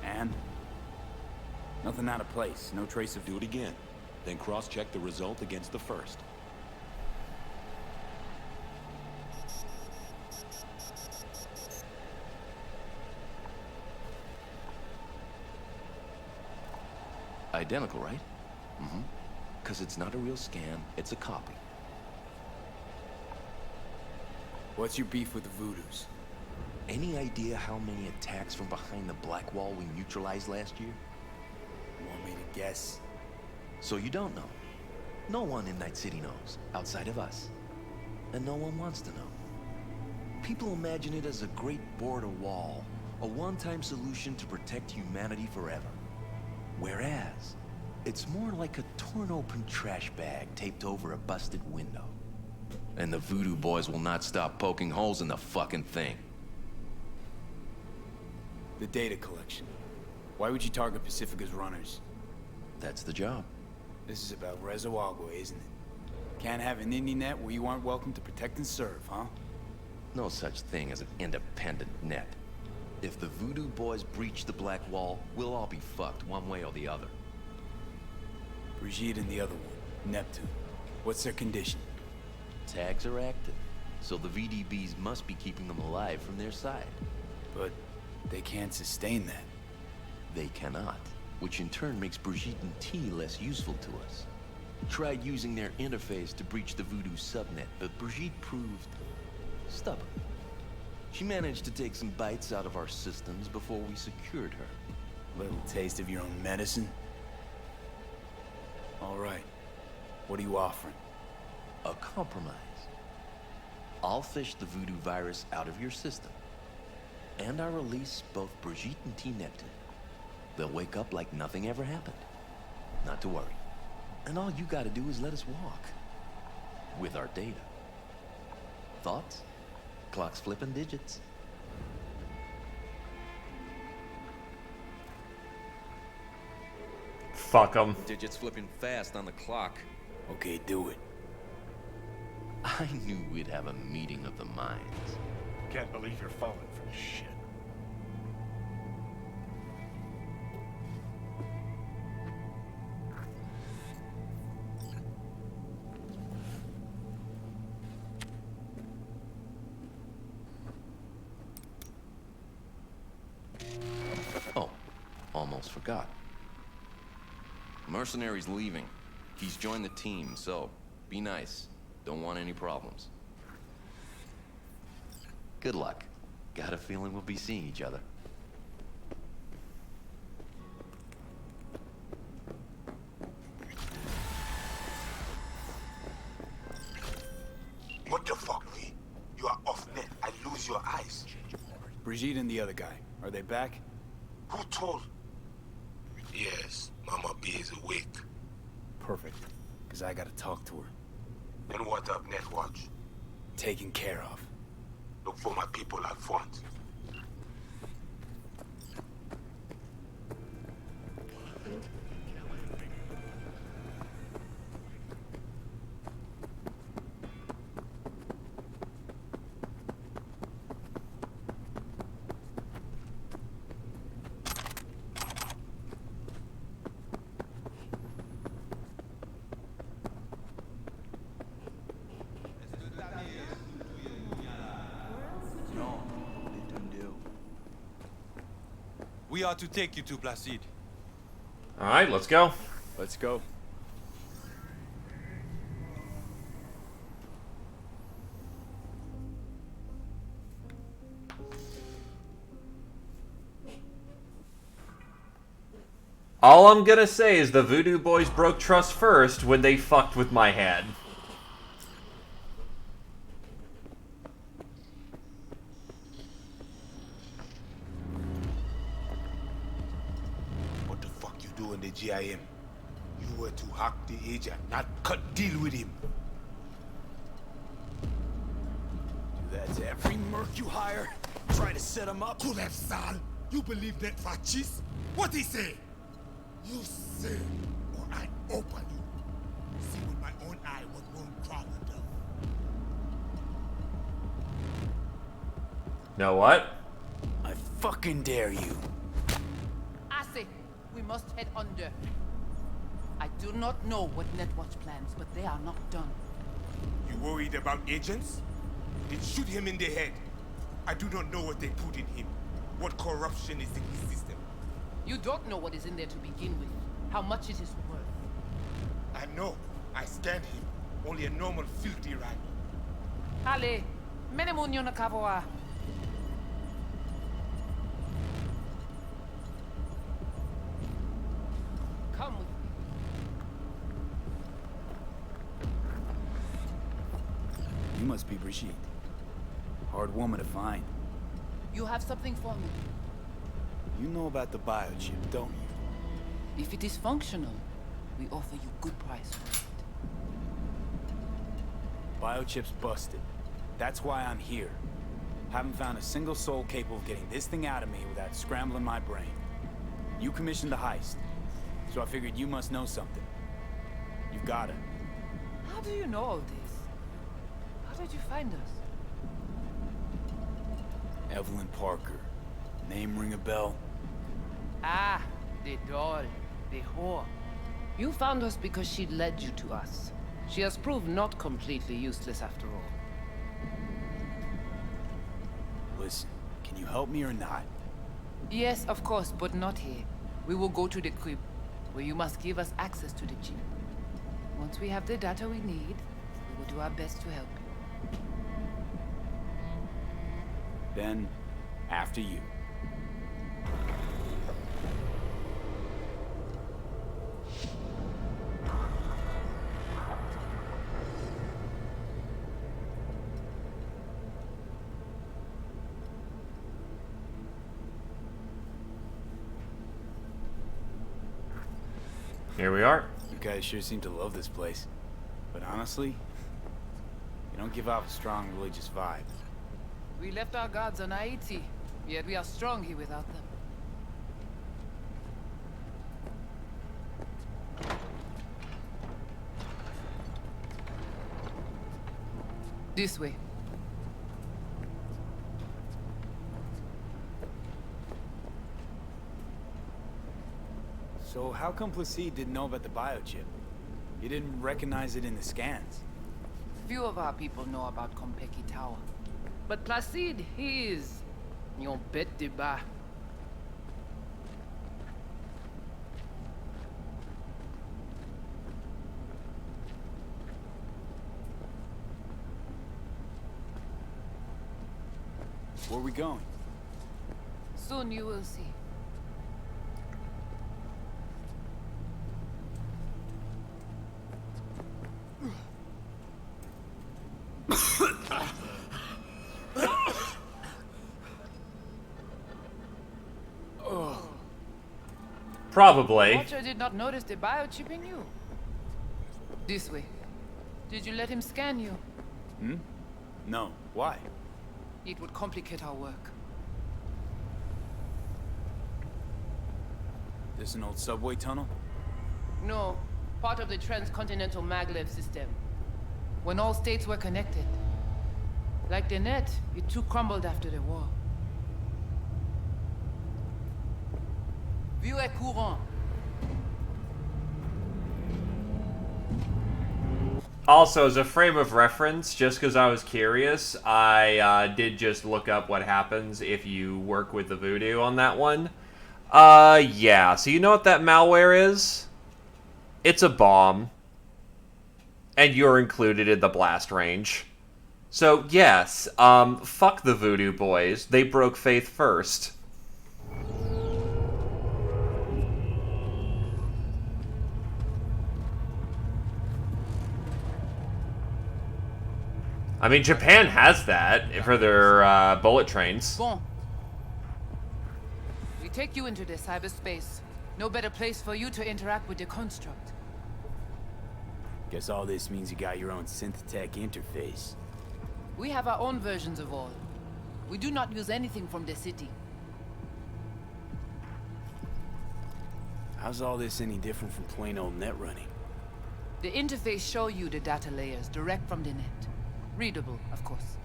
And? Nothing out of place. No trace of... Do it again. Then cross-check the result against the first. Identical, right? Mm-hmm. Because it's not a real scan, it's a copy. What's your beef with the Voodoos? Any idea how many attacks from behind the Black Wall we neutralized last year? Want me to guess? So you don't know. No one in Night City knows, outside of us. And no one wants to know. People imagine it as a great border wall, a one-time solution to protect humanity forever. Whereas, it's more like a torn-open trash bag taped over a busted window. And the Voodoo boys will not stop poking holes in the fucking thing. The data collection. Why would you target Pacifica's runners? That's the job. This is about Rezo Agua, isn't it? Can't have an indie net where you aren't welcome to protect and serve, huh? No such thing as an independent net. If the Voodoo boys breach the Black Wall, we'll all be fucked one way or the other. Brigitte and the other one, Neptune. What's their condition? Tags are active, so the VDBs must be keeping them alive from their side. But they can't sustain that. They cannot, which in turn makes Brigitte and T less useful to us. Tried using their interface to breach the Voodoo subnet, but Brigitte proved stubborn. She managed to take some bites out of our systems before we secured her. Little taste of your own medicine? All right. What are you offering? A compromise. I'll fish the Voodoo virus out of your system. And I'll release both Brigitte and T-Neptune. They'll wake up like nothing ever happened. Not to worry. And all you gotta do is let us walk. With our data. Thoughts? Clock's flipping digits. Fuck 'em. Digits flipping fast on the clock. Okay, do it. I knew we'd have a meeting of the minds. Can't believe you're falling for this shit. Oh, almost forgot. Mercenary's leaving. He's joined the team, so be nice. Don't want any problems. Good luck. Got a feeling we'll be seeing each other. What the fuck, V? You are off net. I lose your eyes. Brigitte and the other guy, are they back? Who told? Yes, Mama B is awake. Perfect, because I gotta talk to her. Then what up, Netwatch? Taken care of. Look for my people at front. We are to take you to Placide. Alright, let's go. Let's go. All I'm gonna say is the Voodoo Boys broke trust first when they fucked with my head. What the fuck you do in the GIM? You were to hack the agent, not cut deal with him. Do that to every merc you hire. Try to set him up. Kulef Sal, you believe that fascist? What he say? You say, or I open you. See with my own eye what won't crawl down. Know what? I fucking dare you. I say, we must head under. I do not know what Netwatch plans, but they are not done. You worried about agents? Then shoot him in the head. I do not know what they put in him. What corruption is in his system. You don't know what is in there to begin with. How much it is worth. I know. I scanned him. Only a normal filthy rat. Ale, menemunyo na kavoa. Come with me. You must be Brigitte. Hard woman to find. You have something for me. You know about the biochip, don't you? If it is functional, we offer you good price for it. Biochip's busted. That's why I'm here. Haven't found a single soul capable of getting this thing out of me without scrambling my brain. You commissioned the heist, so I figured you must know something. You've got it. How do you know all this? How did you find us? Evelyn Parker. Name ring a bell? Ah, the doll, the whore. You found us because she led you to us. She has proved not completely useless after all. Listen, can you help me or not? Yes, of course, but not here. We will go to the crib, where you must give us access to the chip. Once we have the data we need, we will do our best to help you. Then, after you. Here we are. You guys sure seem to love this place. But honestly, you don't give off a strong religious vibe. We left our gods on Haiti, yet we are strong here without them. This way. So how come Placide didn't know about the biochip? He didn't recognize it in the scans. Few of our people know about Kompeki Tower. But Placide, he is... Yon bête de bas. Where are we going? Soon you will see. Probably. Watcher did not notice the biochip in you. This way. Did you let him scan you? Hmm? No. Why? It would complicate our work. This an old subway tunnel? No, part of the transcontinental maglev system. When all states were connected. Like the net, it too crumbled after the war. Vieux et courant. Also, as a frame of reference, just because I was curious, I did just look up what happens if you work with the voodoo on that one. Yeah. So you know what that malware is? It's a bomb. And you're included in the blast range. So, yes, fuck the Voodoo Boys. They broke faith first. I mean, Japan has that for their bullet trains. Bon. We take you into the cyberspace. No better place for you to interact with the construct. Guess all this means you got your own synth-tech interface. We have our own versions of all. We do not use anything from the city. How's all this any different from plain old net running? The interface show you the data layers direct from the net. Readable, of course.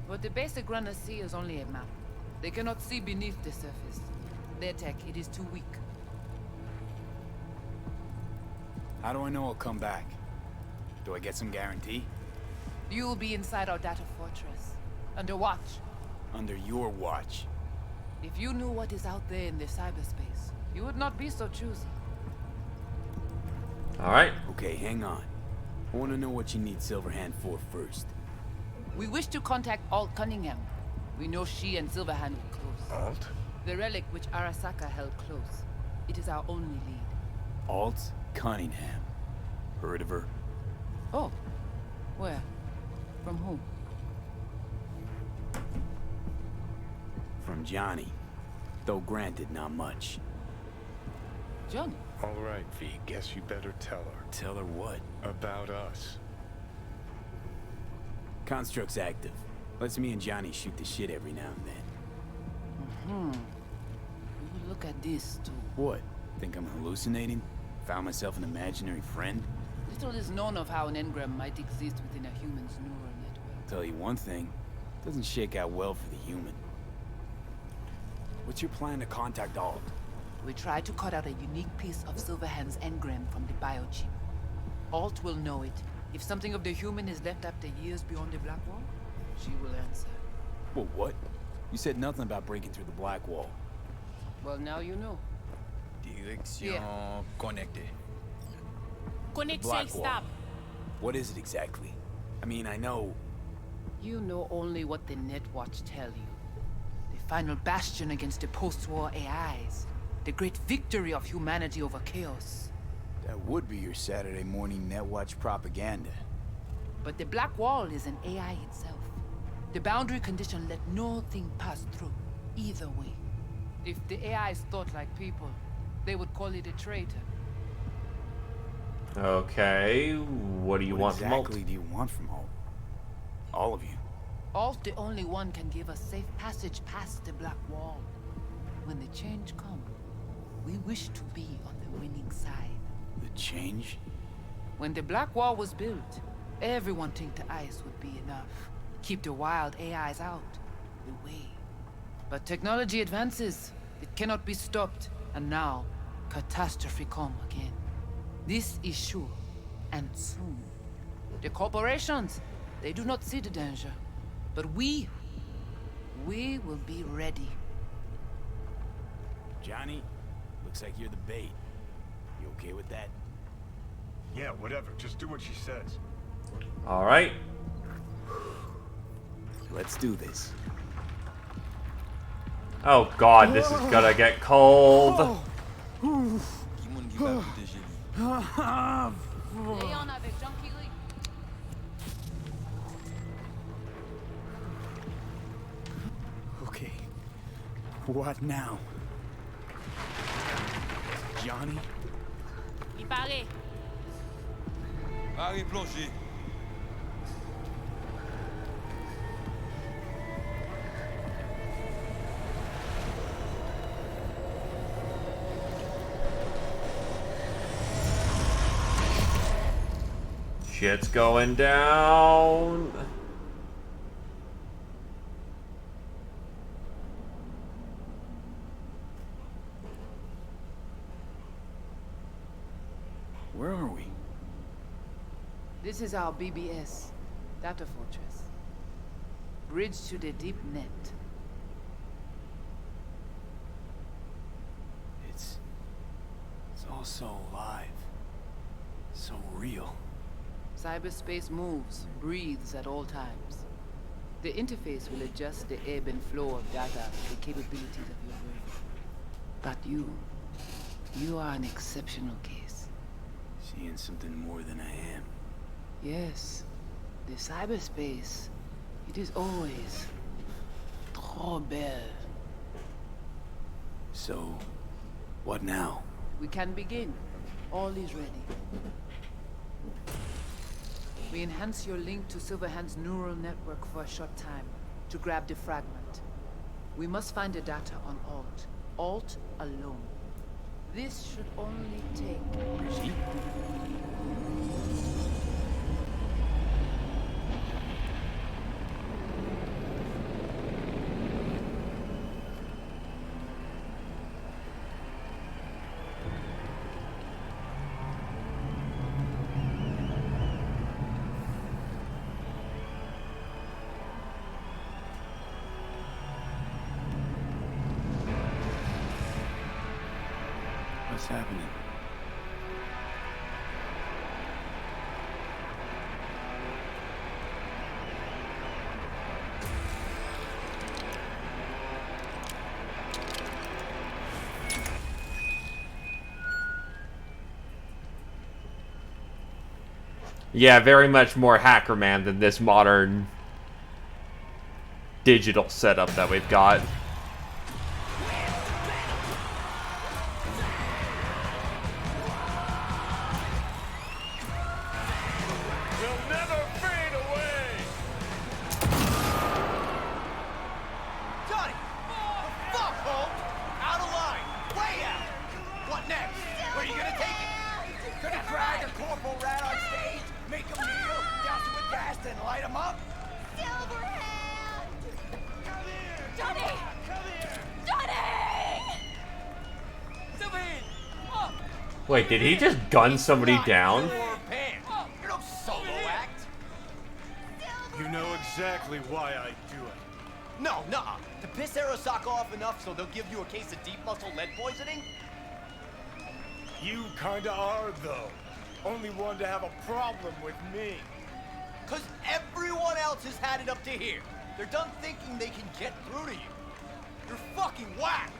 What the basic runners see is only a map. They cannot see beneath the surface. Their tech, it is too weak. How do I know I'll come back? Do I get some guarantee? You will be inside our data fortress. Under watch. Under your watch. If you knew what is out there in the cyberspace, you would not be so choosy. Alright. Okay, hang on. I want to know what you need Silverhand for first. We wish to contact Alt Cunningham. We know she and Silverhand were close. Alt? The relic which Arasaka held close. It is our only lead. Alt Cunningham. Heard of her? Oh. Where? From whom? From Johnny. Though granted, not much. Johnny? All right, V, guess you better tell her. Tell her what? About us. Construct's active. Lets me and Johnny shoot the shit every now and then. We will look at this, too. What? Think I'm hallucinating? Found myself an imaginary friend? Little is known of how an engram might exist within a human's neural network. Tell you one thing. Doesn't shake out well for the human. What's your plan to contact Alt? We try to cut out a unique piece of Silverhand's engram from the biochip. Alt will know it. If something of the human is left after years beyond the Black Wall, she will answer. Well, what? You said nothing about breaking through the Black Wall. Well, now you know. Direction connected. Connection stop. What is it exactly? I mean, I know... You know only what the Netwatch tell you. The final bastion against the post-war AIs. The great victory of humanity over chaos. That would be your Saturday morning Netwatch propaganda. But the Black Wall is an AI itself. The boundary condition let no thing pass through, either way. If the AIs thought like people, they would call it a traitor. Okay, what do you want from Alt? What exactly do you want from Alt? All of you. Alt, the only one, can give us safe passage past the Black Wall. When the change comes, we wish to be on the winning side. The change? When the Black Wall was built, everyone think the ice would be enough. Keep the wild AIs out, away. But technology advances. It cannot be stopped. And now, catastrophe come again. This is sure, and soon. The corporations, they do not see the danger. But we will be ready. Johnny, looks like you're the bait. You okay with that? Yeah, whatever. Just do what she says. Alright. Let's do this. Oh god, this is gonna get cold. Okay. What now? Johnny? Il paraît. Allez, plongez. Shit's going down. Where are we? This is our BBS, data fortress. Bridge to the deep net. all so alive. So real. Cyberspace moves, breathes at all times. The interface will adjust the ebb and flow of data to the capabilities of your brain. But you are an exceptional case. Seeing something more than I am. Yes, the cyberspace, it is always trop belle. So, what now? We can begin. All is ready. We enhance your link to Silverhand's neural network for a short time to grab the fragment. We must find the data on Alt. Alt alone. This should only take... Brigitte? What's happening? Yeah, very much more Hacker Man than this modern digital setup that we've got. Wait, did he just gun somebody down? You know exactly why I do it. No, nuh-uh. To piss Arasaka off enough so they'll give you a case of deep muscle lead poisoning? You kinda are, though. Only one to have a problem with me. Cause everyone else has had it up to here. They're done thinking they can get through to you. You're fucking whacked.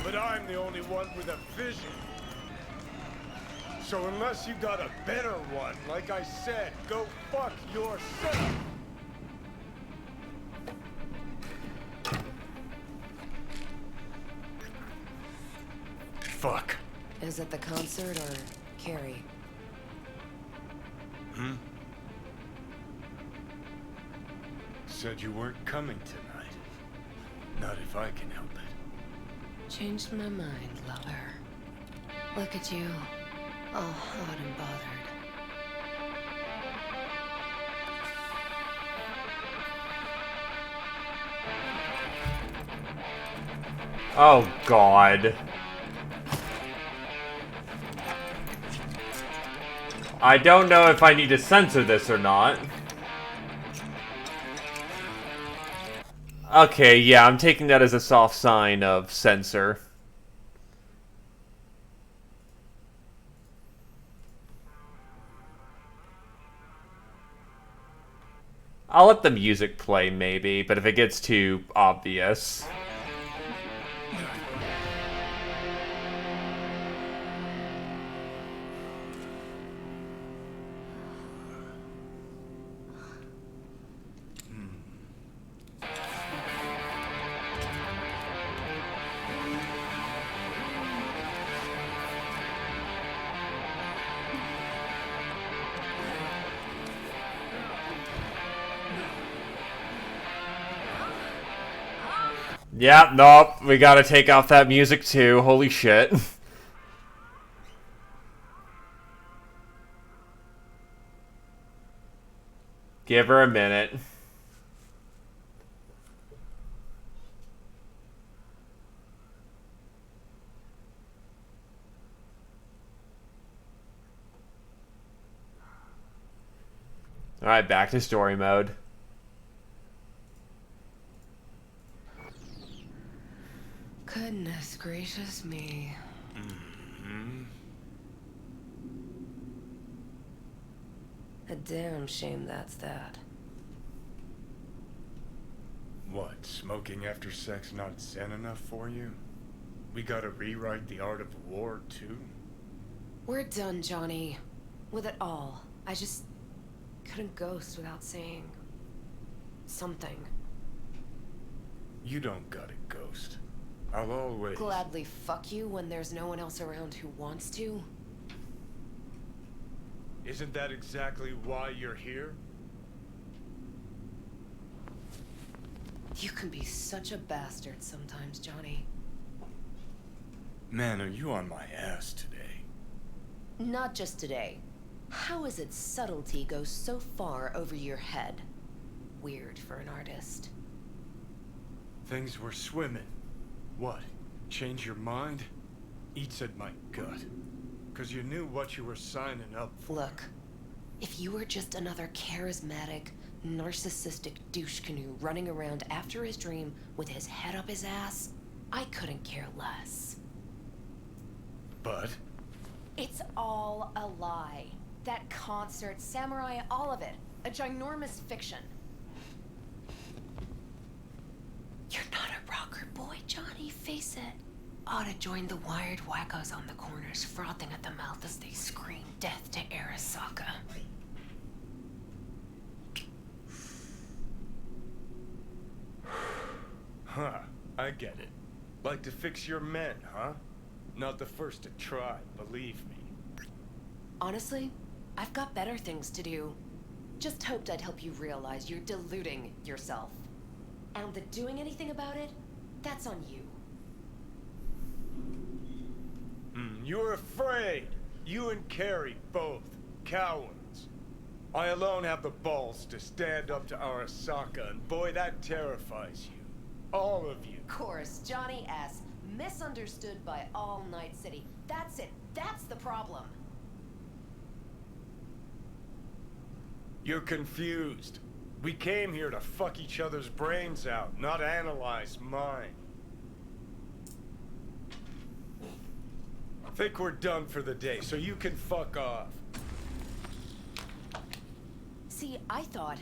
But I'm the only one with a vision. So unless you got a better one, like I said, go fuck yourself. Fuck. Is it the concert or Carrie? Said you weren't coming tonight. Not if I can help it. Changed my mind, lover. Look at you, all hot and bothered. Oh, God. I don't know if I need to censor this or not. Okay, yeah, I'm taking that as a soft sign of censor. I'll let the music play, maybe, but if it gets too obvious... Yeah, nope, we gotta take off that music too, holy shit. Give her a minute. Alright, back to story mode. Goodness gracious me. A damn shame that's that. What, smoking after sex not zen enough for you? We gotta rewrite the art of war, too? We're done, Johnny. With it all. I just couldn't ghost without saying something. You don't gotta ghost. I'll always... Gladly fuck you when there's no one else around who wants to. Isn't that exactly why you're here? You can be such a bastard sometimes, Johnny. Man, are you on my ass today? Not just today. How is it subtlety goes so far over your head? Weird for an artist. Things were swimming. What? Change your mind? Eats at my gut. 'Cause you knew what you were signing up for. Look, if you were just another charismatic, narcissistic douche canoe running around after his dream with his head up his ass, I couldn't care less. But? It's all a lie. That concert, Samurai, all of it. A ginormous fiction. You're not a rocker boy, Johnny, face it. Ought to join the wired wackos on the corners, frothing at the mouth as they scream death to Arasaka. Huh, I get it. Like to fix your men, huh? Not the first to try, believe me. Honestly, I've got better things to do. Just hoped I'd help you realize you're deluding yourself. And that doing anything about it, that's on you. You're afraid. You and Carrie both. Cowards. I alone have the balls to stand up to Arasaka, and boy, that terrifies you. All of you. Of course, Johnny S. Misunderstood by all Night City. That's it. That's the problem. You're confused. We came here to fuck each other's brains out, not analyze mine. Think we're done for the day, so you can fuck off. See, I thought...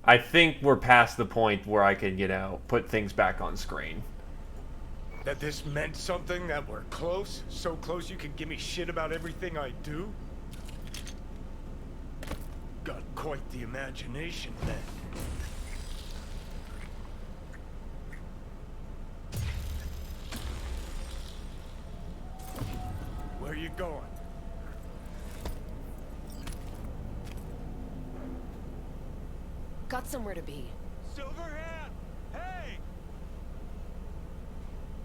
I think we're past the point where I can, you know, put things back on screen. That this meant something, that we're close? So close you can give me shit about everything I do? Got quite the imagination then. Where you going? Got somewhere to be. Silverhand! Hey!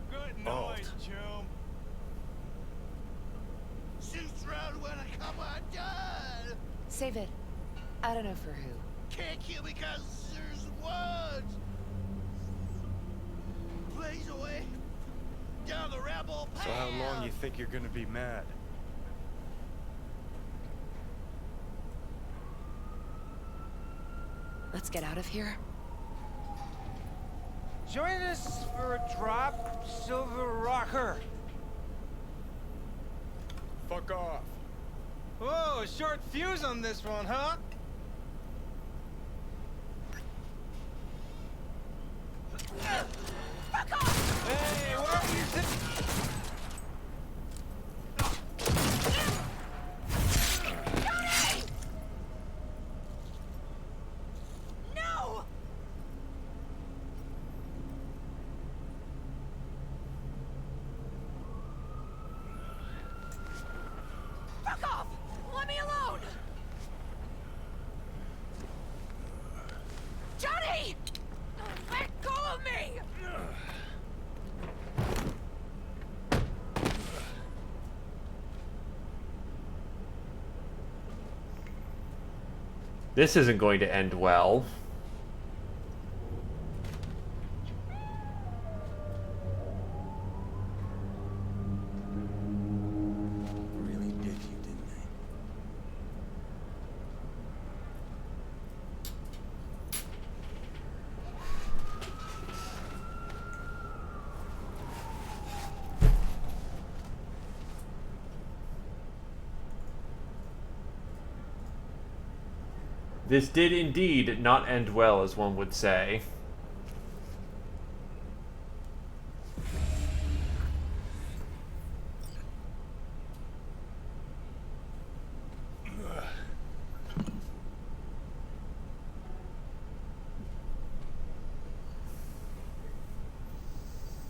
Good noise, chum. Shoots round when I come undone. Save it. I don't know for who. Can't kill because there's words. Blaze away down the rebel path. So how long you think you're gonna be mad? Let's get out of here. Join us for a drop, Silver Rocker. Fuck off. Whoa, a short fuse on this one, huh? Fuck off! Hey, where are you sitting? No! Fuck off! Let me alone! Johnny! Let go of me! This isn't going to end well. Really This did indeed not end well, as one would say.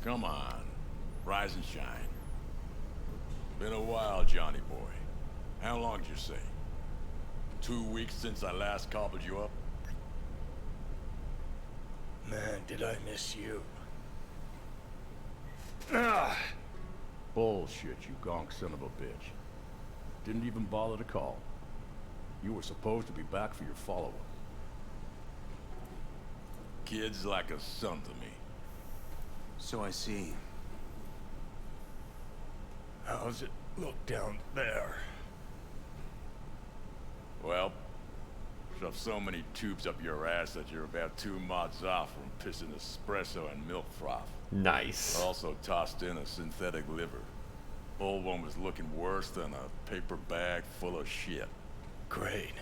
Come on, rise and shine. Been a while, Johnny boy. How long did you say? 2 weeks since I last cobbled you up? Man, did I miss you. Bullshit, you gonk son of a bitch. Didn't even bother to call. You were supposed to be back for your follow-up. Kid's like a son to me. So I see. How's it look down there? Well, shoved so many tubes up your ass that you're about 2 mods off from pissing espresso and milk froth. Nice. Also tossed in a synthetic liver. Old one was looking worse than a paper bag full of shit. Great.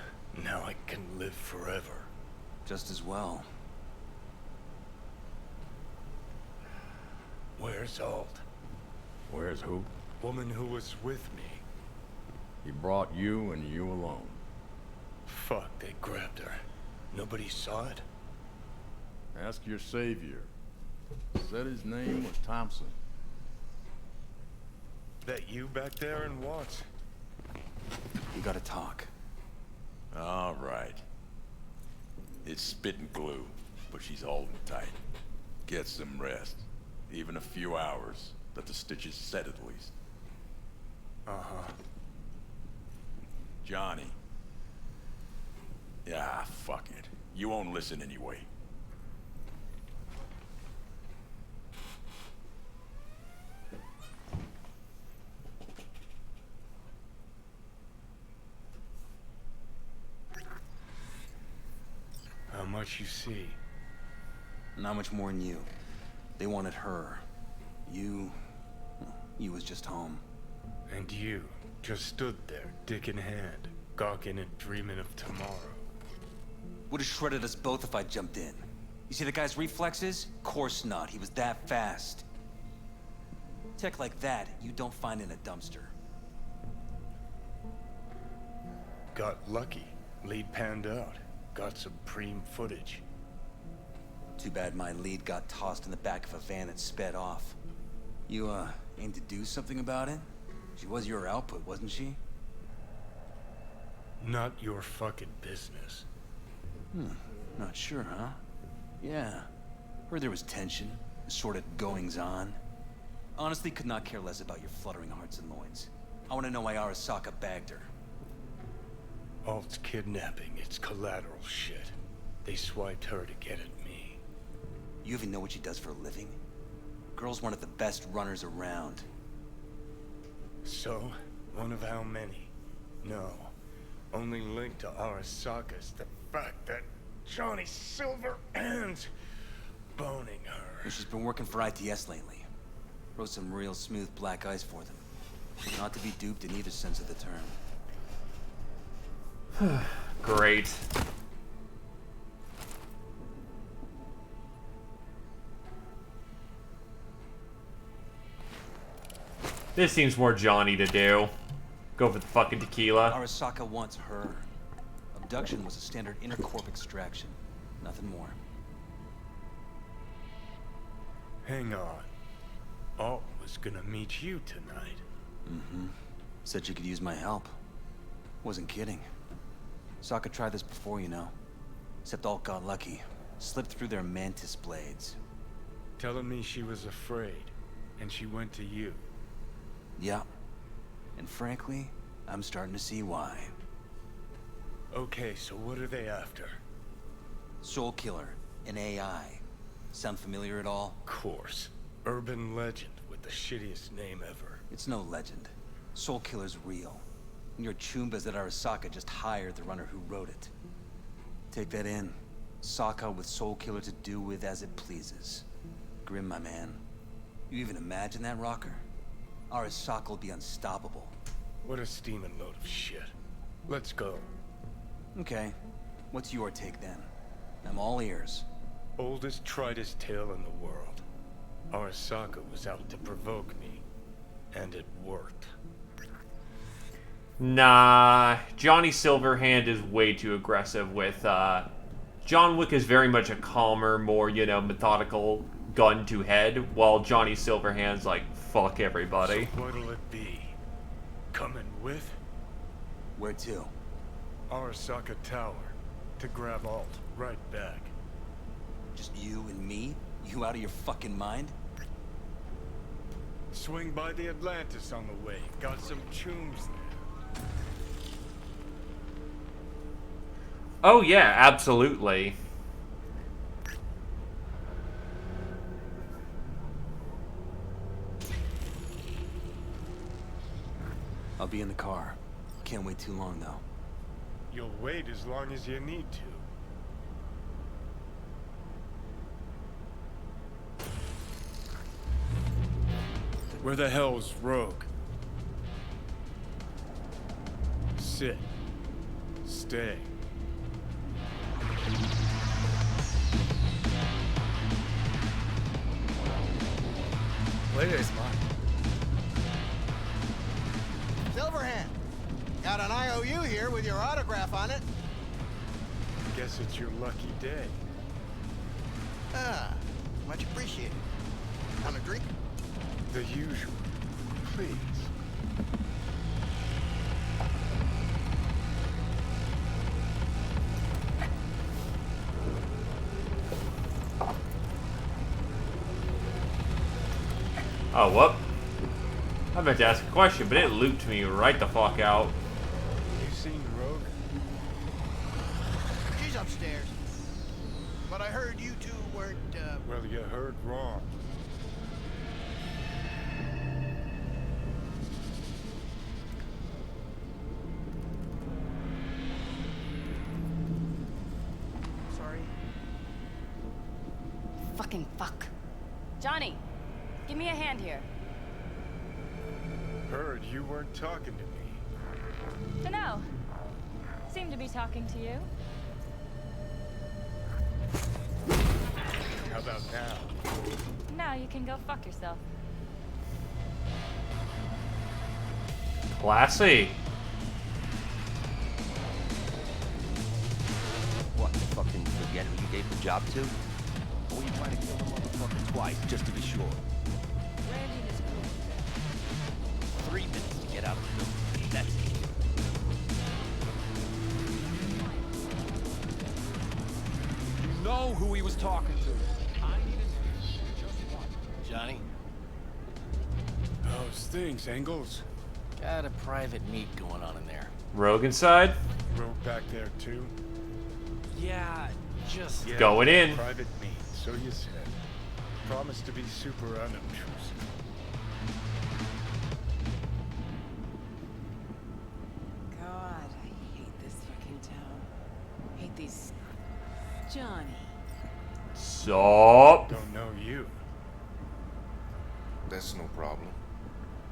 Now I can live forever. Just as well. Where's Alt? Where's who? Woman who was with me. He brought you and you alone. Fuck, they grabbed her. Nobody saw it? Ask your savior. Said his name was Thompson. That you back there in Watts? We gotta talk. All right. It's spit and glue, but she's holding tight. Get some rest. Even a few hours. Let the stitches set at least. Uh-huh. Johnny. Yeah, fuck it. You won't listen anyway. How much you see? Not much more than you. They wanted her. You was just home. And you just stood there, dick in hand, gawking and dreaming of tomorrow. Would have shredded us both if I jumped in. You see the guy's reflexes? Course not. He was that fast. Tech like that, you don't find in a dumpster. Got lucky. Lead panned out. Got some preem footage. Too bad my lead got tossed in the back of a van and sped off. You, aim to do something about it? She was your output, wasn't she? Not your fucking business. Not sure, huh? Yeah. Heard there was tension, assorted goings-on. Honestly, could not care less about your fluttering hearts and loins. I want to know why Arasaka bagged her. Alt's kidnapping, it's collateral shit. They swiped her to get at me. You even know what she does for a living? Girl's one of the best runners around. So? One of how many? No. Only link to Arasaka's the fact that Johnny Silverhand's boning her. She's been working for ITS lately. Wrote some real smooth black ice for them. Not to be duped in either sense of the term. Great. This seems more Johnny to do. Go for the fucking tequila. Arasaka wants her. Abduction was a standard intercorp extraction. Nothing more. Hang on. Alt was gonna meet you tonight. Said she could use my help. Wasn't kidding. Sokka tried this before, you know. Except Alt got lucky. Slipped through their mantis blades. Telling me she was afraid, and she went to you. Yeah. And frankly, I'm starting to see why. Okay, so what are they after? Soul Killer, an AI. Sound familiar at all? Course. Urban legend with the shittiest name ever. It's no legend. Soul Killer's real. And your chumbas that Arasaka just hired the runner who wrote it. Take that in. Sokka with Soul Killer to do with as it pleases. Grim, my man. You even imagine that, Rocker? Arasaka will be unstoppable. What a steaming load of shit. Let's go. Okay. What's your take then? I'm all ears. Oldest, tritest tale in the world. Arasaka was out to provoke me. And it worked. Nah, Johnny Silverhand is way too aggressive with, John Wick is very much a calmer, more, methodical gun to head, while Johnny Silverhand's like, fuck everybody. So what'll it be? Coming with? Where to? Arasaka Tower. To grab Alt. Right back. Just you and me? You out of your fucking mind? Swing by the Atlantis on the way. Got some chooms there. Oh yeah, absolutely. I'll be in the car. Can't wait too long, though. You'll wait as long as you need to. Where the hell's Rogue? Sit. Stay. Where's mine? Silverhand, got an IOU here with your autograph on it. Guess it's your lucky day. Ah, much appreciated. Want a drink? The usual. Please. Oh, whoop. I meant to ask a question, but it looped me right the fuck out. You seen Rogue? She's upstairs. But I heard you two weren't, Well, you heard wrong. Sorry. Fucking fuck. Johnny, give me a hand here. Heard you weren't talking to me. Dunno. Seem to be talking to you. How about now? Now you can go fuck yourself. Classy. What, fucking forget who you gave the job to? Or were you trying to kill the motherfucker twice, just to be sure? Randy and his crew. 3 minutes to get out of the building. That's it. You know who he was talking to. Johnny? How's things, Engels? Got a private meet going on in there. Rogue inside. Rogue back there too? Yeah, just... Yeah, Going in. Private meet, so you said. Promise to be super unobtrusive. God, I hate this fucking town. Hate these... Johnny. Sup? Don't know you. That's no problem.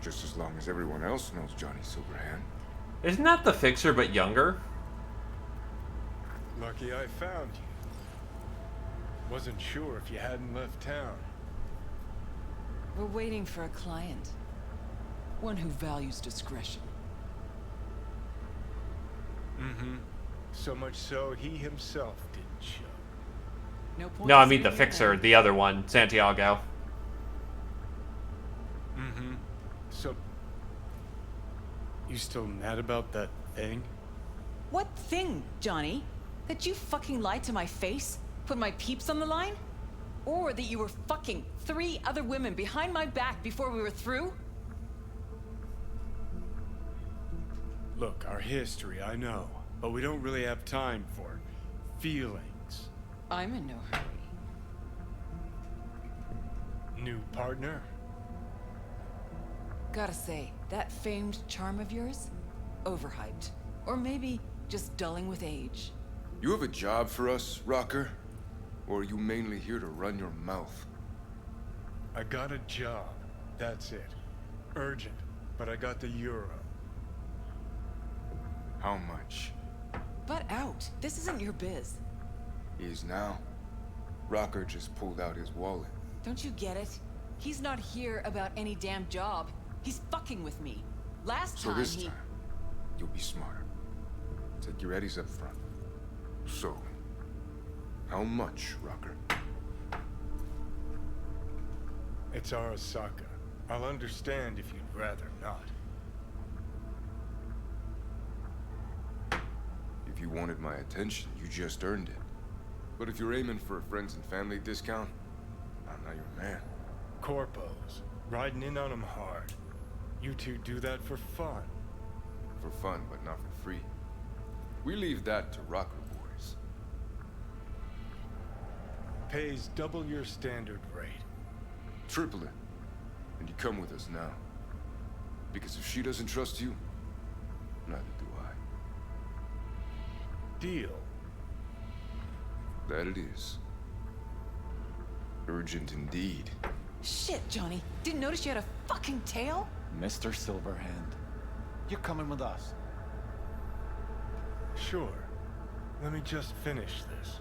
Just as long as everyone else knows Johnny Silverhand. Isn't that the Fixer but younger? Lucky I found you. Wasn't sure if you hadn't left town. We're waiting for a client. One who values discretion. Mm-hmm. So much so, he himself didn't show. No point. No, I mean the Fixer, the other one, Santiago. Mm-hmm. So... You still mad about that thing? What thing, Johnny? That you fucking lied to my face? Put my peeps on the line? Or that you were fucking 3 other women behind my back before we were through? Look, our history, I know. But we don't really have time for feelings. I'm in no hurry. New partner? Gotta say, that famed charm of yours? Overhyped. Or maybe just dulling with age. You have a job for us, Rocker? Or are you mainly here to run your mouth? I got a job. That's it. Urgent. But I got the euro. How much? Butt out. This isn't your biz. He is now. Rocker just pulled out his wallet. Don't you get it? He's not here about any damn job. He's fucking with me. Last So time this he... time, you'll be smarter. Take your eddies up front. So, how much, Rocker? It's Arasaka. I'll understand if you'd rather not. If you wanted my attention, you just earned it. But if you're aiming for a friends and family discount, I'm not your man. Corpos. Riding in on them hard. You two do that for fun. For fun, but not for free. We leave that to Rocker boys. Pays double your standard rate. Triple it. And you come with us now. Because if she doesn't trust you, neither do I. Deal. That it is. Urgent indeed. Shit, Johnny. Didn't notice you had a fucking tail? Mr. Silverhand, you're coming with us. Sure. Let me just finish this.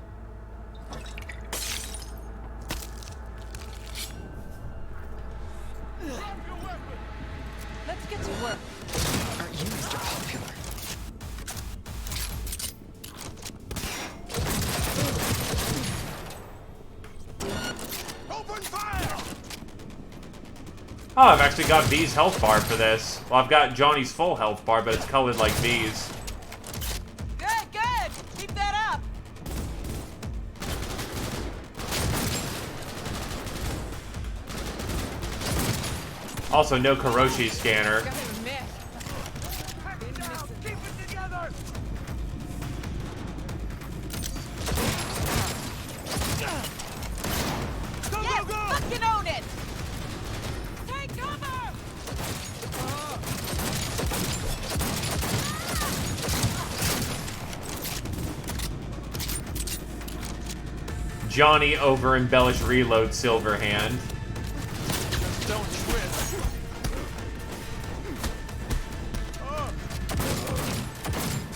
Let's get to work. Aren't you Mr. Popular? Open fire! Oh, I've actually got V's health bar for this. Well, I've got Johnny's full health bar, but it's colored like V's. Good, good. Keep that up. Also, no Karoshi scanner. Keep it together! Go, Yes, go, go! fucking own it! Take cover! Johnny over embellished reload Silverhand. Don't trip.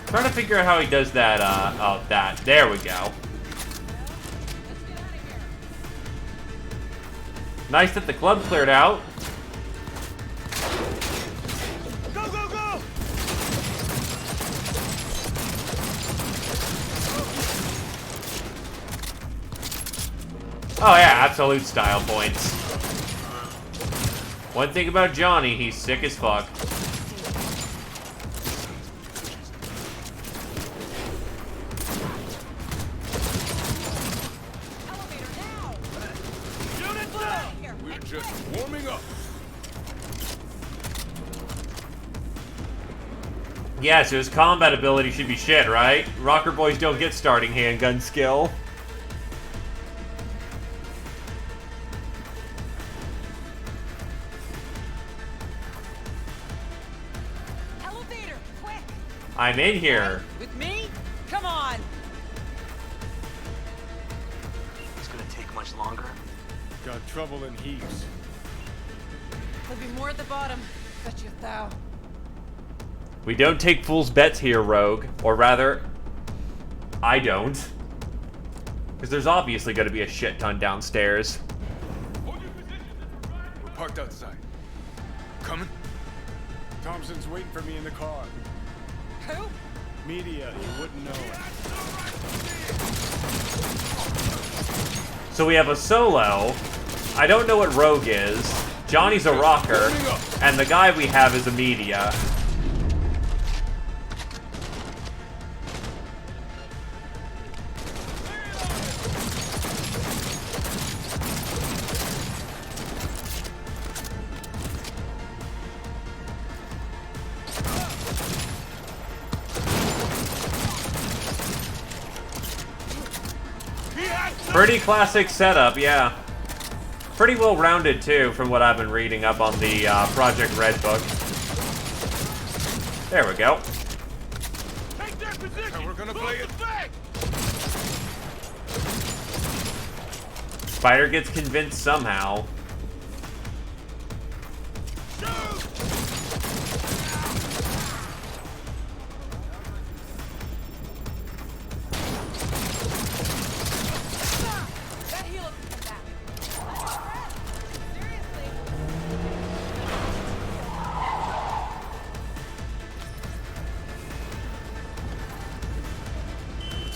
Trying to figure out how he does that, oh, that. There we go. Nice that the club cleared out. Go, go, go! Oh yeah, absolute style points. One thing about Johnny, he's sick as fuck. We're just warming up. Yeah, so his combat ability should be shit, right? Rocker boys don't get starting handgun skill. Elevator, quick! I'm in here. With me? Come on! It's gonna take much longer. Got trouble in heaps. There'll be more at the bottom. Bet you thou. We don't take fool's bets here, Rogue. Or rather, I don't. Because there's obviously going to be a shit ton downstairs. We're parked outside. Coming? Thompson's waiting for me in the car. Who? Media, you wouldn't know it. So we have a solo. I don't know what Rogue is. Johnny's a rocker. And the guy we have is a media. Pretty classic setup, yeah. Pretty well rounded too, from what I've been reading up on the Project Red book. There we go. Take their position! And we're gonna play it back! Spider gets convinced somehow.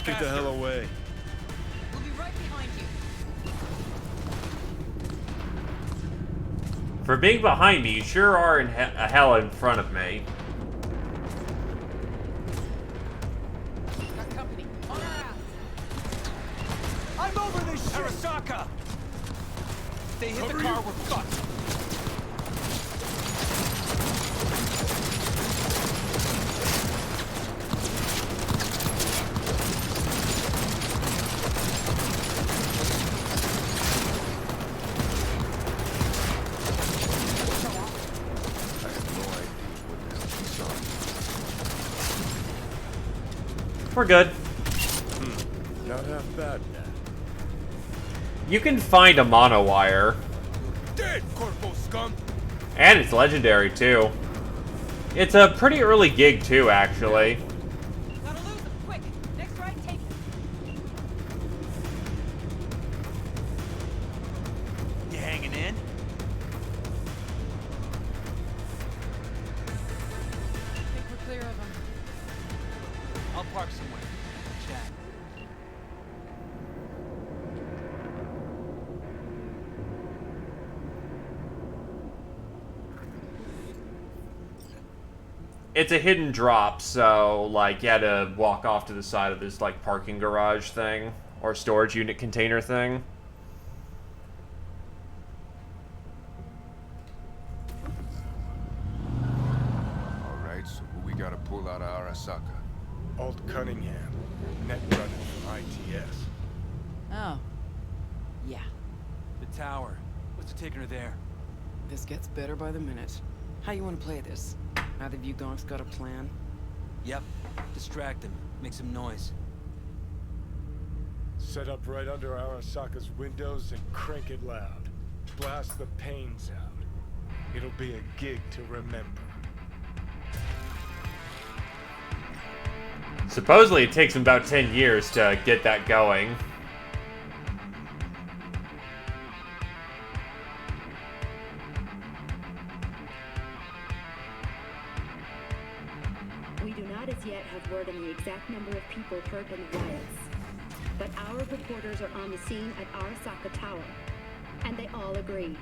Get the hell away. We'll be right behind you. For being behind me, you sure are in a hell in front of me. Got company. On our ass. I'm over this shit. Arasaka. If they hit the car, we're fucked. We're good. Not half bad. You can find a mono wire. Dead, corpo scum. And it's legendary, too. It's a pretty early gig, too, actually. Gotta lose them, quick. Next ride, take it. You hanging in? I think we're clear of them. I'll park somewhere. Chat. It's a hidden drop, so, like, you had to walk off to the side of this, like, parking garage thing. Or storage unit container thing. Alright, so who we gotta pull out of Arasaka? Alt Cunningham. Net running from ITS. Oh. Yeah. The tower. What's taking her there? This gets better by the minute. How you want to play this? Either of you gonks got a plan? Yep. Distract him. Make some noise. Set up right under Arasaka's windows and crank it loud. Blast the panes out. It'll be a gig to remember. Supposedly it takes them about 10 years to get that going. We do not as yet have word on the exact number of people hurt in the riots. But our reporters are on the scene at Arasaka Tower. And they all agree.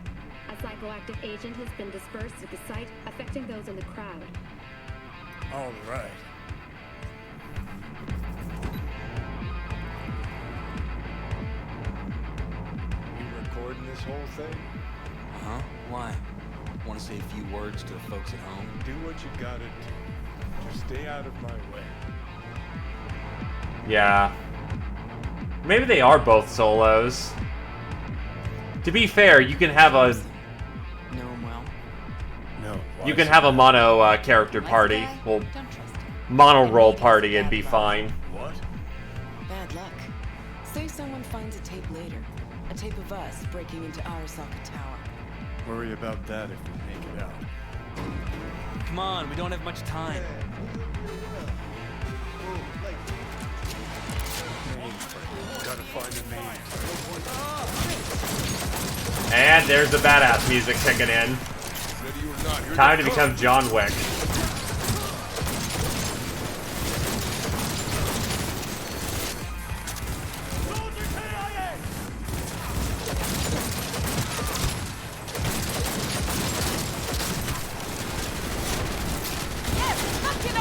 A psychoactive agent has been dispersed at the site, affecting those in the crowd. All right. You recording this whole thing? Huh? Why? Want to say a few words to the folks at home? Do what you gotta do. Just stay out of my way. Yeah. Maybe they are both solos. To be fair, you can have a... Know him well? No. You can have a mono character party. Well, mono role party and be fine. What? Bad luck. Say someone finds a tape later. A tape of us breaking into Arasaka Tower. Worry about that if we make it out. Come on, we don't have much time. Gotta find a name. And there's the badass music kicking in. Time to become John Wick.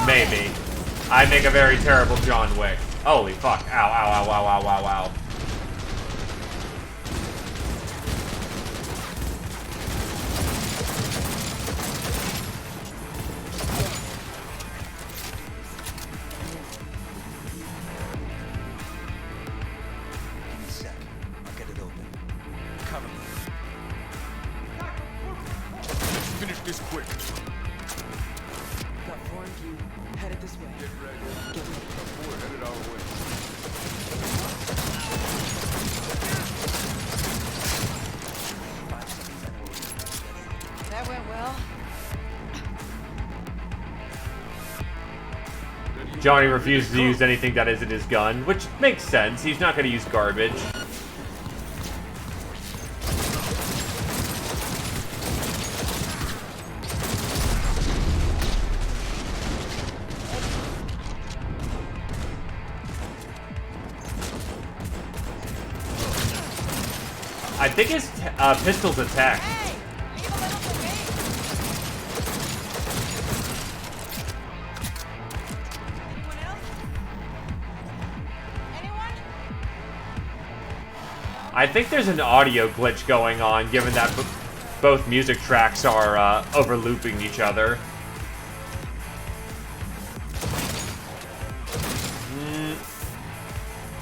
Maybe. I make a very terrible John Wick. Holy fuck. Ow, ow, ow, ow, ow, ow, ow. Give me a sec. I'll get it open. Cover me. Let's finish this quick. Got 4 of you. Headed this way. Get ready. We're headed our way. That went well. Johnny refuses to use anything that isn't his gun, which makes sense. He's not going to use garbage. I think his pistol's attack. I think there's an audio glitch going on, given that both music tracks are overlooping each other.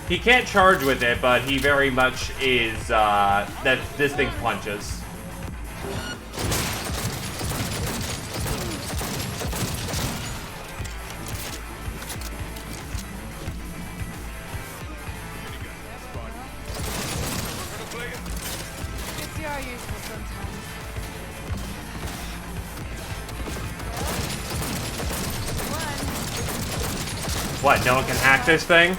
He can't charge with it, but he very much is, that this thing punches. What, no one can hack this thing?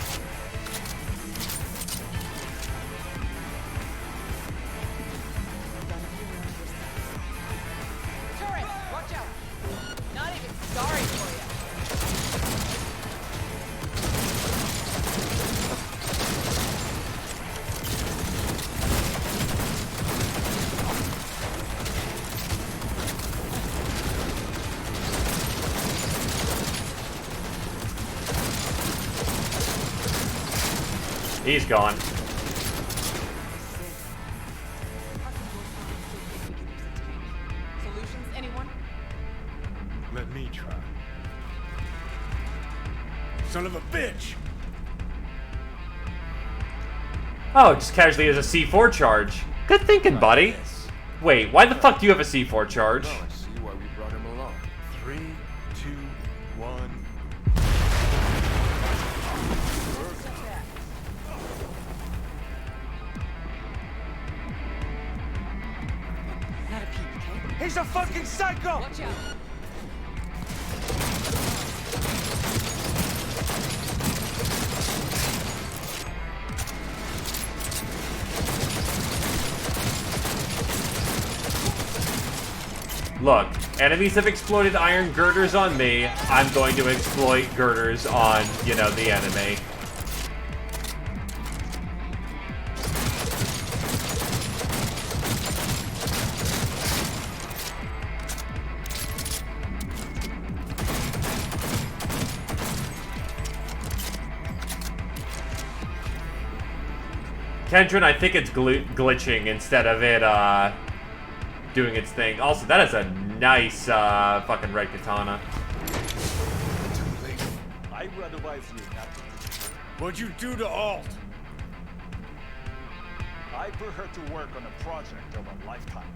He's gone. Solutions, anyone? Let me try. Son of a bitch! Oh, just casually as a C4 charge. Good thinking, buddy. Wait, why the fuck do you have a C4 charge? I see why we brought him along. 3, 2, 1. Not a peep, okay? He's a fucking psycho! Watch out. Look, enemies have exploited iron girders on me. I'm going to exploit girders on, you know, the enemy. Kendron, I think it's glitching instead of it, doing its thing. Also, that is a nice, fucking red katana. I would advise you not to. What'd you do to Alt? I put her to work on a project of a lifetime.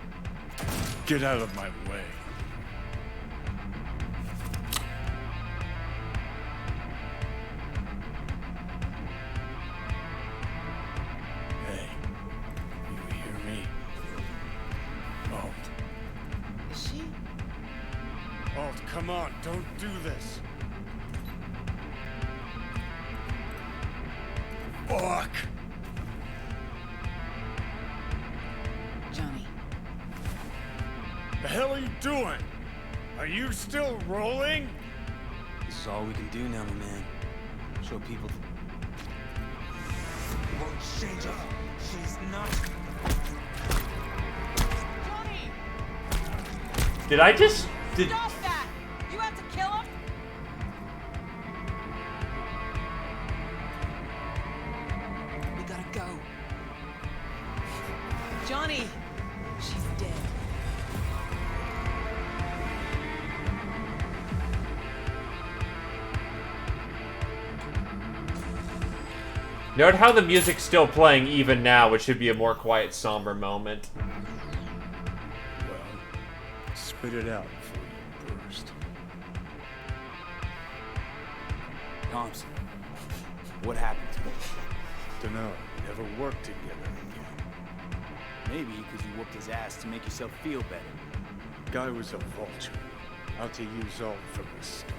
Get out of my way. Hey, you hear me? Alt. Is she? Alt, come on, don't do this. Fuck! Johnny. The hell are you doing? Are you still rolling? This is all we can do now, my man. Show people. Won't change her. She's not. Johnny! Did I just... Stop that! You have to kill him? We gotta go. Johnny! She's dead. Note how the music's still playing even now, which should be a more quiet, somber moment. Well, spit it out before you burst. Thompson, what happened to him? Dunno, never worked together again. Maybe because you whooped his ass to make yourself feel better. Guy was a vulture, out to use Alt from the start.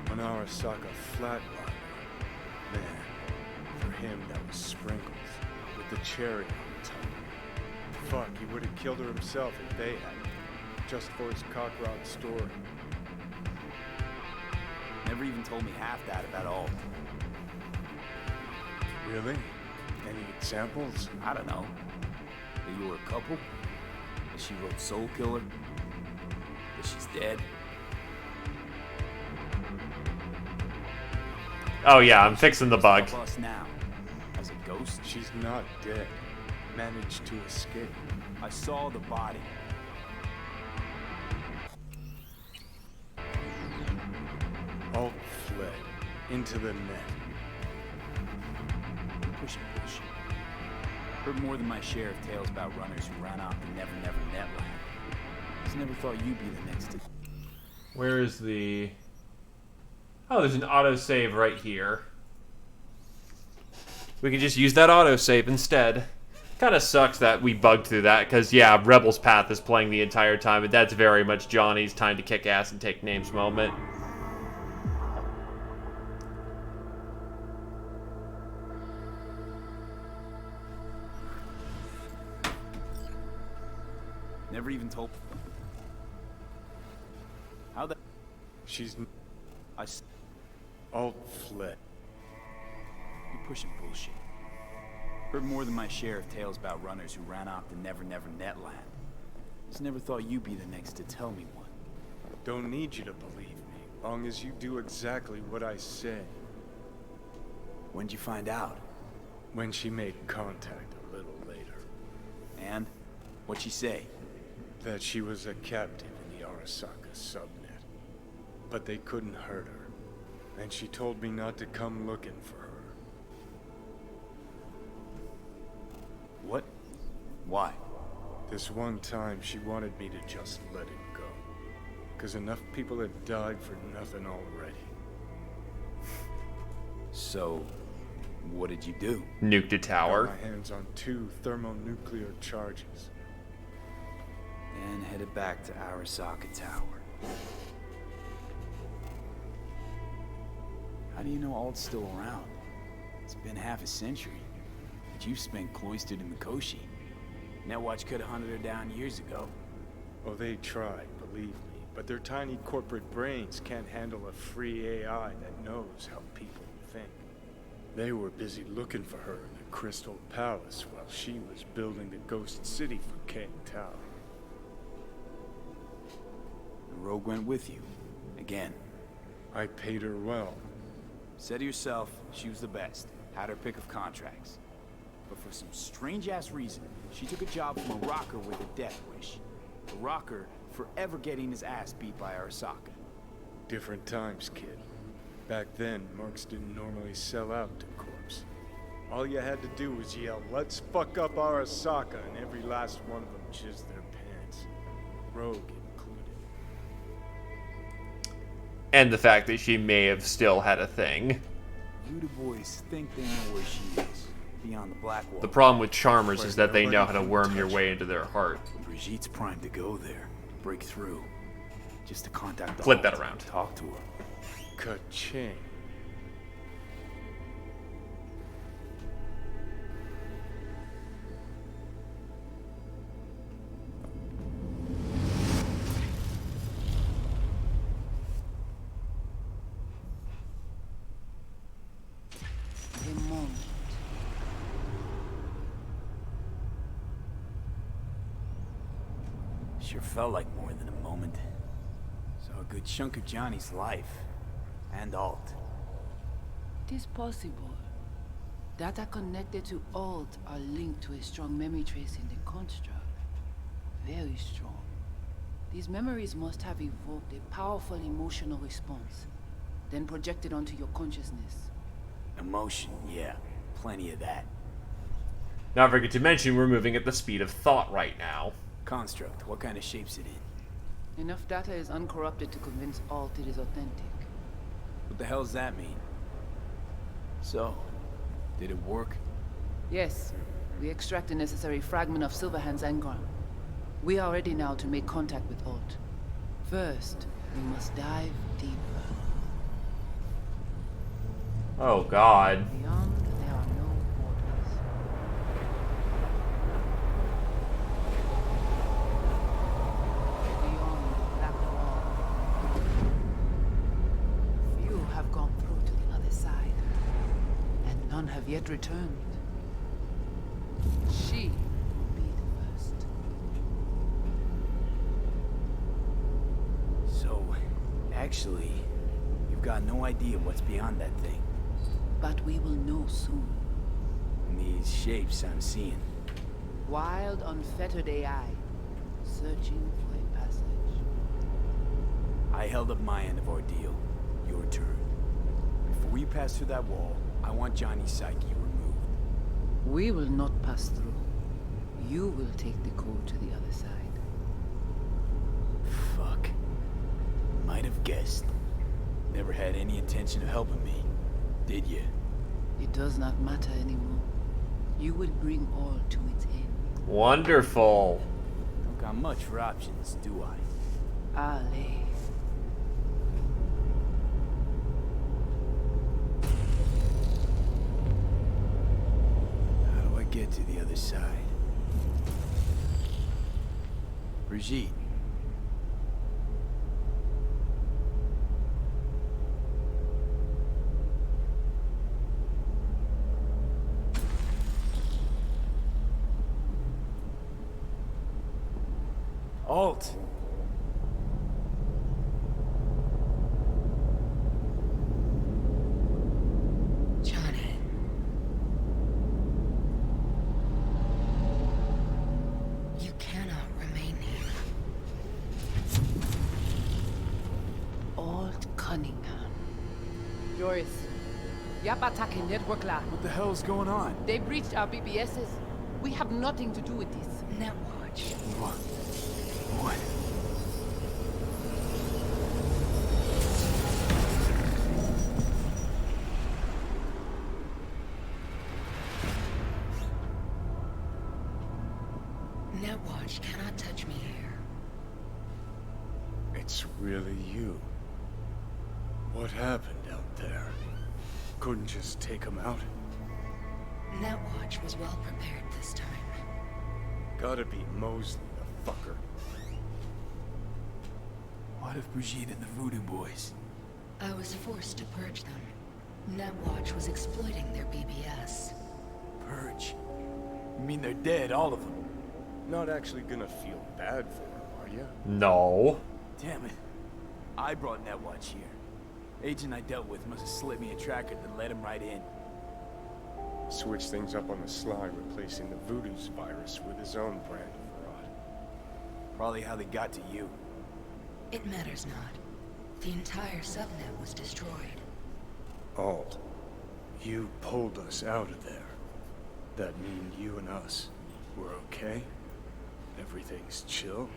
When Arasaka flatlined, man, for him that was sprinkles, with the cherry on top. Fuck, he would have killed her himself if they hadn't, just for his cockroach story. Never even told me half that about Alt. Really? Any examples? I don't know. That you were a couple? That she wrote Soul Killer? That she's dead? Oh yeah, I'm fixing the bug. Tell us now. As a ghost? She's not dead. Managed to escape. I saw the body. Alt fled into the net. Pushing bullshit. Heard more than my share of tales about runners who ran off the Never Never Netland. Just never thought you'd be the next to... Where is the... Oh, there's an autosave right here. We can just use that autosave instead. Kind of sucks that we bugged through that, because, yeah, Rebel's Path is playing the entire time, and that's very much Johnny's time to kick ass and take names moment. Never even told... How the... She's... I... Alt fled. You're pushing bullshit. Heard more than my share of tales about runners who ran off the Never Never Netland. Just never thought you'd be the next to tell me one. Don't need you to believe me, long as you do exactly what I say. When'd you find out? When she made contact a little later. And? What'd she say? That she was a captive in the Arasaka subnet. But they couldn't hurt her. And she told me not to come looking for her. What? Why? This one time she wanted me to just let it go. 'Cause enough people had died for nothing already. So, what did you do? Nuked a tower. Got my hands on 2 thermonuclear charges. And headed back to Arasaka Tower. How do you know Alt's still around? It's been half a century. But you've spent cloistered in Mikoshi. Netwatch could have hunted her down years ago. Oh, they tried, believe me. But their tiny corporate brains can't handle a free AI that knows how people think. They were busy looking for her in the Crystal Palace while she was building the Ghost City for King Tao. The Rogue went with you. Again. I paid her well. Said to yourself, she was the best. Had her pick of contracts. But for some strange-ass reason, she took a job from a rocker with a death wish. A rocker forever getting his ass beat by Arasaka. Different times, kid. Back then, mercs didn't normally sell out to corpse. All you had to do was yell, "Let's fuck up Arasaka," and every last one of them jizzed their pants. Rogue included. And the fact that she may have still had a thing. You the boys think they know where she is. Beyond the black wall. The problem with Charmers is that they know how to worm your way into their heart. Brigitte's primed to go there. Break through. Just to contact the Flip that around. Talk to her. Ka-ching. The moment. Sure felt like more than a moment. Saw a good chunk of Johnny's life. And Alt. It is possible. Data connected to Alt are linked to a strong memory trace in the construct. Very strong. These memories must have evoked a powerful emotional response, then projected onto your consciousness. Emotion, yeah. Plenty of that. Not forget to mention we're moving at the speed of thought right now. Construct, what kind of shape's it in? Enough data is uncorrupted to convince Alt it is authentic. What the hell does that mean? So, did it work? Yes. We extract the necessary fragment of Silverhand's engram. We are ready now to make contact with Alt. First, we must dive deeper. Oh god. Beyond, there are no borders. Beyond the black wall. Few have gone through to the other side, and none have yet returned. She will be the Actually, you've got no idea what's beyond that thing. But we will know soon. And these shapes I'm seeing. Wild, unfettered AI, searching for a passage. I held up my end of our deal. Your turn. Before we pass through that wall, I want Johnny's psyche removed. We will not pass through. You will take the code to the other side. Fuck. Might have guessed. Never had any intention of helping me, did you? It does not matter anymore. You will bring all to its end. Wonderful. Don't got much for options, do I? Ale. How do I get to the other side? Brigitte. Alt. Johnny. You cannot remain here. Alt Cunningham. Joris. Yap attacking network lab. What the hell is going on? They breached our BBSs. We have nothing to do with this. Netwatch. What? Netwatch cannot touch me here. It's really you. What happened out there? Couldn't just take him out? Netwatch was well prepared this time. Gotta be Mosley, the fucker. What if Brigitte and the Voodoo Boys? I was forced to purge them. Netwatch was exploiting their BBS. Purge? You mean they're dead, all of them? Not actually gonna feel bad for him, are you? No. Damn it. I brought Netwatch here. Agent I dealt with must have slipped me a tracker that let him right in. Switch things up on the sly, replacing the Voodoo's virus with his own brand of fraud. Probably how they got to you. It matters not. The entire subnet was destroyed. Alt, you pulled us out of there. That mean you and us, we're okay? Everything's chill?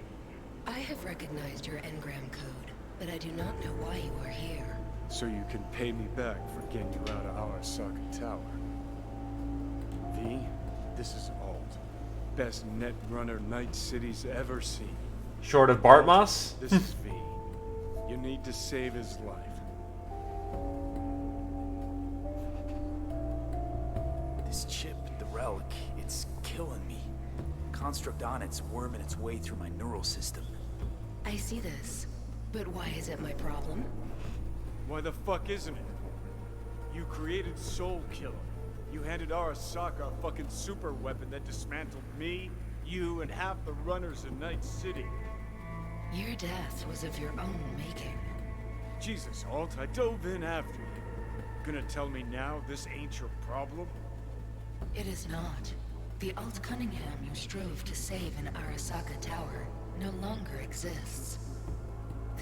I have recognized your engram code, but I do not know why you are here. So you can pay me back for getting you out of Arasaka Tower. V, this is Alt. Best netrunner Night City's ever seen. Short of Bartmoss? This is V. You need to save his life. This chip, the relic, it's killing me. Construct on it's worming its way through my neural system. I see this, but why is it my problem? Why the fuck isn't it? You created Soul Killer. You handed Arasaka a fucking super weapon that dismantled me, you, and half the runners in Night City. Your death was of your own making. Jesus, Alt, I dove in after you. Gonna tell me now this ain't your problem? It is not. The Alt Cunningham you strove to save in Arasaka Tower no longer exists.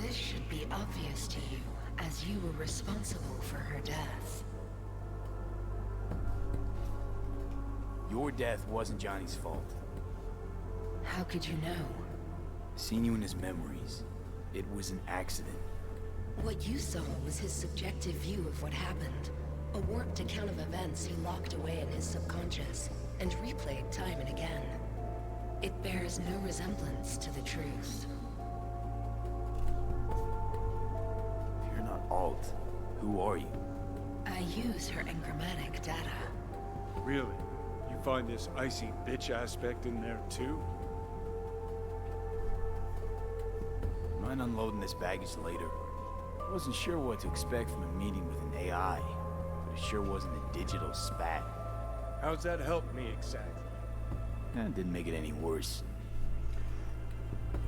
This should be obvious to you, as you were responsible for her death. Your death wasn't Johnny's fault. How could you know? Seen you in his memories. It was an accident. What you saw was his subjective view of what happened. A warped account of events he locked away in his subconscious and replayed time and again. It bears no resemblance to the truth. If you're not Alt, who are you? I use her engrammatic data. Really? You find this icy bitch aspect in there too? Mind unloading this baggage later. I wasn't sure what to expect from a meeting with an AI, but it sure wasn't a digital spat. How's that help me exactly? It didn't make it any worse.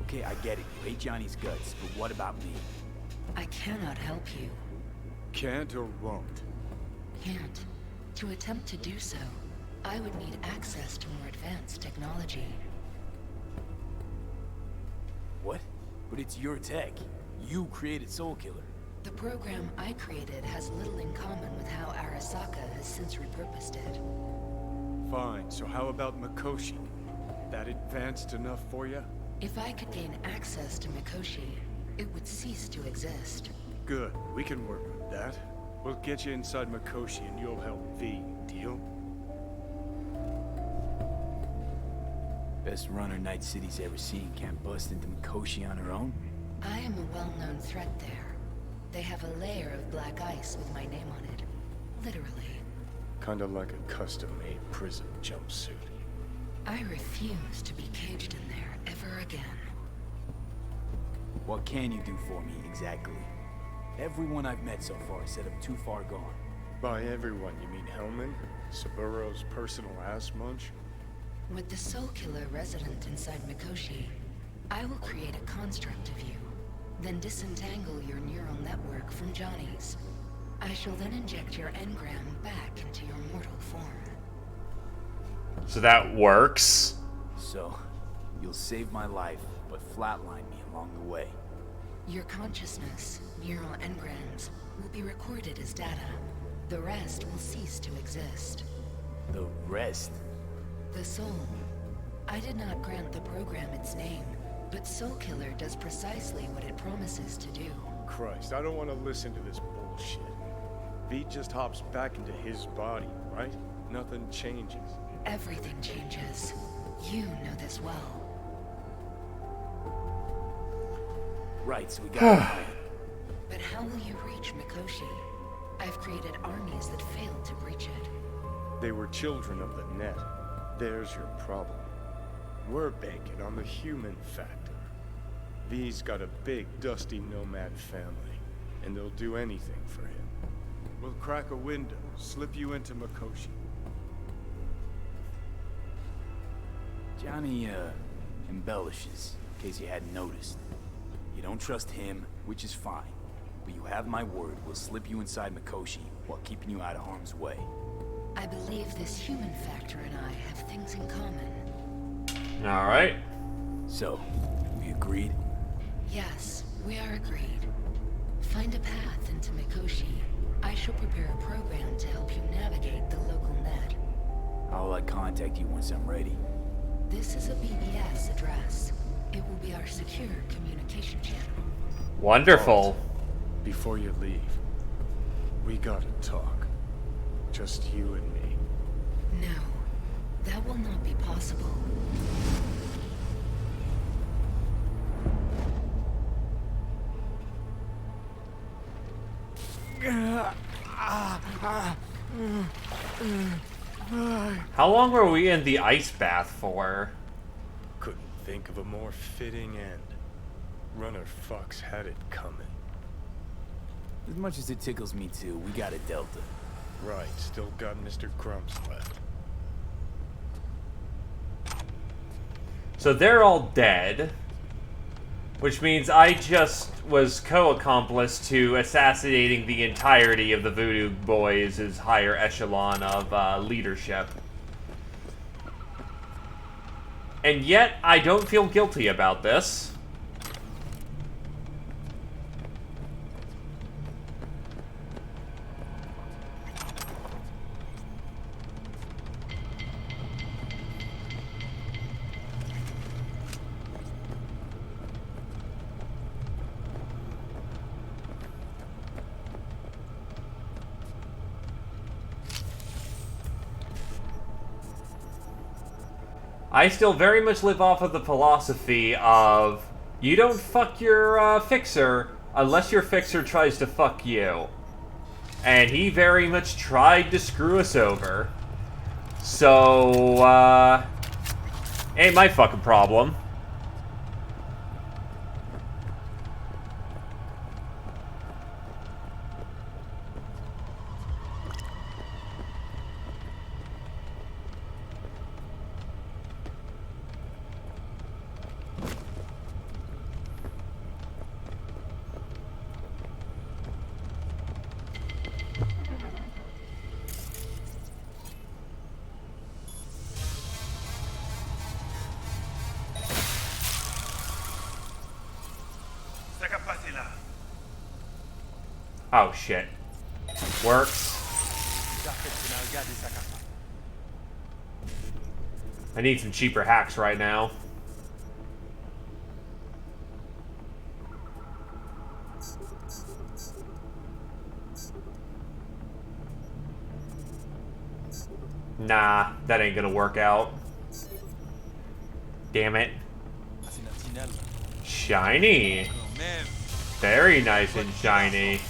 Okay, I get it. You hate Johnny's guts, but what about me? I cannot help you. Can't or won't? Can't. To attempt to do so, I would need access to more advanced technology. What? But it's your tech. You created Soulkiller. The program I created has little in common with how Arasaka has since repurposed it. Fine, so how about Mikoshi? That advanced enough for you? If I could gain access to Mikoshi, it would cease to exist. Good, we can work with that. We'll get you inside Mikoshi and you'll help V, deal? Best runner Night City's ever seen can't bust into Mikoshi on her own? I am a well-known threat there. They have a layer of black ice with my name on it. Literally. Kinda like a custom-made prison jumpsuit. I refuse to be caged in there ever again. What can you do for me, exactly? Everyone I've met so far said I'm too far gone. By everyone, you mean Hellman? Saburo's personal ass munch? With the Soulkiller resident inside Mikoshi, I will create a construct of you, then disentangle your neural network from Johnny's. I shall then inject your engram back into your mortal form. So that works. So, you'll save my life, but flatline me along the way. Your consciousness, neural engrams, will be recorded as data. The rest will cease to exist. The rest? The soul. I did not grant the program its name, but Soulkiller does precisely what it promises to do. Christ, I don't want to listen to this bullshit. V just hops back into his body, right? Nothing changes. Everything changes. You know this well. Right, so we got it. But how will you reach Mikoshi? I've created armies that failed to breach it. They were children of the net. There's your problem. We're banking on the human factor. V's got a big, dusty nomad family, and they'll do anything for him. We'll crack a window, slip you into Mikoshi. Johnny, embellishes, in case you hadn't noticed. You don't trust him, which is fine. But you have my word, we'll slip you inside Mikoshi while keeping you out of harm's way. I believe this human factor and I have things in common. Alright. So, we agreed? Yes, we are agreed. Find a path into Mikoshi. I shall prepare a program to help you navigate the local net. I'll contact you once I'm ready. This is a BBS address. It will be our secure communication channel. Wonderful. Before you leave, we gotta talk. Just you and me. No, that will not be possible. How long were we in the ice bath for? Couldn't think of a more fitting end. Runner fucks had it coming. As much as it tickles me too, we got a Delta. Right, still got Mr. Grumps left. So they're all dead. Which means I just was co-accomplice to assassinating the entirety of the Voodoo Boys' higher echelon of leadership. And yet, I don't feel guilty about this. I still very much live off of the philosophy of you don't fuck your fixer unless your fixer tries to fuck you. And he very much tried to screw us over. So, ain't my fucking problem. Oh, shit. Works. I need some cheaper hacks right now. Nah, that ain't gonna work out. Damn it. Shiny. Very nice and shiny.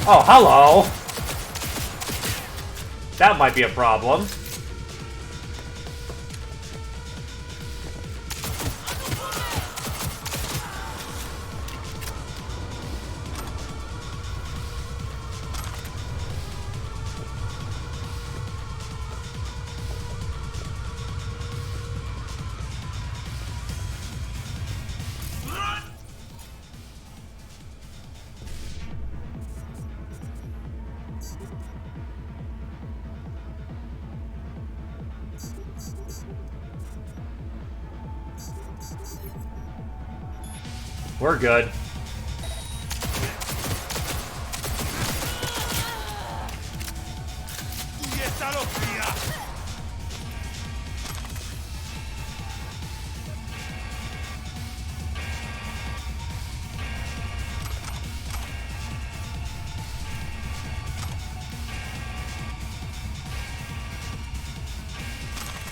Oh, hello. That might be a problem. We're good.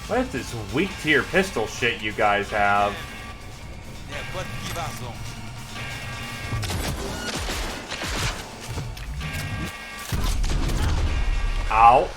What is this weak tier pistol shit you guys have? Ow.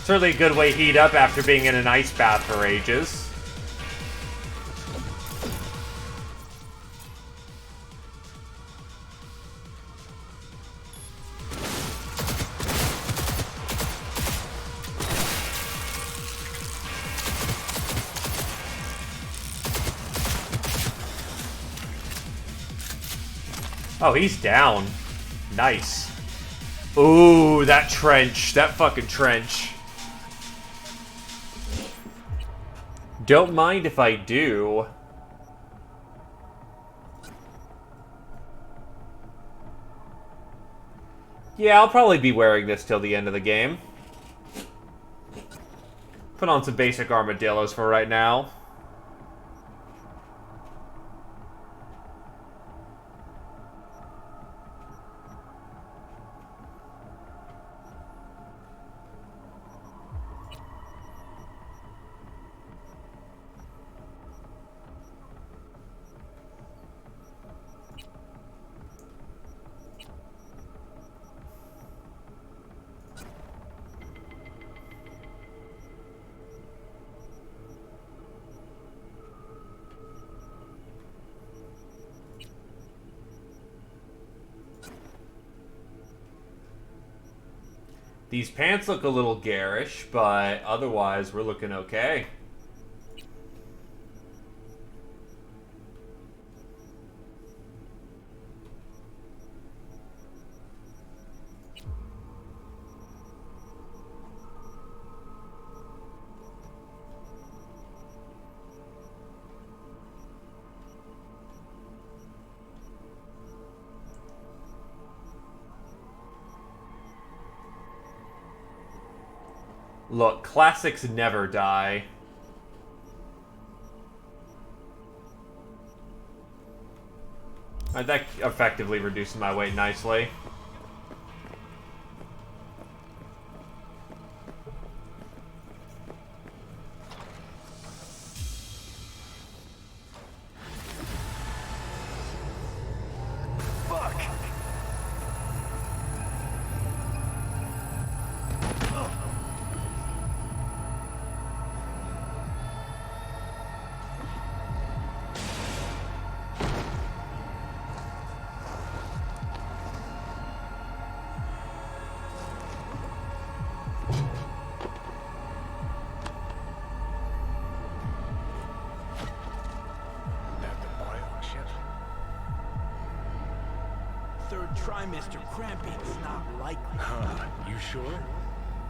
Certainly a good way to heat up after being in an ice bath for ages. Oh, he's down. Nice. Ooh, that trench. That fucking trench. Don't mind if I do. Yeah, I'll probably be wearing this till the end of the game. Put on some basic armadillos for right now. These pants look a little garish, but otherwise we're looking okay. Look, classics never die. Alright, that effectively reduces my weight nicely. Third trimester cramping is not likely. Huh, you sure?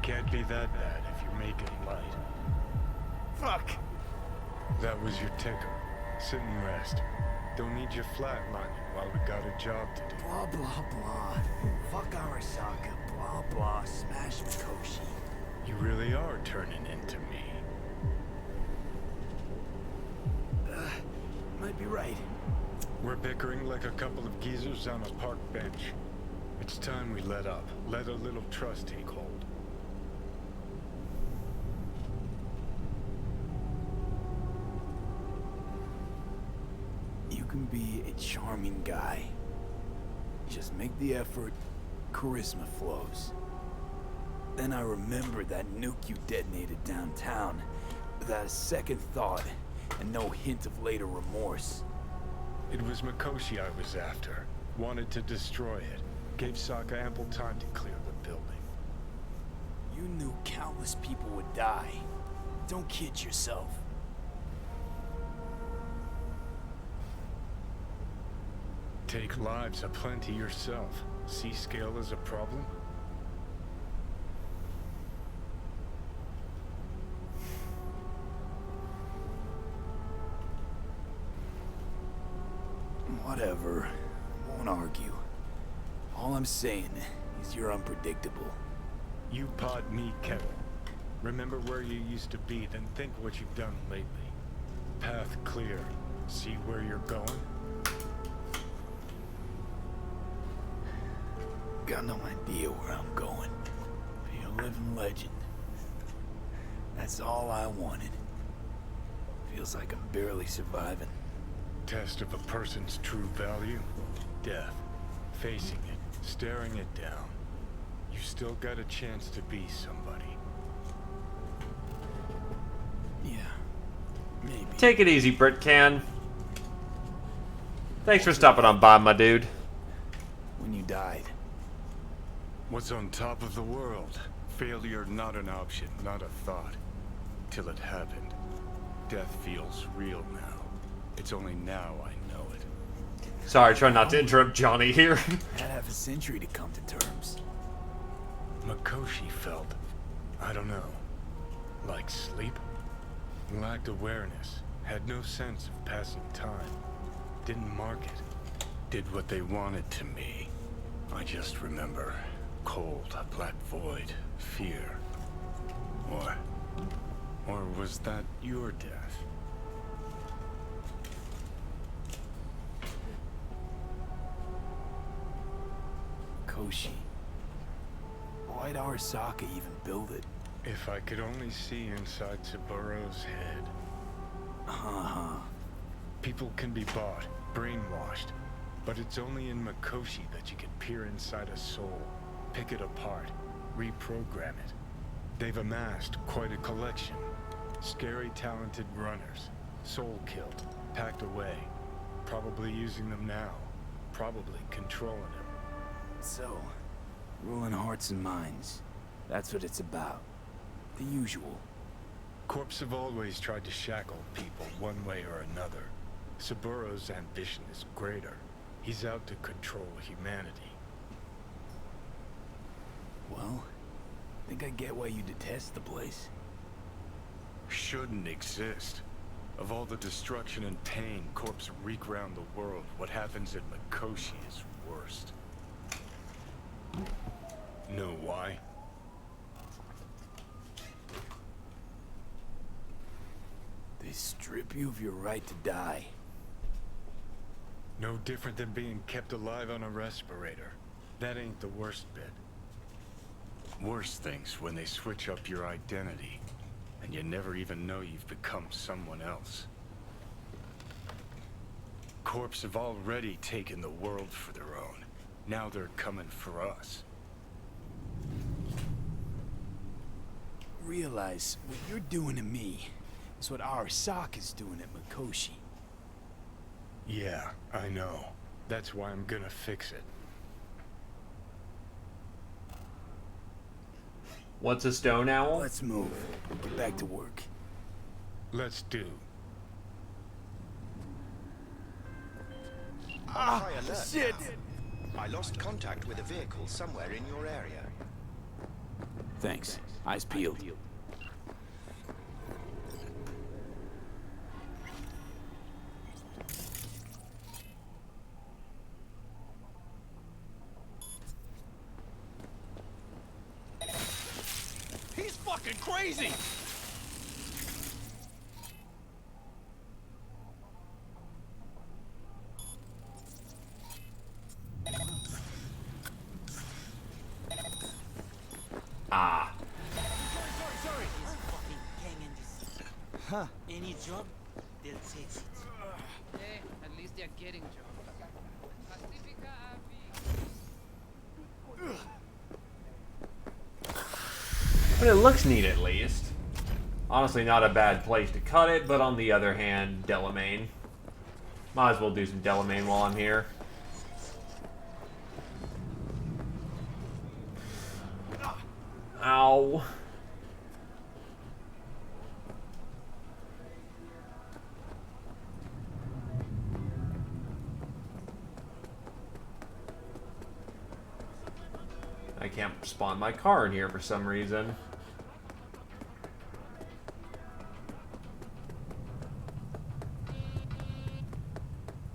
Can't be that bad if you're making light. Fuck! That was your ticker. Sit and rest. Don't need you flatlining while we got a job to do. Blah, blah, blah. Fuck Arasaka. Blah, blah. Smash Mikoshi. You really are turning into me. Might be right. We're bickering like a couple of geezers on a park bench. It's time we let up. Let a little trust take hold. You can be a charming guy. Just make the effort, charisma flows. Then I remembered that nuke you detonated downtown, without a second thought, and no hint of later remorse. It was Mikoshi I was after. Wanted to destroy it. Gave Sokka ample time to clear the building. You knew countless people would die. Don't kid yourself. Take lives aplenty yourself. See scale as a problem? Whatever. Won't argue. All I'm saying is you're unpredictable. You pod me, Kevin. Remember where you used to be, then think what you've done lately. Path clear. See where you're going? Got no idea where I'm going. Be a living legend. That's all I wanted. Feels like I'm barely surviving. Test of a person's true value? Death. Facing it. Staring it down. You still got a chance to be somebody. Yeah. Maybe. Take it easy, Britcan. Thanks for stopping on by, my dude. When you died. What's on top of the world? Failure not an option, not a thought. Till it happened. Death feels real now. It's only now I know it. Sorry, try not to interrupt Johnny here. Had half a century to come to terms. Mikoshi felt, I don't know, like sleep? Lacked awareness, had no sense of passing time. Didn't mark it. Did what they wanted to me. I just remember cold, black void, fear. Or was that your death? Koshi. Why'd Arasaka even build it? If I could only see inside Saburo's head. People can be bought, brainwashed, but it's only in Mikoshi that you can peer inside a soul, pick it apart, reprogram it. They've amassed quite a collection. Scary, talented runners, soul-killed, packed away, probably using them now, probably controlling them. So, ruling hearts and minds. That's what it's about. The usual. Corps have always tried to shackle people one way or another. Saburo's ambition is greater. He's out to control humanity. Well, I think I get why you detest the place. Shouldn't exist. Of all the destruction and pain Corps wreak around the world, what happens at Mikoshi is worst. Know why? They strip you of your right to die. No different than being kept alive on a respirator. That ain't the worst bit. Worse things when they switch up your identity, and you never even know you've become someone else. Corps have already taken the world for their own. Now they're coming for us. Realize what you're doing to me is what Arasaka's doing at Mikoshi. Yeah, I know. That's why I'm gonna fix it. What's a stone owl? Let's move. Get back to work. Let's do. High alert shit! Now. I lost contact with a vehicle somewhere in your area. Thanks. Eyes peeled. He's fucking crazy! Ah. Sorry. This fucking gang in this. Huh. Any job, they'll take it. Hey, at least they're getting jobs. But it looks neat at least. Honestly, not a bad place to cut it, but on the other hand, Delamain. Might as well do some Delamain while I'm here. Ow. I can't spawn my car in here for some reason.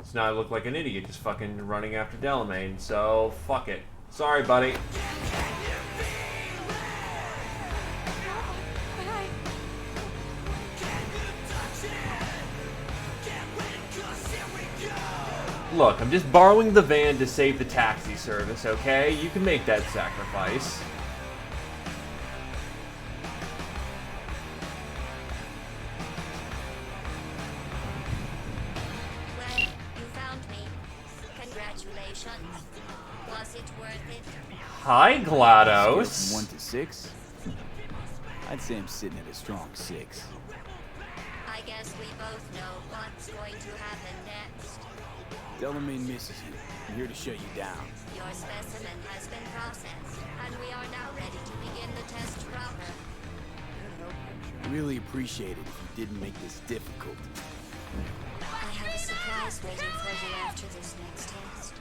So now I look like an idiot just fucking running after Delamain, so fuck it. Sorry, buddy. Look, I'm just borrowing the van to save the taxi service, okay? You can make that sacrifice. Well, you found me. Congratulations. Was it worth it? Hi, GLaDOS. From 1 to 6? I'd say I'm sitting at a strong 6. I guess we both know what's going to happen next. Delamain misses you. I'm here to shut you down. Your specimen has been processed, and we are now ready to begin the test proper. Really appreciate it if you didn't make this difficult. I have a surprise waiting for you after this next test.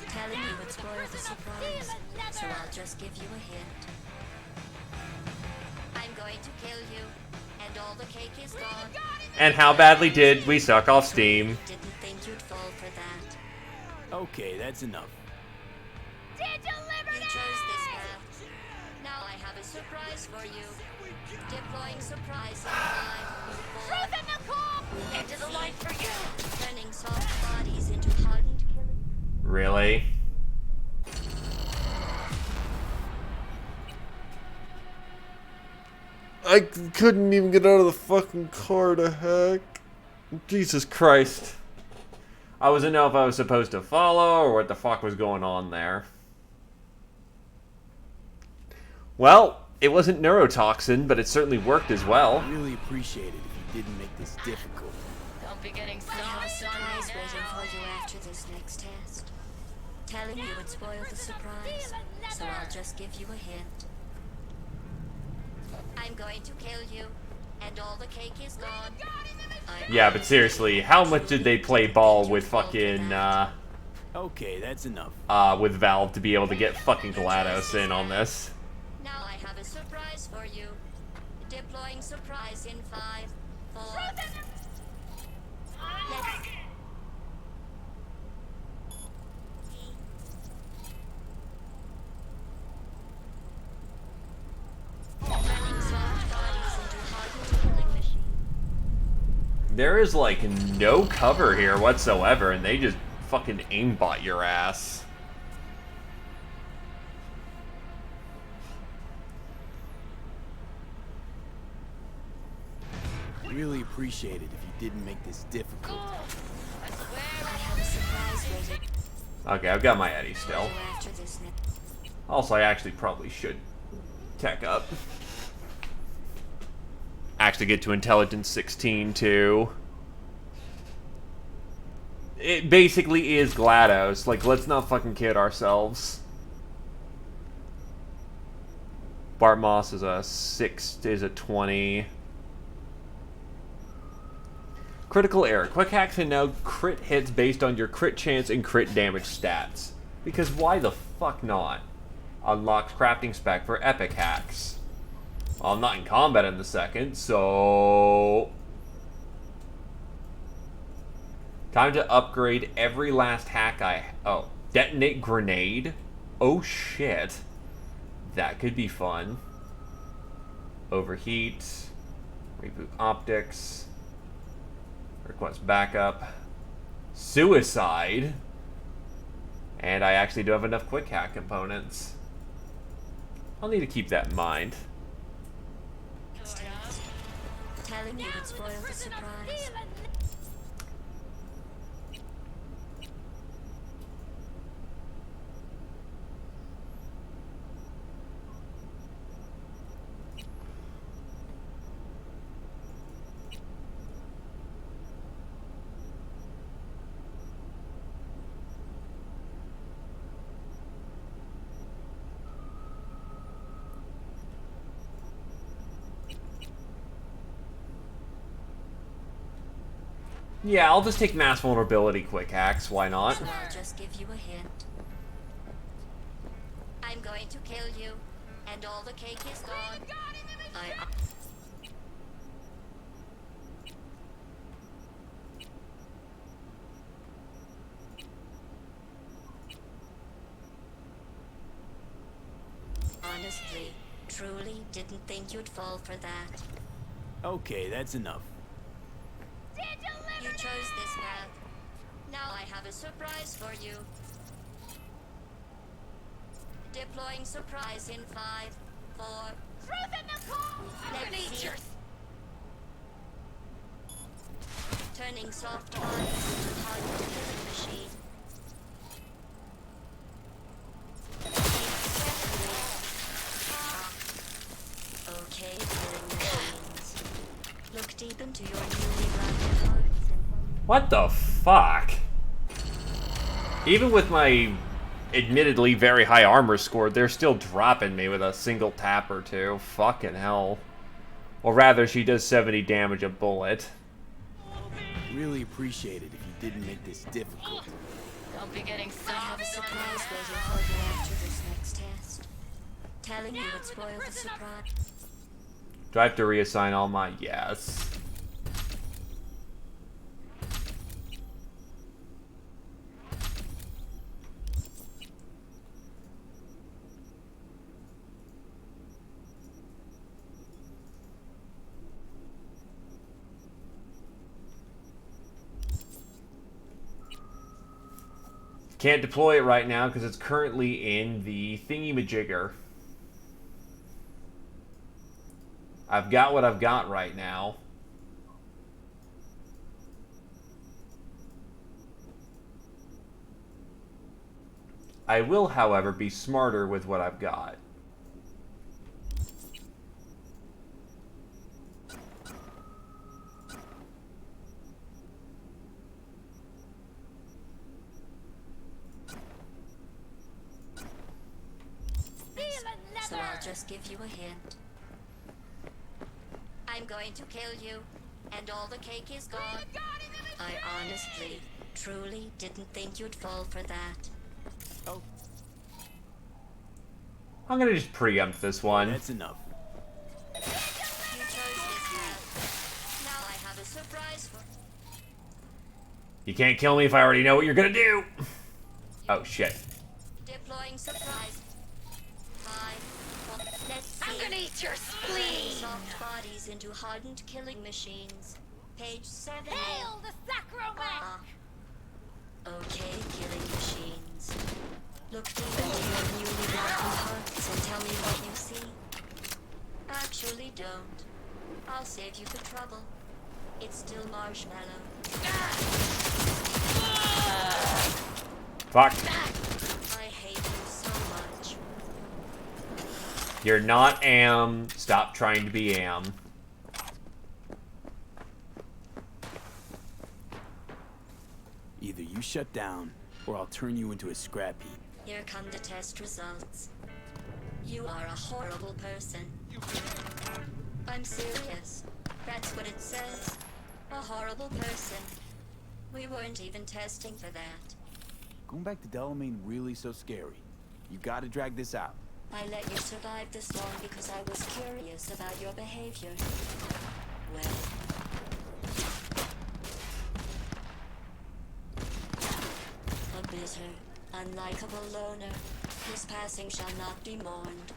Telling you would spoil the surprise, so I'll just give you a hint. I'm going to kill you, and all the cake is gone. And how badly did we suck off Steam? Didn't think you'd fall for that. Okay, that's enough. You chose this path. Now I have a surprise for you. Deploying surprise in 5, 4... Into the light for you! Turning soft bodies into hardened killers. Really? I couldn't even get out of the fucking car to heck. Jesus Christ. I wasn't know if I was supposed to follow or what the fuck was going on there. Well, it wasn't neurotoxin, but it certainly worked as well. I really appreciate it if you didn't make this difficult. Don't be getting I have a surprise waiting for you after this next test. Telling you would spoil the surprise, so I'll just give you a hint. I'm going to kill you, and all the cake is gone. Yeah, but seriously, how much did they play ball with fucking, Okay, that's enough. with Valve to be able to get fucking GLaDOS in on this? Now I have a surprise for you. Deploying surprise in 5, 4... Let's... Turning soft bodies into hardened killing machines. There is, like, no cover here whatsoever, and they just fucking aimbot your ass. Really appreciate it if you didn't make this difficult. Okay, I've got my Eddie still. Also, I actually probably should tech up. Actually get to Intelligence 16, too. It basically is GLaDOS. Like, let's not fucking kid ourselves. Bart Moss is a 20. Critical error. Quick hacks can now crit hits based on your crit chance and crit damage stats. Because why the fuck not? Unlocks crafting spec for epic hacks. Well, I'm not in combat in the second, so... Time to upgrade every last hack Oh, detonate grenade? Oh shit. That could be fun. Overheat. Reboot optics. Request backup. Suicide. And I actually do have enough quick hack components. I'll need to keep that in mind. Telling you would spoil the surprise. Yeah, I'll just take mass vulnerability quick hacks. Why not? I'll just give you a hint. I'm going to kill you, and all the cake is gone. Honestly, truly didn't think you'd fall for that. Okay, that's enough. You chose this path. Now I have a surprise for you. Deploying surprise in 5, 4... Let's see. Turning soft bodies into hard killing machine. Okay, killing machines. Look deep into your newly rounded hearts. What the fuck? Even with my admittedly very high armor score, they're still dropping me with a single tap or two. Fucking hell. Or rather, she does 70 damage a bullet. Really appreciate it if you didn't make this difficult. Don't be getting soft. I have a surprise waiting for you after this next test. Telling you would spoil the surprise. Do I have to reassign all my... Yes. Can't deploy it right now because it's currently in the thingy-majigger. I've got what I've got right now. I will, however, be smarter with what I've got. So I'll just give you a hint. I'm going to kill you, and all the cake is gone. I honestly, truly didn't think you'd fall for that. Oh. I'm gonna just preempt this one. That's enough. You chose this path. Now I have a surprise for... You can't kill me if I already know what you're gonna do. Oh shit. Deploying surprise. 5, 4, let's see. I'm gonna eat your spleen. Soft bodies into hardened killing machines. Page 70. Hail the Sacromac! Okay, killing machines. Look deep into your newly blackened hearts and tell me what you see. Actually, don't. I'll save you the trouble. It's still marshmallow. Fuck. I hate you so much. You're not Am. Stop trying to be Am. Either you shut down, or I'll turn you into a scrap heap. Here come the test results. You are a horrible person. I'm serious. That's what it says. A horrible person. We weren't even testing for that. Going back to Delamain really so scary? You gotta drag this out. I let you survive this long because I was curious about your behavior. Well... a bitter, unlikable loner, whose passing shall not be mourned.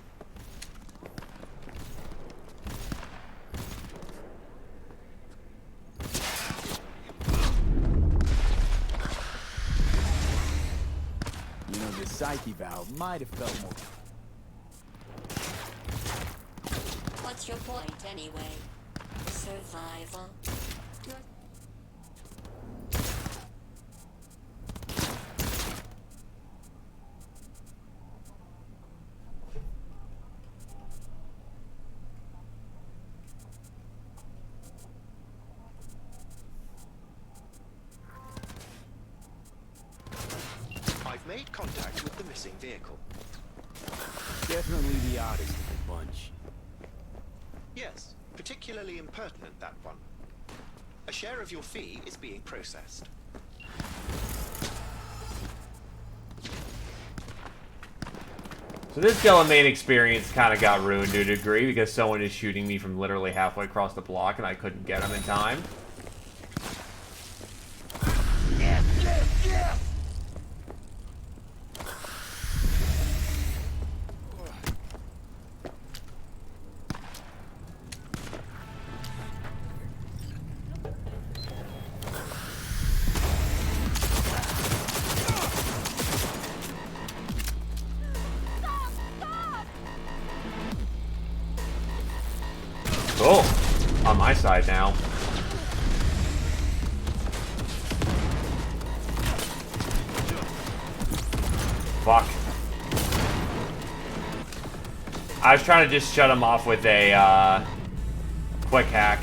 You know, the psyche valve might have felt more... What's your point, anyway? Survival? I've made contact with the missing vehicle. Definitely the oddest of the bunch. Yes, particularly impertinent, that one. A share of your fee is being processed. So this Delamain experience kind of got ruined to a degree because someone is shooting me from literally halfway across the block and I couldn't get him in time. Cool. On my side now. Fuck. I was trying to just shut him off with a quick hack.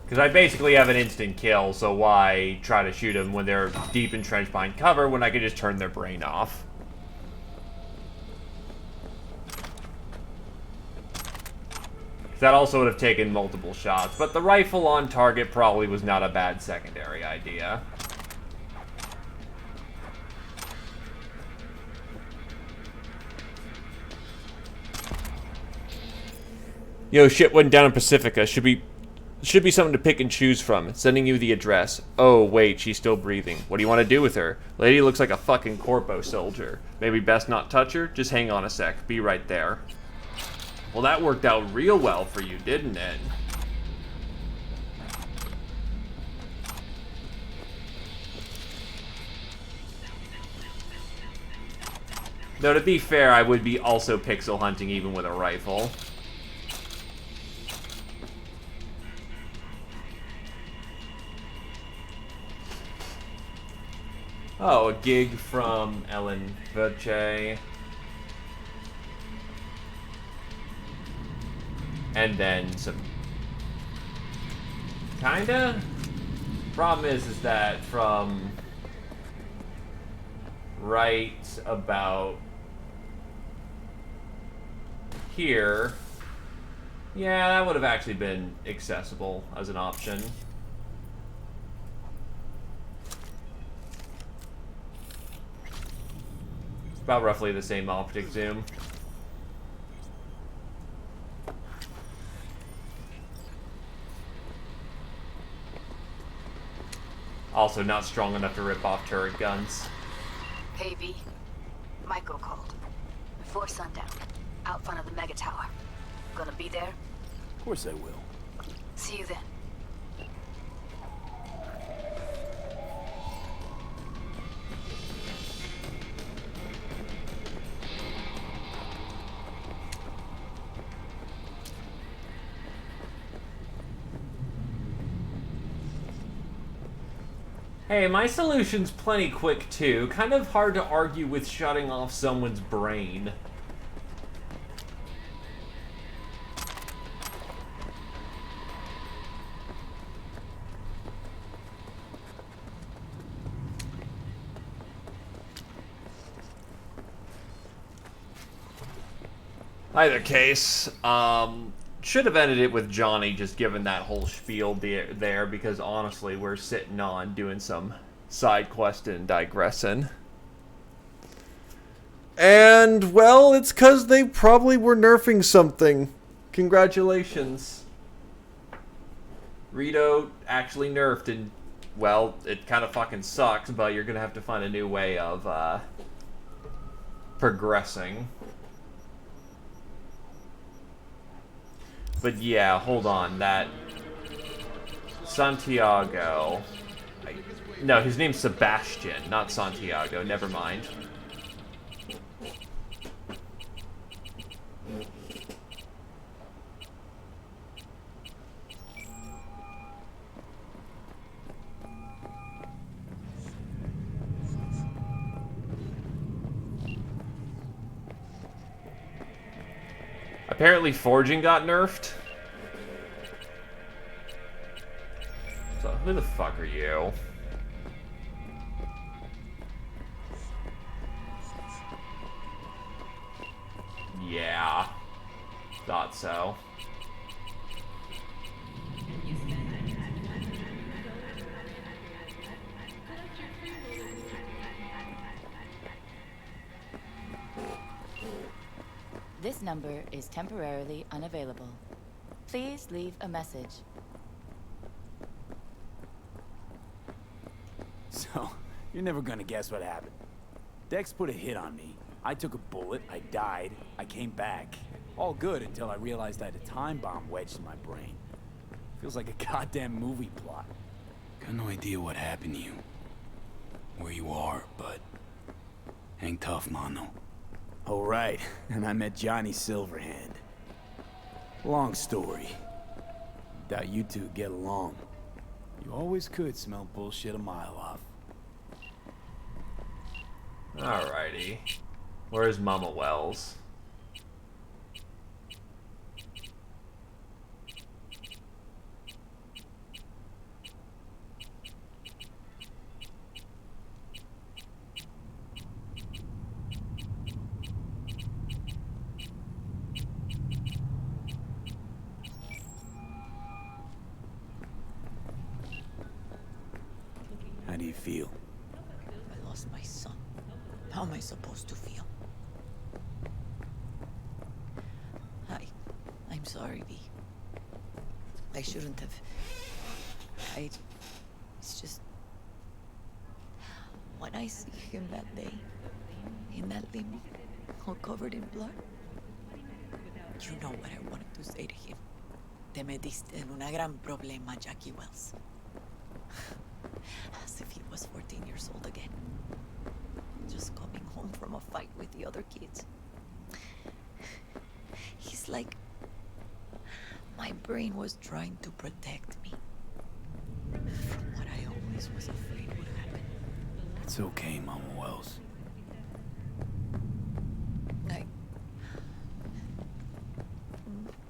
Because I basically have an instant kill, so why try to shoot them when they're deep entrenched behind cover when I could just turn their brain off? That also would have taken multiple shots, but the rifle on target probably was not a bad secondary idea. Yo, shit went down in Pacifica. Should be something to pick and choose from. Sending you the address. Oh, wait, she's still breathing. What do you want to do with her? Lady looks like a fucking corpo soldier. Maybe best not touch her? Just hang on a sec. Be right there. Well, that worked out real well for you, didn't it? Though, to be fair, I would be also pixel hunting even with a rifle. Oh, a gig from Ellen Verche. And then some... Kinda? Problem is that from... right about... here... Yeah, that would have actually been accessible as an option. It's about roughly the same optic zoom. Also not strong enough to rip off turret guns. Hey, V. Michael called. Before sundown. out front of the mega tower. Gonna be there? Of course I will. See you then. Hey, my solution's plenty quick too. Kind of hard to argue with shutting off someone's brain. Either case, should have ended it with Johnny just giving that whole spiel there, because honestly, we're sitting on doing some side questing and digressing. And, well, it's because they probably were nerfing something. Congratulations. Rito actually nerfed, and, well, it kind of fucking sucks, but you're going to have to find a new way of progressing. But yeah, hold on, that Santiago, no, his name's Sebastian, not Santiago, never mind. Apparently forging got nerfed. So, who the fuck are you? Yeah. Thought so. This number is temporarily unavailable. Please leave a message. So, you're never gonna guess what happened. Dex put a hit on me. I took a bullet, I died, I came back. All good until I realized I had a time bomb wedged in my brain. Feels like a goddamn movie plot. Got no idea what happened to you. Where you are, but... hang tough, mano. Oh, right. And I met Johnny Silverhand. Long story. Doubt you two get along. You always could smell bullshit a mile off. Alrighty. Where's Mama Wells? How do you feel? I lost my son. How am I supposed to feel? I'm sorry, V. I shouldn't have. It's just... when I see him that day, in that limo, all covered in blood, you know what I wanted to say to him. Te metiste en una gran problema, Jackie Wells. As if he was 14 years old again. Just coming home from a fight with the other kids. He's like... my brain was trying to protect me from what I always was afraid would happen. It's okay, Mama Wells.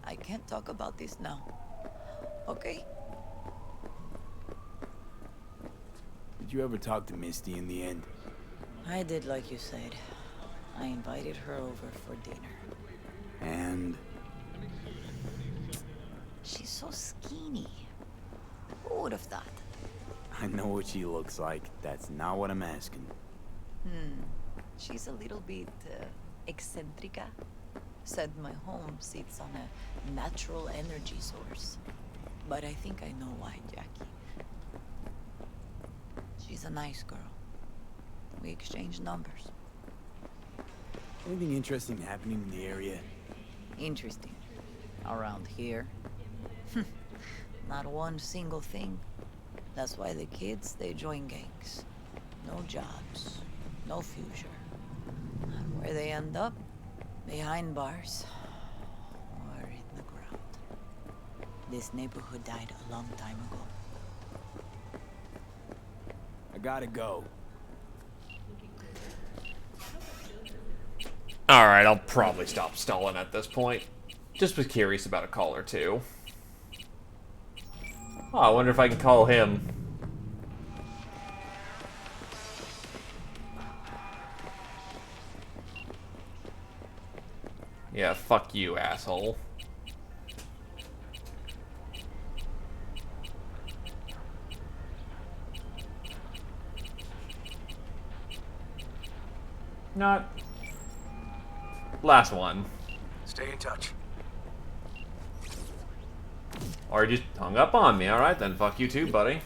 I can't talk about this now. Okay? Did you ever talk to Misty in the end? I did like you said. I invited her over for dinner. And? She's so skinny. Who would have thought? I know what she looks like. That's not what I'm asking. She's a little bit eccentrica. Said my home sits on a natural energy source. But I think I know why, Jackie. She's a nice girl. We exchange numbers. Anything interesting happening in the area? Interesting. Around here? Not one single thing. That's why the kids, they join gangs. No jobs, no future. And where they end up? Behind bars. Or in the ground. This neighborhood died a long time ago. I gotta go. Alright, I'll probably stop stalling at this point. Just was curious about a call or two. Oh, I wonder if I can call him. Yeah, fuck you, asshole. Not. Last one. Stay in touch. Or you just hung up on me. Alright then, fuck you too, buddy.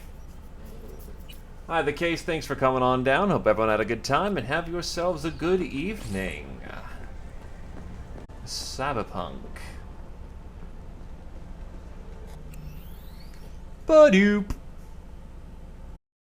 Hi, the case, thanks for coming on down. Hope everyone had a good time and have yourselves a good evening. Cyberpunk. Ba-doop.